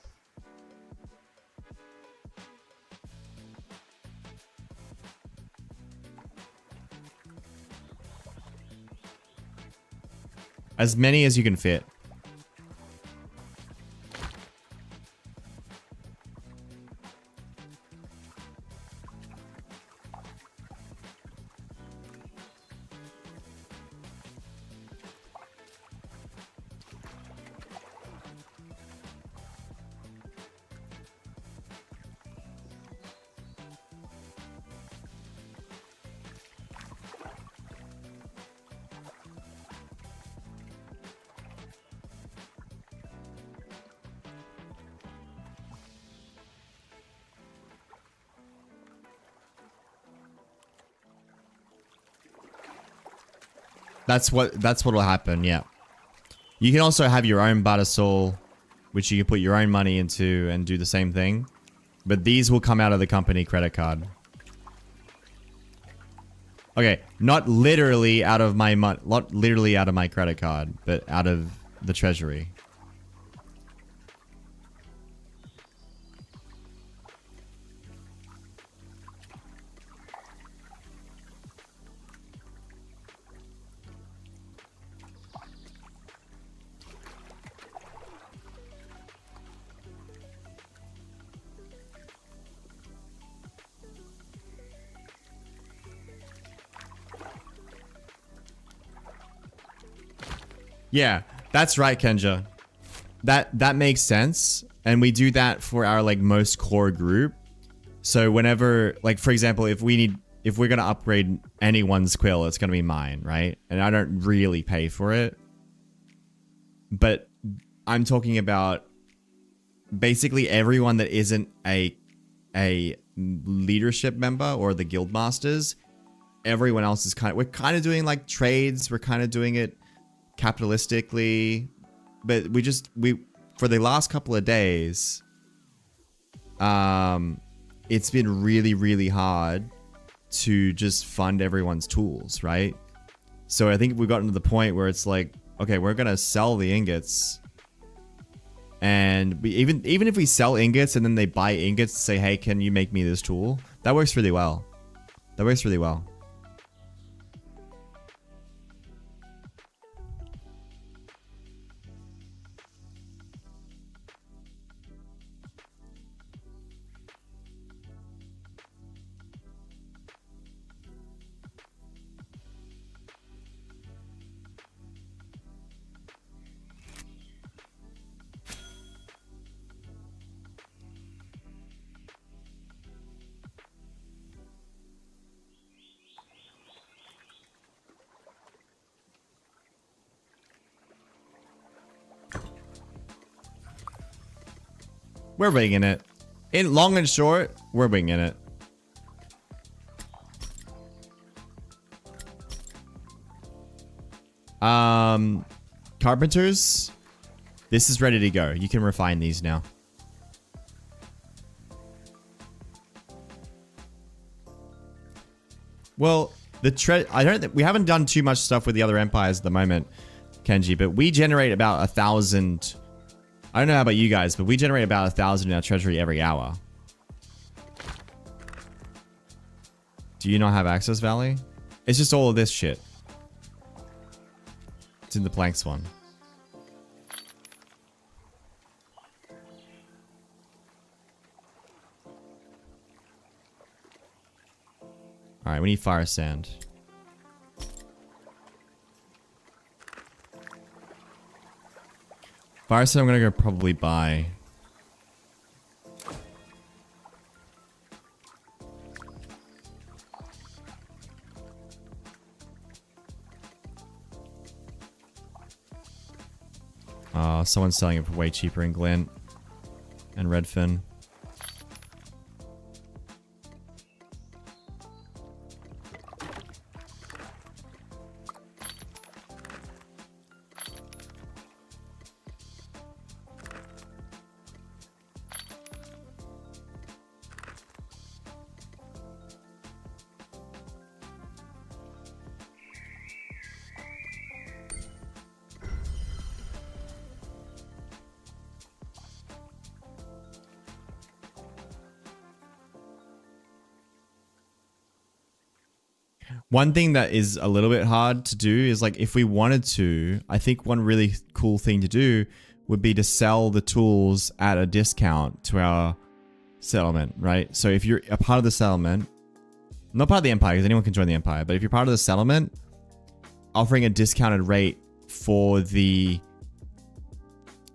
A: As many as you can fit. That's what'll happen, yeah. You can also have your own barter soul, which you can put your own money into and do the same thing. But these will come out of the company credit card. Okay, not literally out of my credit card, but out of the treasury. Yeah, that's right, Kenja. That makes sense. And we do that for our like most core group. So whenever, like for example, if we're gonna upgrade anyone's quill, it's gonna be mine, right? And I don't really pay for it. But I'm talking about basically everyone that isn't a leadership member or the guild masters. Everyone else is we're kind of doing like trades. We're kind of doing it capitalistically, but for the last couple of days, it's been really hard to just fund everyone's tools, right? So I think we've gotten to the point where it's like, okay, we're gonna sell the ingots, and even if we sell ingots and then they buy ingots and say, hey, can you make me this tool? That works really well. That works really well. We're winging it. In long and short, we're winging it. Carpenters, this is ready to go. You can refine these now. Well, We haven't done too much stuff with the other empires at the moment, Kenji, but we generate about 1,000. I don't know about you guys, but we generate about 1,000 in our treasury every hour. Do you not have access, Valley? It's just all of this shit. It's in the planks one. Alright, we need fire sand. Fire sand I'm gonna go probably buy. Someone's selling it for way cheaper in Glint and Redfin. One thing that is a little bit hard to do is like if we wanted to, I think one really cool thing to do would be to sell the tools at a discount to our settlement, right? So if you're a part of the settlement, not part of the empire because anyone can join the empire, but if you're part of the settlement, offering a discounted rate for the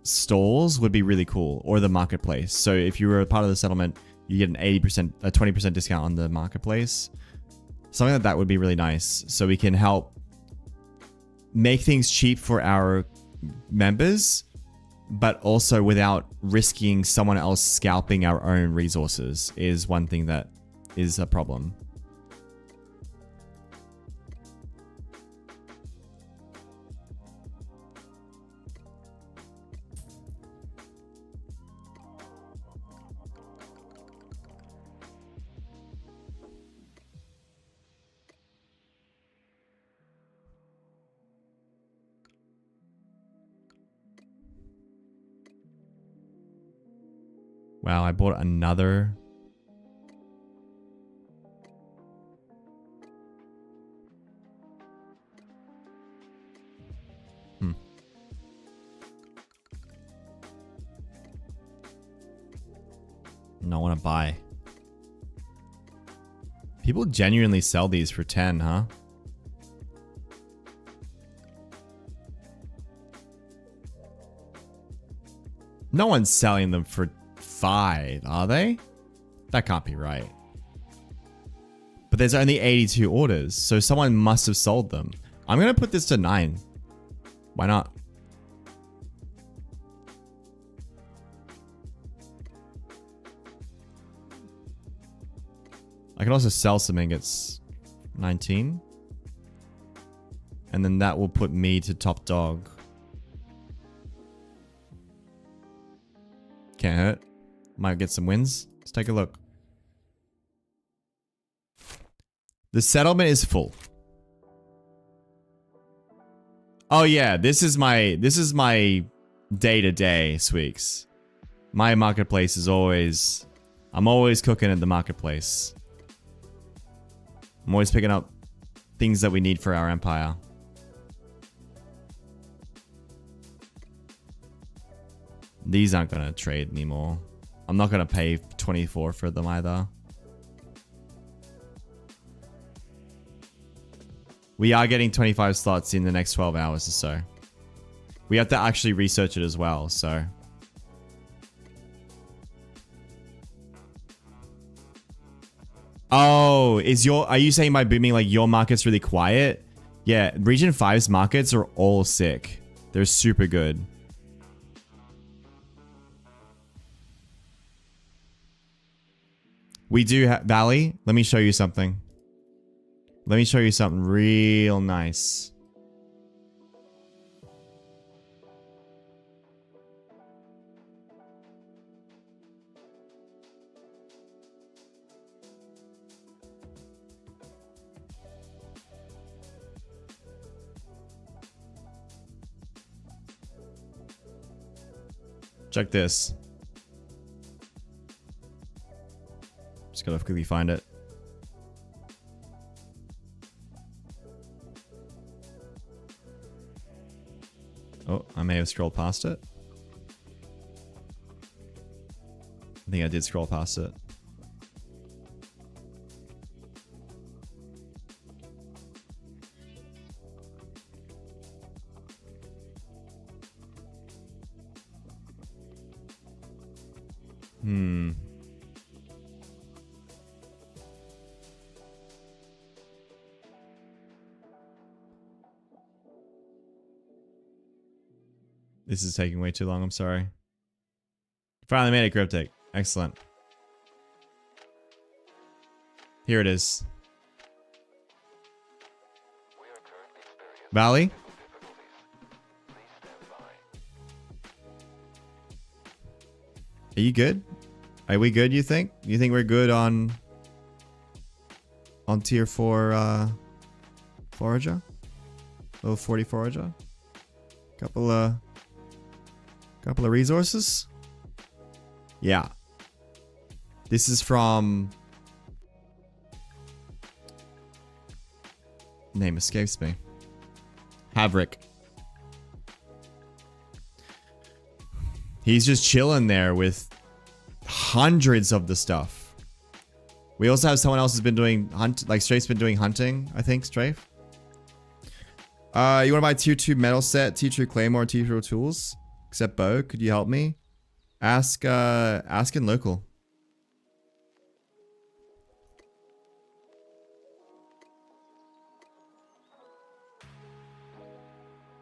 A: stalls would be really cool, or the marketplace. So if you were a part of the settlement, you get an 80%, a 20% discount on the marketplace. Something like that would be really nice, so we can help make things cheap for our members, but also without risking someone else scalping our own resources is one thing that is a problem. Wow, I bought another. No, I want to buy. People genuinely sell these for 10, huh? No one's selling them for 5, are they? That can't be right. But there's only 82 orders, so someone must have sold them. I'm gonna put this to 9. Why not? I can also sell some ingots. 19. And then that will put me to top dog. Can't hurt. Might get some wins. Let's take a look. The settlement is full. Oh yeah, this is my day-to-day, Sweeks. My marketplace is always... I'm always cooking at the marketplace. I'm always picking up things that we need for our empire. These aren't gonna trade anymore. I'm not gonna pay 24 for them either. We are getting 25 slots in the next 12 hours or so. We have to actually research it as well, so. Oh, are you saying by booming like your market's really quiet? Yeah, Region 5's markets are all sick. They're super good. We do have Valley. Let me show you something. Let me show you something real nice. Check this. Just gotta quickly find it. Oh, I may have scrolled past it. I think I did scroll past it. This is taking way too long, I'm sorry. Finally made it cryptic. Excellent. Here it is. Valley? Are you good? Are we good, you think? You think we're good on tier 4 forager? Level 40 forager? Couple of resources? Yeah. This is from... Name escapes me. Havrick. He's just chilling there with hundreds of the stuff. We also have someone else who's been doing like Strafe's been doing hunting, I think, Strafe. You want to buy tier 2 metal set, tier 2 claymore, tier 2 tools? Except bow, could you help me? Ask in local.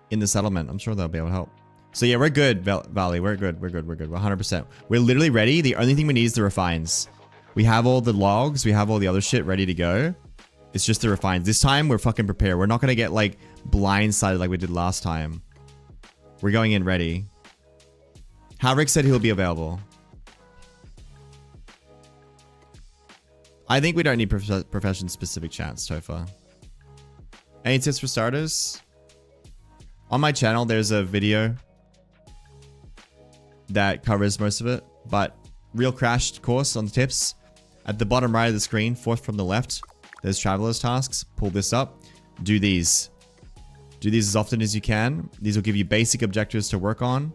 A: In the settlement, I'm sure they'll be able to help. So yeah, we're good, Valley. We're good. We're 100%. We're literally ready. The only thing we need is the refines. We have all the logs. We have all the other shit ready to go. It's just the refines. This time, we're fucking prepared. We're not going to get, like, blindsided like we did last time. We're going in ready. Havrick said he'll be available. I think we don't need profession-specific chats, Topher. Any tips for starters? On my channel, there's a video that covers most of it, but real crashed course on the tips. At the bottom right of the screen, fourth from the left, there's traveler's tasks. Pull this up. Do these. Do these as often as you can. These will give you basic objectives to work on,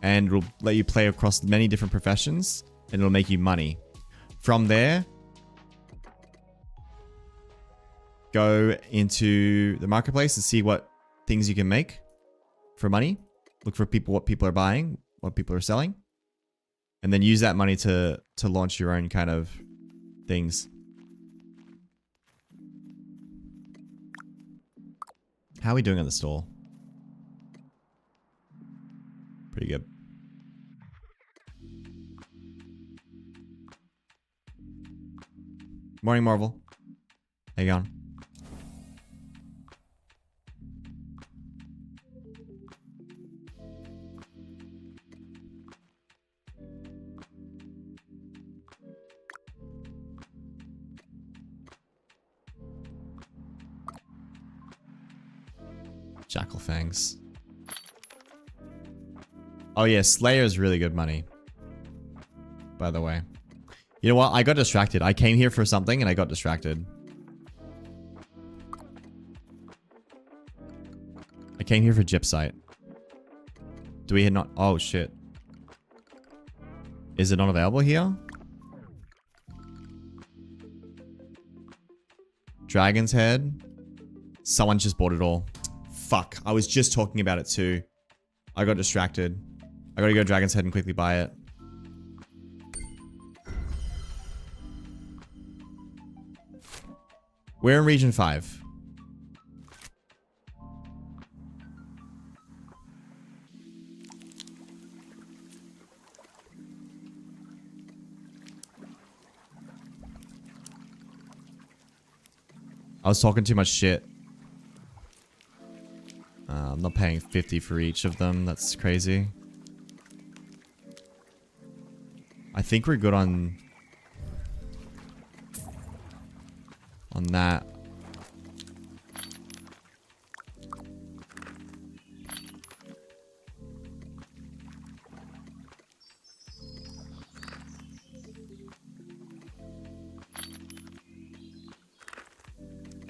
A: and will let you play across many different professions, and it'll make you money. From there, go into the marketplace and see what things you can make for money. Look for what people are buying, what people are selling, and then use that money to launch your own kind of things. How are we doing on the stall? Pretty good. Morning, Marvel. How you going? Jackal Fangs. Oh yeah, Slayer is really good money. By the way. You know what? I got distracted. I came here for something and I got distracted. I came here for Gypsite. Do we not? Oh shit. Is it not available here? Dragon's Head. Someone just bought it all. Fuck. I was just talking about it too. I got distracted. I gotta go Dragon's Head and quickly buy it. We're in Region 5. I was talking too much shit. I'm not paying 50 for each of them. That's crazy. I think we're good on that.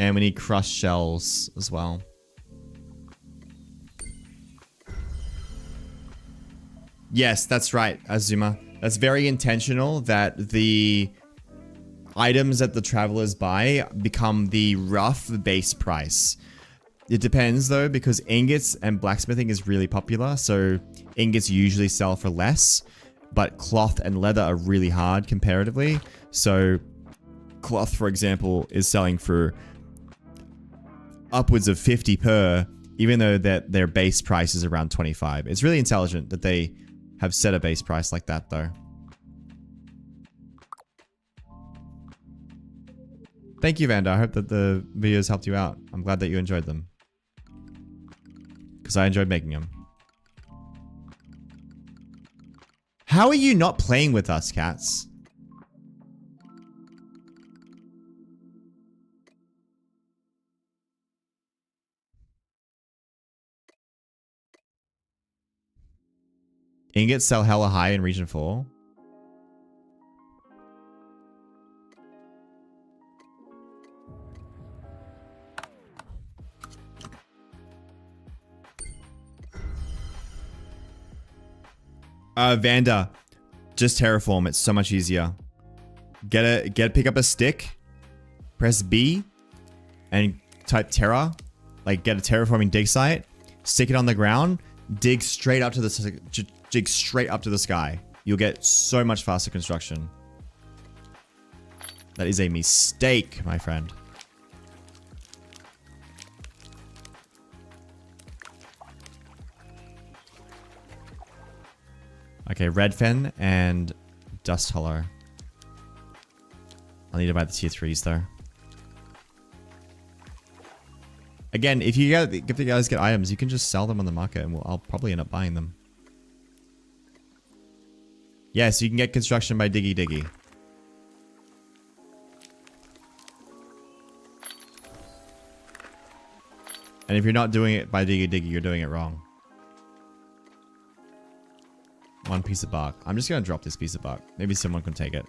A: And we need crushed shells as well. Yes, that's right, Azuma. That's very intentional that the items that the travelers buy become the rough base price. It depends though, because ingots and blacksmithing is really popular. So ingots usually sell for less, but cloth and leather are really hard comparatively. So cloth, for example, is selling for upwards of 50 per, even though that their base price is around 25. It's really intelligent that they have set a base price like that though. Thank you, Vanda. I hope that the videos helped you out. I'm glad that you enjoyed them. Because I enjoyed making them. How are you not playing with us, cats? Ingots sell hella high in Region 4. Vanda, just terraform. It's so much easier. Pick up a stick, press B, and type terra. Like get a terraforming dig site, stick it on the ground, dig straight up to the sky. You'll get so much faster construction. That is a mistake, my friend. Okay, Redfen and Dust Hollow. I'll need to buy the tier 3s though. Again, if you guys get items, you can just sell them on the market and I'll probably end up buying them. Yeah, so you can get construction by Diggy Diggy. And if you're not doing it by Diggy Diggy, you're doing it wrong. One piece of bark. I'm just going to drop this piece of bark. Maybe someone can take it.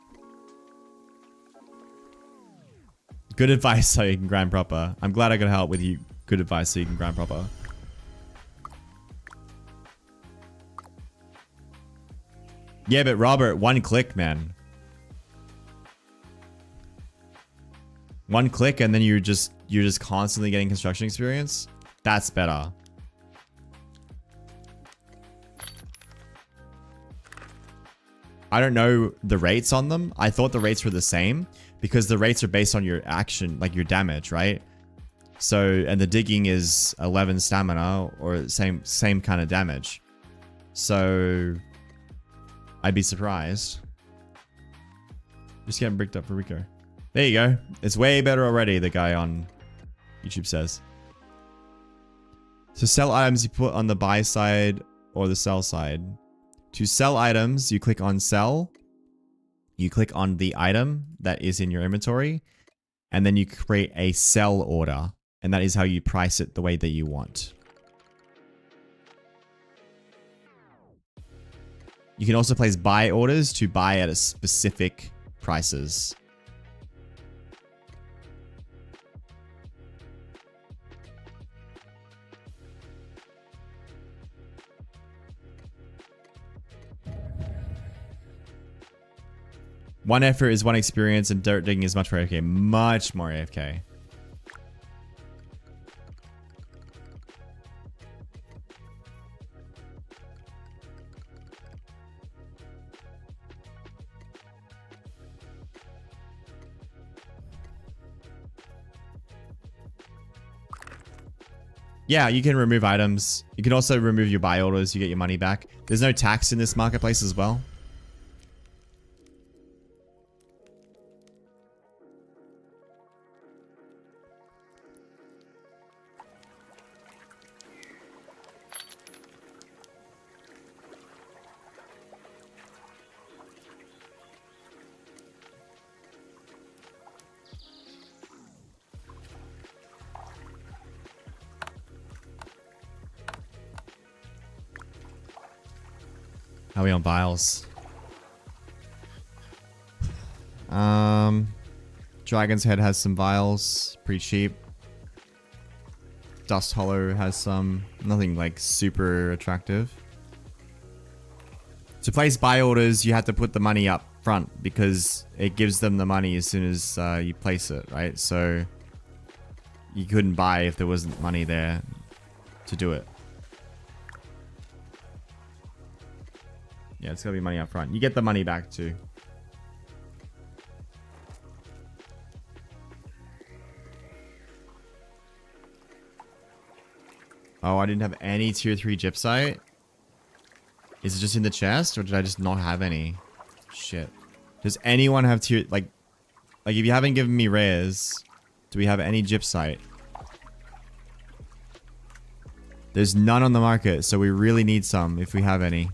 A: Good advice so you can grind proper. I'm glad I could help with you. Good advice so you can grind proper. Yeah, but Robert, one click, man. One click and then you're just constantly getting construction experience. That's better. I don't know the rates on them. I thought the rates were the same because the rates are based on your action, like your damage, right? So, and the digging is 11 stamina or same kind of damage. So, I'd be surprised. Just getting bricked up for Rico. There you go. It's way better already, the guy on YouTube says. So sell items you put on the buy side or the sell side. To sell items, you click on sell. You click on the item that is in your inventory. And then you create a sell order. And that is how you price it the way that you want. You can also place buy orders to buy at a specific prices. One effort is one experience and dirt digging is much more AFK. Much more AFK. Yeah, you can remove items. You can also remove your buy orders. You get your money back. There's no tax in this marketplace as well. How are we on vials? Dragon's Head has some vials. Pretty cheap. Dust Hollow has some. Nothing like super attractive. To place buy orders, you have to put the money up front because it gives them the money as soon as you place it, right? So you couldn't buy if there wasn't money there to do it. Yeah, it's gotta be money up front. You get the money back too. Oh, I didn't have any tier 3 gypsite? Is it just in the chest or did I just not have any? Shit. Does anyone have tier... Like if you haven't given me rares, do we have any gypsite? There's none on the market, so we really need some if we have any.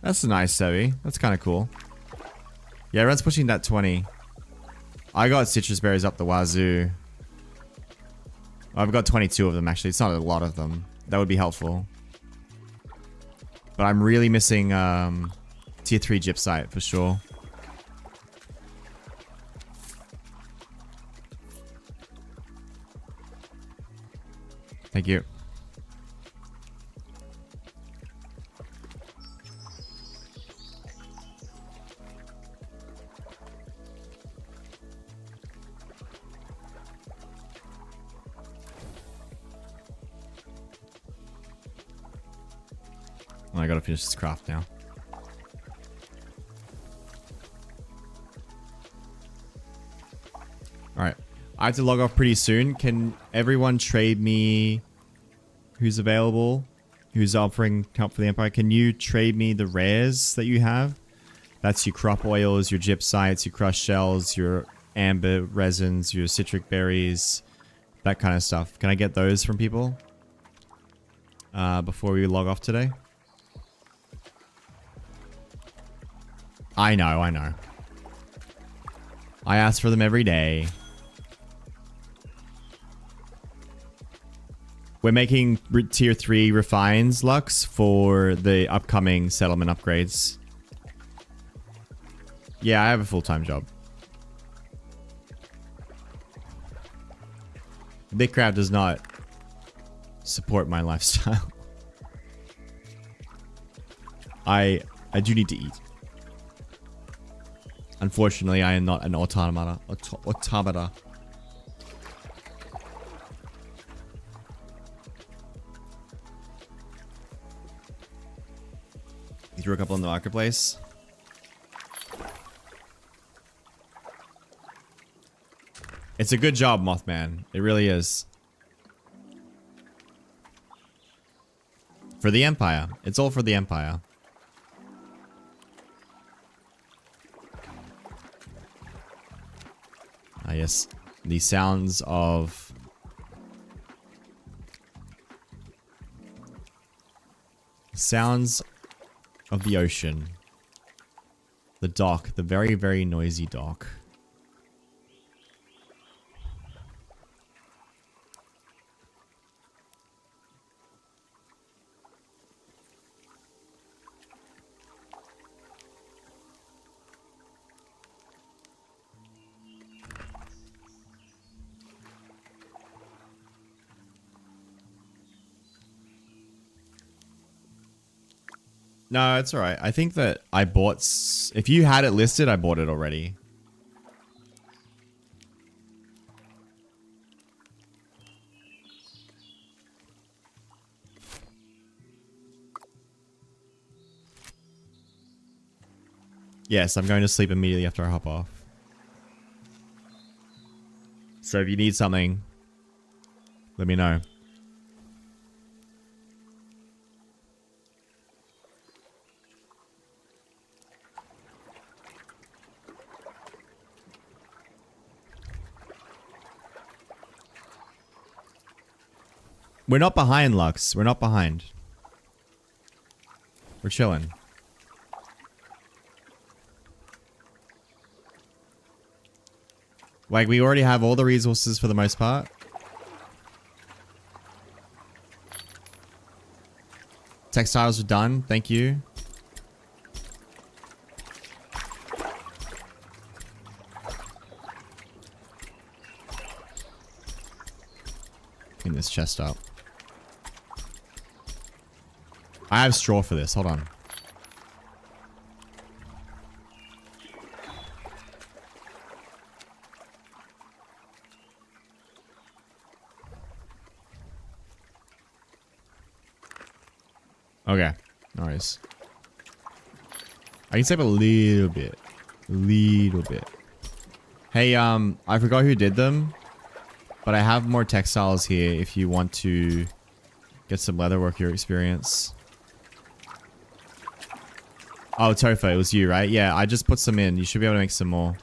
A: That's a nice Sevi. That's kind of cool. Yeah, everyone's pushing that 20. I got citrus berries up the wazoo. I've got 22 of them, actually. It's not a lot of them. That would be helpful. But I'm really missing tier 3 gypsite for sure. Thank you. I gotta finish this craft now. Alright. I have to log off pretty soon. Can everyone trade me who's available? Who's offering help for the Empire? Can you trade me the rares that you have? That's your crop oils, your gypsites, your crushed shells, your amber resins, your citric berries, that kind of stuff. Can I get those from people? Before we log off today? I know. I ask for them every day. We're making tier 3 refines, Lux, for the upcoming settlement upgrades. Yeah, I have a full-time job. BitCraft does not support my lifestyle. I do need to eat. Unfortunately, I am not an automata. Automata. You threw a couple in the marketplace. It's a good job, Mothman. It really is. For the Empire. It's all for the Empire. Ah, yes. The sounds of... Sounds of the ocean. The dock. The very, very noisy dock. No, it's alright. I think that I bought... If you had it listed, I bought it already. Yes, I'm going to sleep immediately after I hop off. So if you need something, let me know. We're not behind, Lux. We're not behind. We're chilling. Like, we already have all the resources for the most part. Textiles are done. Thank you. Clean this chest up. I have straw for this. Hold on. Okay. No worries. I can save a little bit. Little bit. Hey, I forgot who did them. But I have more textiles here if you want to get some leatherworker experience. Oh, Tofa, it was you, right? Yeah, I just put some in. You should be able to make some more.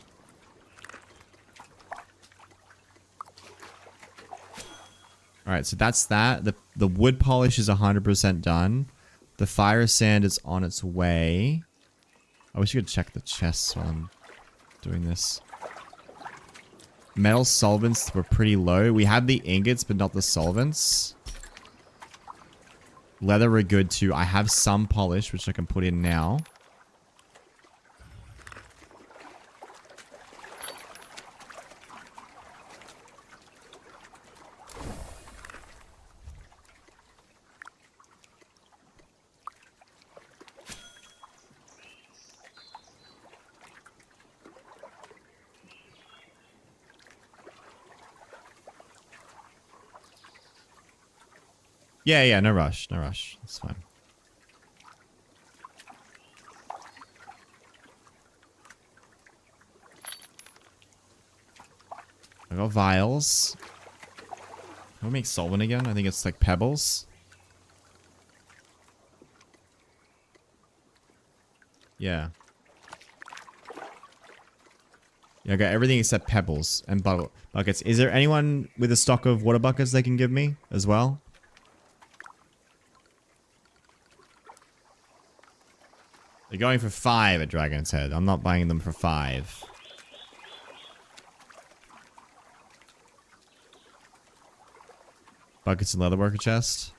A: Alright, so that's that. The wood polish is 100% done. The fire sand is on its way. I wish you could check the chests while I'm doing this. Metal solvents were pretty low. We have the ingots, but not the solvents. Leather we're good too. I have some polish, which I can put in now. Yeah, no rush. No rush. It's fine. I got vials. Can we make solvent again? I think it's like pebbles. Yeah. Yeah, I got everything except pebbles and buckets. Is there anyone with a stock of water buckets they can give me as well? They're going for 5 at Dragon's Head. I'm not buying them for 5. Buckets and leatherworker chest.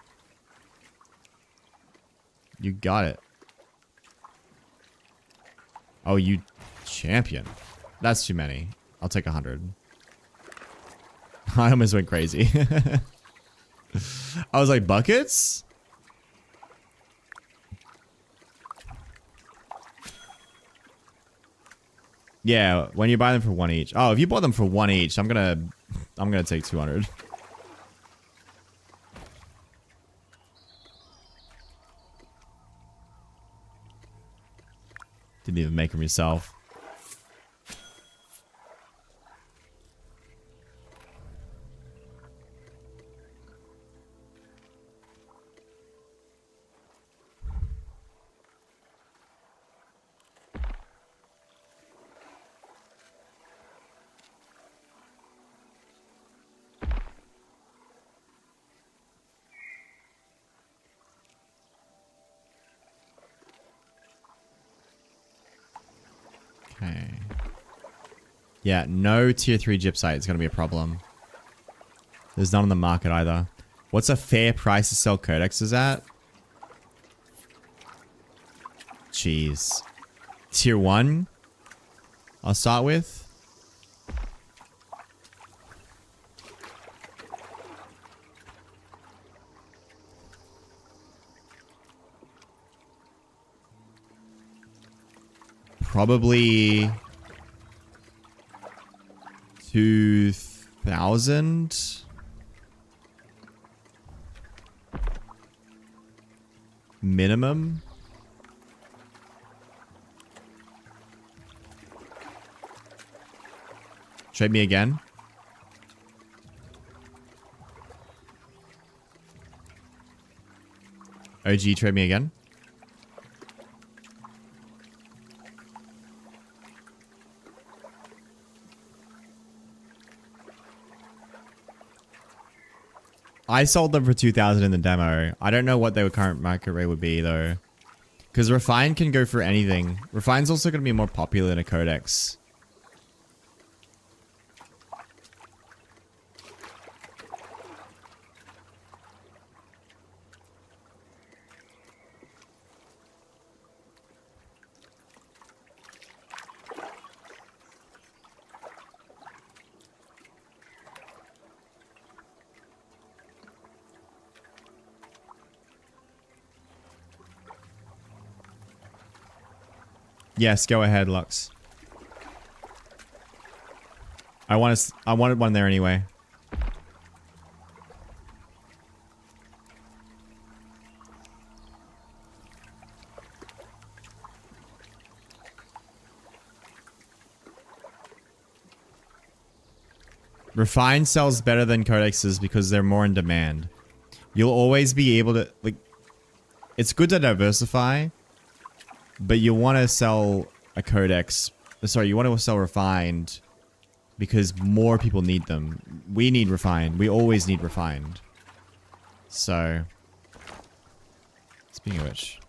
A: You got it. Oh, you champion. That's too many. I'll take 100. I almost went crazy. I was like, buckets? Yeah, when you buy them for 1 each. Oh, if you bought them for 1 each, I'm gonna take 200. Didn't even make them yourself. Okay. Yeah, no tier 3 gypsite is going to be a problem. There's none on the market either. What's a fair price to sell codexes at? Jeez. Tier 1? I'll start with. Probably 2,000 minimum. Trade me again. OG, trade me again. I sold them for 2,000 in the demo. I don't know what their current market rate would be though. Because Refine can go for anything. Refine's also going to be more popular in a codex. Yes, go ahead, Lux. I wanted one there anyway. Refined sells better than codexes because they're more in demand. You'll always be able to, like, it's good to diversify, but you want to sell a codex. Sorry, you want to sell refined because more people need them. We need refined. We always need refined. So, speaking of which.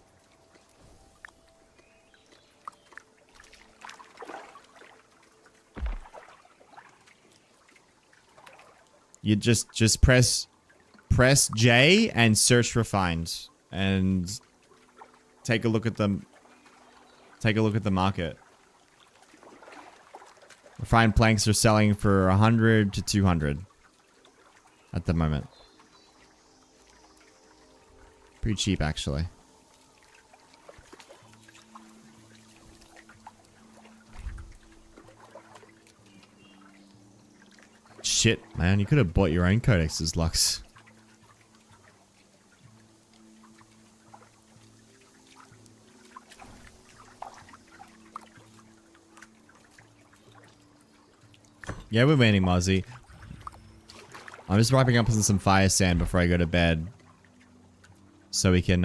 A: You just press J and search refined and take a look at them. Take a look at the market. Refined planks are selling for 100 to 200 at the moment. Pretty cheap, actually. Shit, man, you could have bought your own codexes, Lux. Yeah, we're waiting, Mozzie. I'm just wrapping up some fire sand before I go to bed. So we can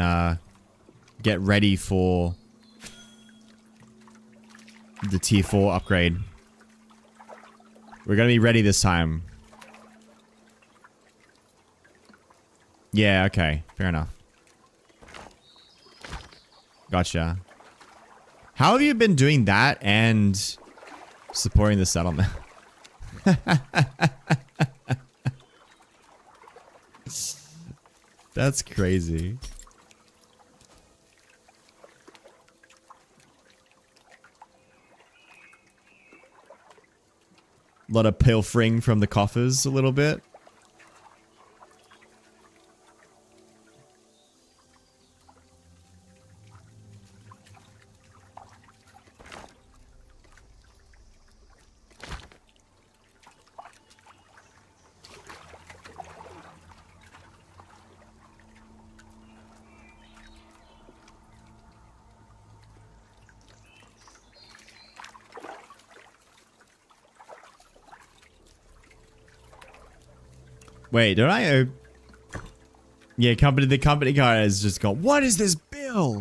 A: get ready for the tier 4 upgrade. We're gonna be ready this time. Yeah, okay. Fair enough. Gotcha. How have you been doing that and supporting the settlement? That's crazy. A lot of pilfering from the coffers a little bit. Wait, don't I? Yeah, the company guy has just gone, what is this bill?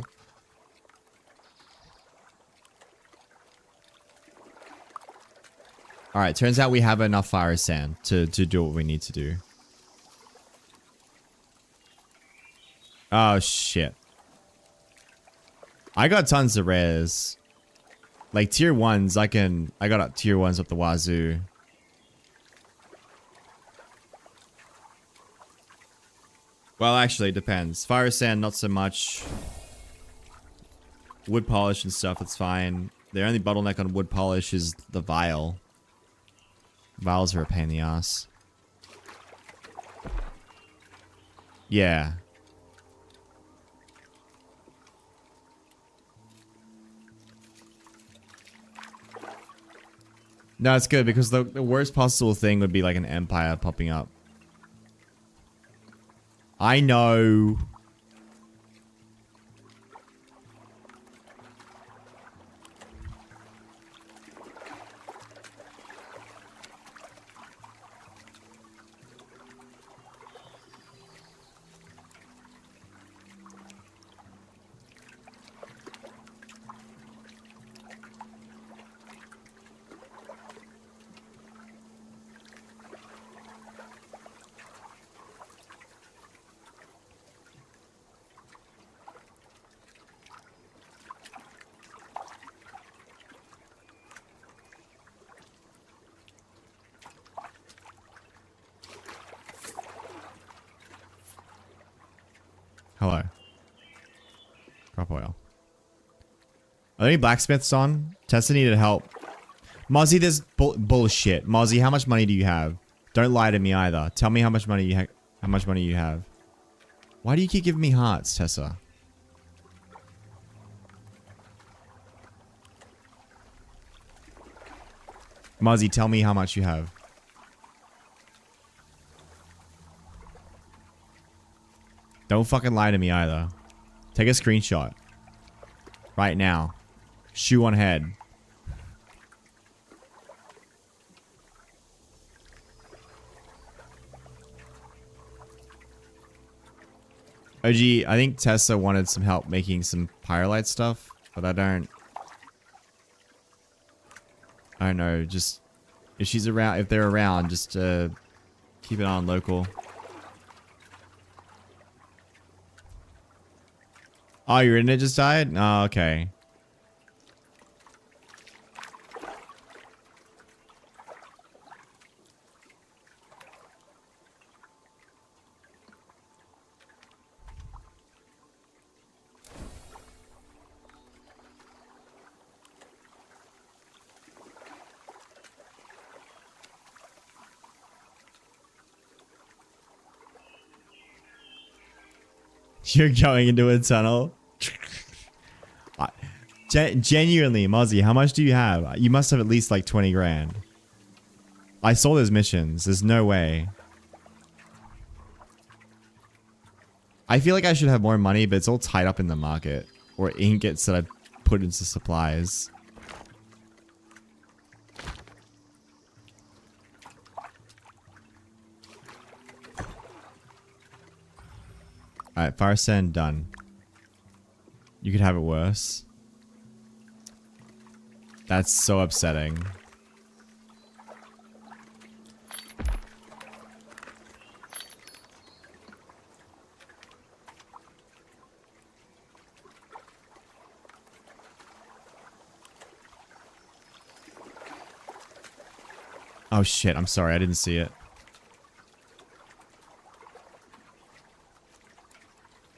A: Alright, turns out we have enough fire sand to do what we need to do. Oh, shit. I got tons of rares. Like, tier 1s, I got up tier 1s up the wazoo. Well, actually, it depends. Fire sand, not so much. Wood polish and stuff, it's fine. The only bottleneck on wood polish is the vial. Vials are a pain in the ass. Yeah. No, it's good because the worst possible thing would be like an empire popping up. I know. Hello. Crop oil. Are there any blacksmiths on? Tessa needed help. Mozzie, there's bullshit. Mozzie, how much money do you have? Don't lie to me either. Tell me how much money you have. Why do you keep giving me hearts, Tessa? Muzzy, tell me how much you have. Don't fucking lie to me either. Take a screenshot. Right now. Shoe on head. OG, I think Tessa wanted some help making some Pyrolite stuff, but I don't know, just if she's around, if they're around, just keep it on local. Oh, your internet just died? Oh, okay. You're going into a tunnel? Genuinely, Mozzie, how much do you have? You must have at least like 20 grand. I saw those missions. There's no way. I feel like I should have more money, but it's all tied up in the market. Or ingots that I put into supplies. Alright, fire sand done. You could have it worse. That's so upsetting. Oh shit, I'm sorry, I didn't see it.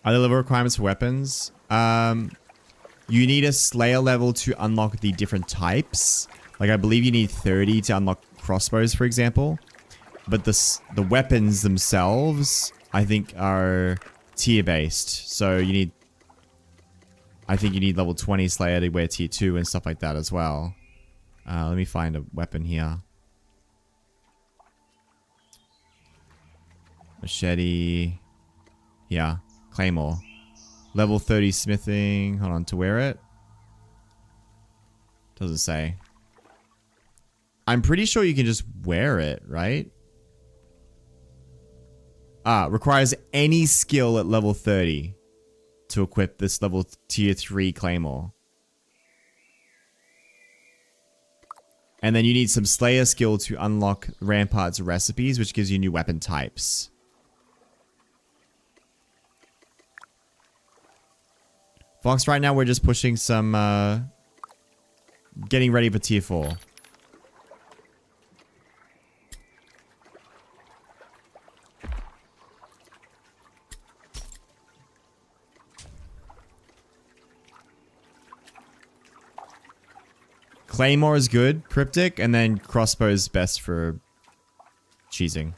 A: Are there level requirements for weapons? You need a Slayer level to unlock the different types. Like, I believe you need 30 to unlock crossbows, for example. But the weapons themselves, I think, are tier-based. So you need... I think you need level 20 Slayer to wear tier 2 and stuff like that as well. Let me find a weapon here. Machete. Yeah. Claymore. Level 30 smithing. Hold on, to wear it? Doesn't say. I'm pretty sure you can just wear it, right? Requires any skill at level 30 to equip this level tier 3 Claymore. And then you need some Slayer skill to unlock Rampart's recipes, which gives you new weapon types. Fox, right now we're just pushing some, getting ready for tier 4. Claymore is good, cryptic, and then crossbow is best for cheesing.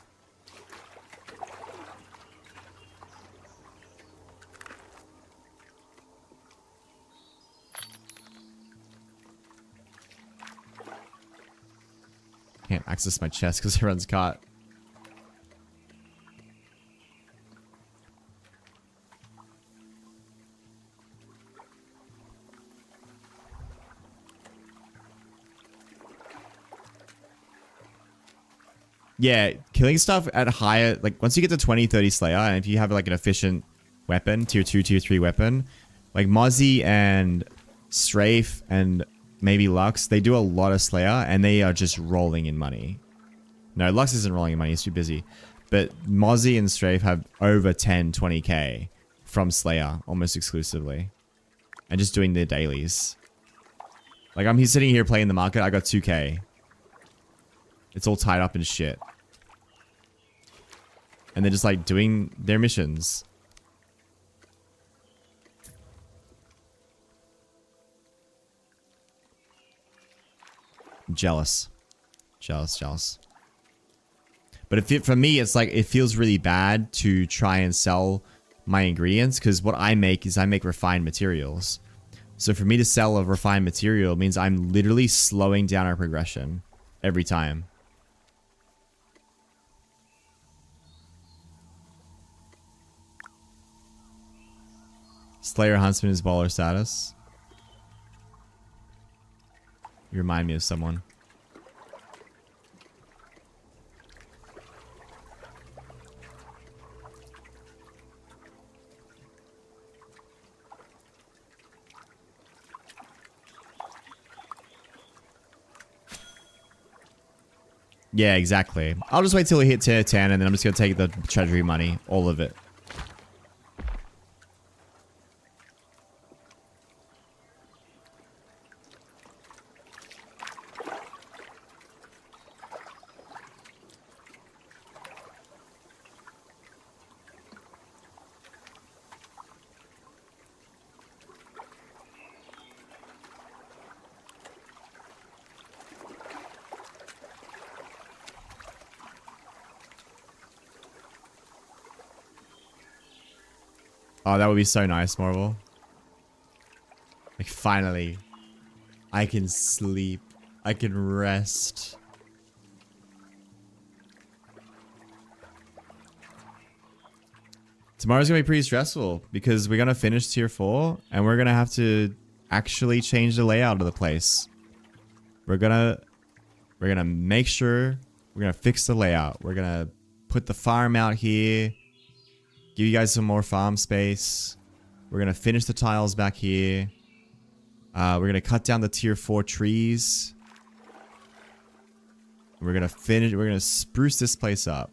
A: Can't access my chest because everyone's caught. Yeah, killing stuff at higher, like once you get to 20, 30 Slayer, and if you have like an efficient weapon, tier 2, tier 3 weapon, like Mozzie and Strafe and maybe Lux, they do a lot of Slayer and they are just rolling in money. No, Lux isn't rolling in money, he's too busy. But Mozzie and Strafe have over 10, 20k from Slayer almost exclusively. And just doing their dailies. Like I'm sitting here playing the market, I got 2k. It's all tied up in shit. And they're just like doing their missions. Jealous. Jealous. But for me, it's like, it feels really bad to try and sell my ingredients because what I make is I make refined materials. So for me to sell a refined material means I'm literally slowing down our progression. every time. Slayer Huntsman is baller status. You remind me of someone. Yeah, exactly. I'll just wait till we hit tier 10 and then I'm just going to take the treasury money. All of it. Oh, that would be so nice, Marvel. Like, finally. I can sleep. I can rest. Tomorrow's gonna be pretty stressful because we're gonna finish tier 4 and we're gonna have to actually change the layout of the place. We're gonna make sure we're gonna fix the layout. We're gonna put the farm out here. Give you guys some more farm space. We're going to finish the tiles back here. We're going to cut down the tier 4 trees. We're going to spruce this place up.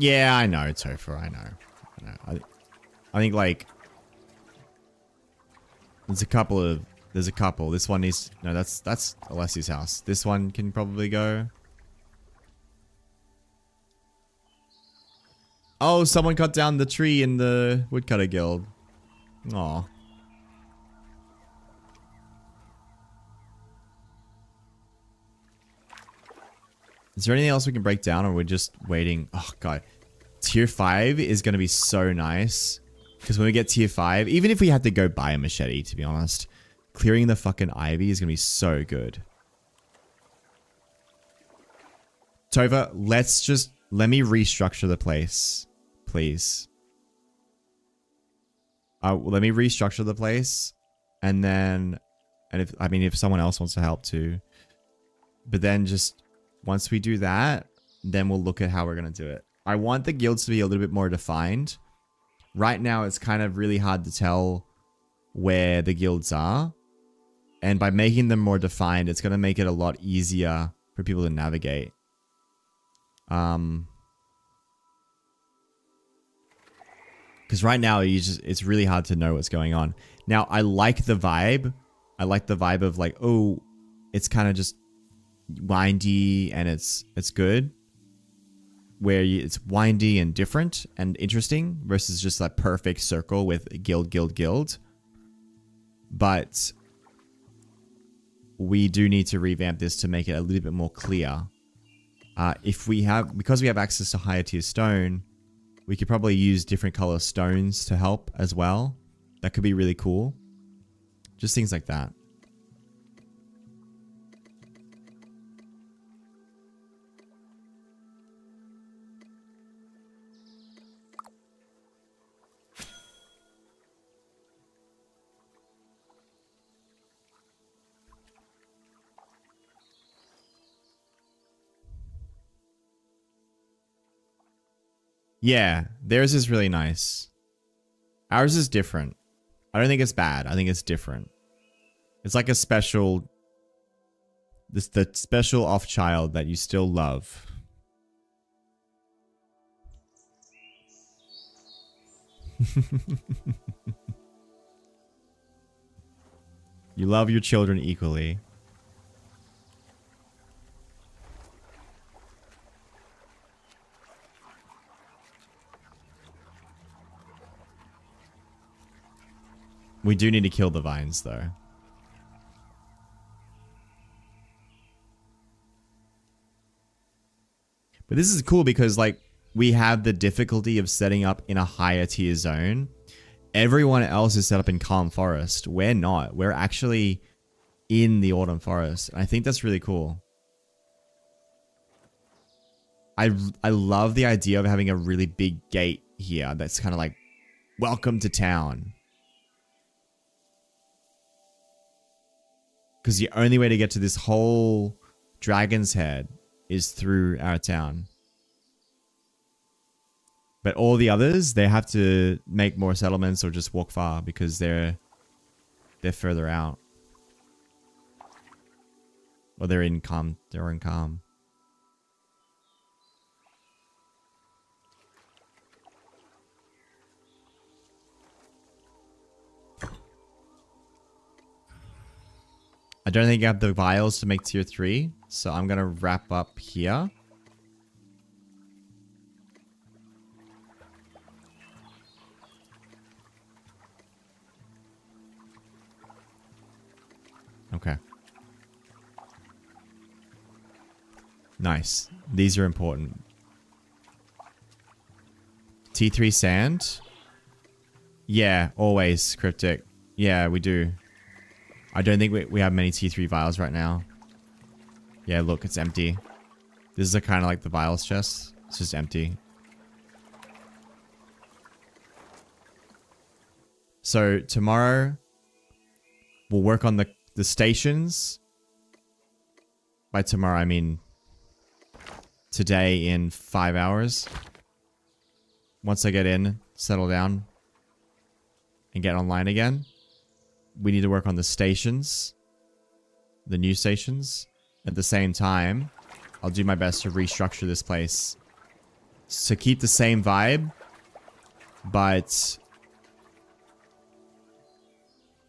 A: Yeah, I know, Topher, I know. I think, like, there's a couple. This one needs, no, that's Alessi's house. This one can probably go. Oh, someone cut down the tree in the woodcutter guild. Aw. Is there anything else we can break down, or we're just waiting? Oh, God. Tier 5 is going to be so nice. Because when we get tier 5, even if we had to go buy a machete, to be honest, clearing the fucking ivy is going to be so good. Tova, let me restructure the place, please. Let me restructure the place. And then, if someone else wants to help too. But then just... once we do that, then we'll look at how we're going to do it. I want the guilds to be a little bit more defined. Right now, it's kind of really hard to tell where the guilds are. And by making them more defined, it's going to make it a lot easier for people to navigate. Because right now, it's really hard to know what's going on. Now, I like the vibe. I like the vibe of like, oh, it's kind of just windy and it's good, where it's windy and different and interesting versus just that perfect circle with guild. But we do need to revamp this to make it a little bit more clear. Because we have access to higher tier stone, we could probably use different color stones to help as well. That could be really cool. Just things like that. Yeah, theirs is really nice. Ours is different. I don't think it's bad. I think it's different. It's like a special... the special off child that you still love. You love your children equally. We do need to kill the vines, though. But this is cool because, like, we have the difficulty of setting up in a higher tier zone. Everyone else is set up in Calm Forest. We're not. We're actually in the Autumn Forest. I think that's really cool. I love the idea of having a really big gate here that's kind of like, welcome to town. Because the only way to get to this whole Dragon's Head is through our town. But all the others, they have to make more settlements or just walk far because they're further out. Or they're in Calm. They're in Calm. I don't think I have the vials to make tier 3, so I'm gonna wrap up here. Okay. Nice. These are important. T3 sand? Yeah, always cryptic. Yeah, we do. I don't think we have many T3 vials right now. Yeah, look, it's empty. This is kind of like the vials chest. It's just empty. So tomorrow, we'll work on the stations. By tomorrow, I mean today in 5 hours. Once I get in, settle down, and get online again. We need to work on the stations. The new stations. At the same time, I'll do my best to restructure this place. So keep the same vibe. But...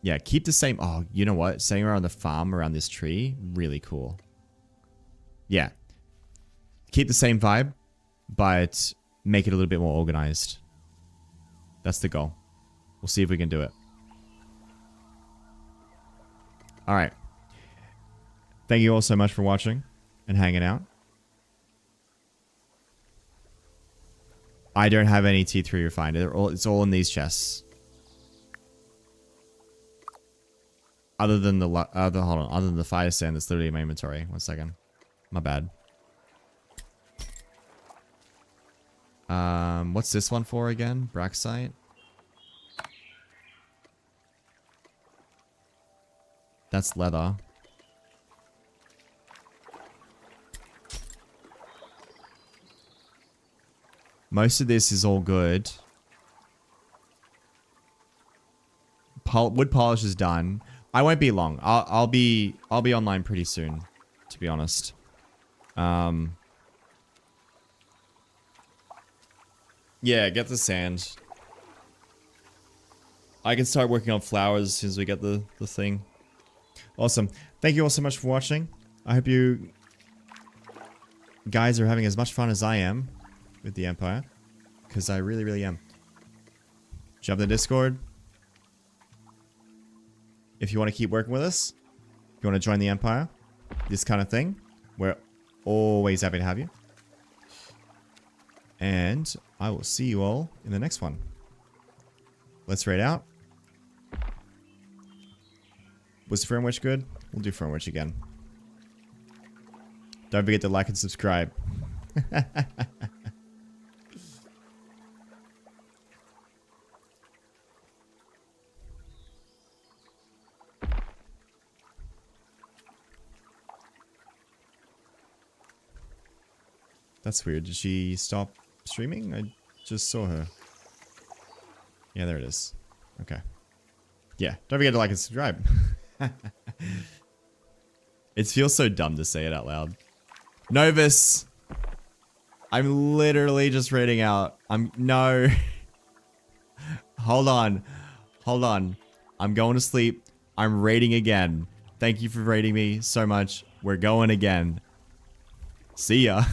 A: yeah, keep the same... oh, you know what? Staying around the farm, around this tree. Really cool. Yeah. Keep the same vibe. But make it a little bit more organized. That's the goal. We'll see if we can do it. Alright. Thank you all so much for watching and hanging out. I don't have any T3 refined. It's all in these chests. Other than the other than the fire sand that's literally in my inventory. 1 second. My bad. What's this one for again? Braxite? That's leather. Most of this is all good. Wood polish is done. I won't be long. I'll be online pretty soon, to be honest. Yeah, get the sand. I can start working on flowers as soon as we get the thing. Awesome. Thank you all so much for watching. I hope you guys are having as much fun as I am with the Empire. Because I really, really am. Jump in the Discord. If you want to keep working with us. If you want to join the Empire. This kind of thing. We're always happy to have you. And I will see you all in the next one. Let's raid out. Was Firmwitch good? We'll do Firmwitch again. Don't forget to like and subscribe. That's weird. Did she stop streaming? I just saw her. Yeah, there it is. Okay. Yeah, don't forget to like and subscribe. It feels so dumb to say it out loud. Novus! I'm literally just reading out. No. Hold on. Hold on. I'm going to sleep. I'm raiding again. Thank you for raiding me so much. We're going again. See ya.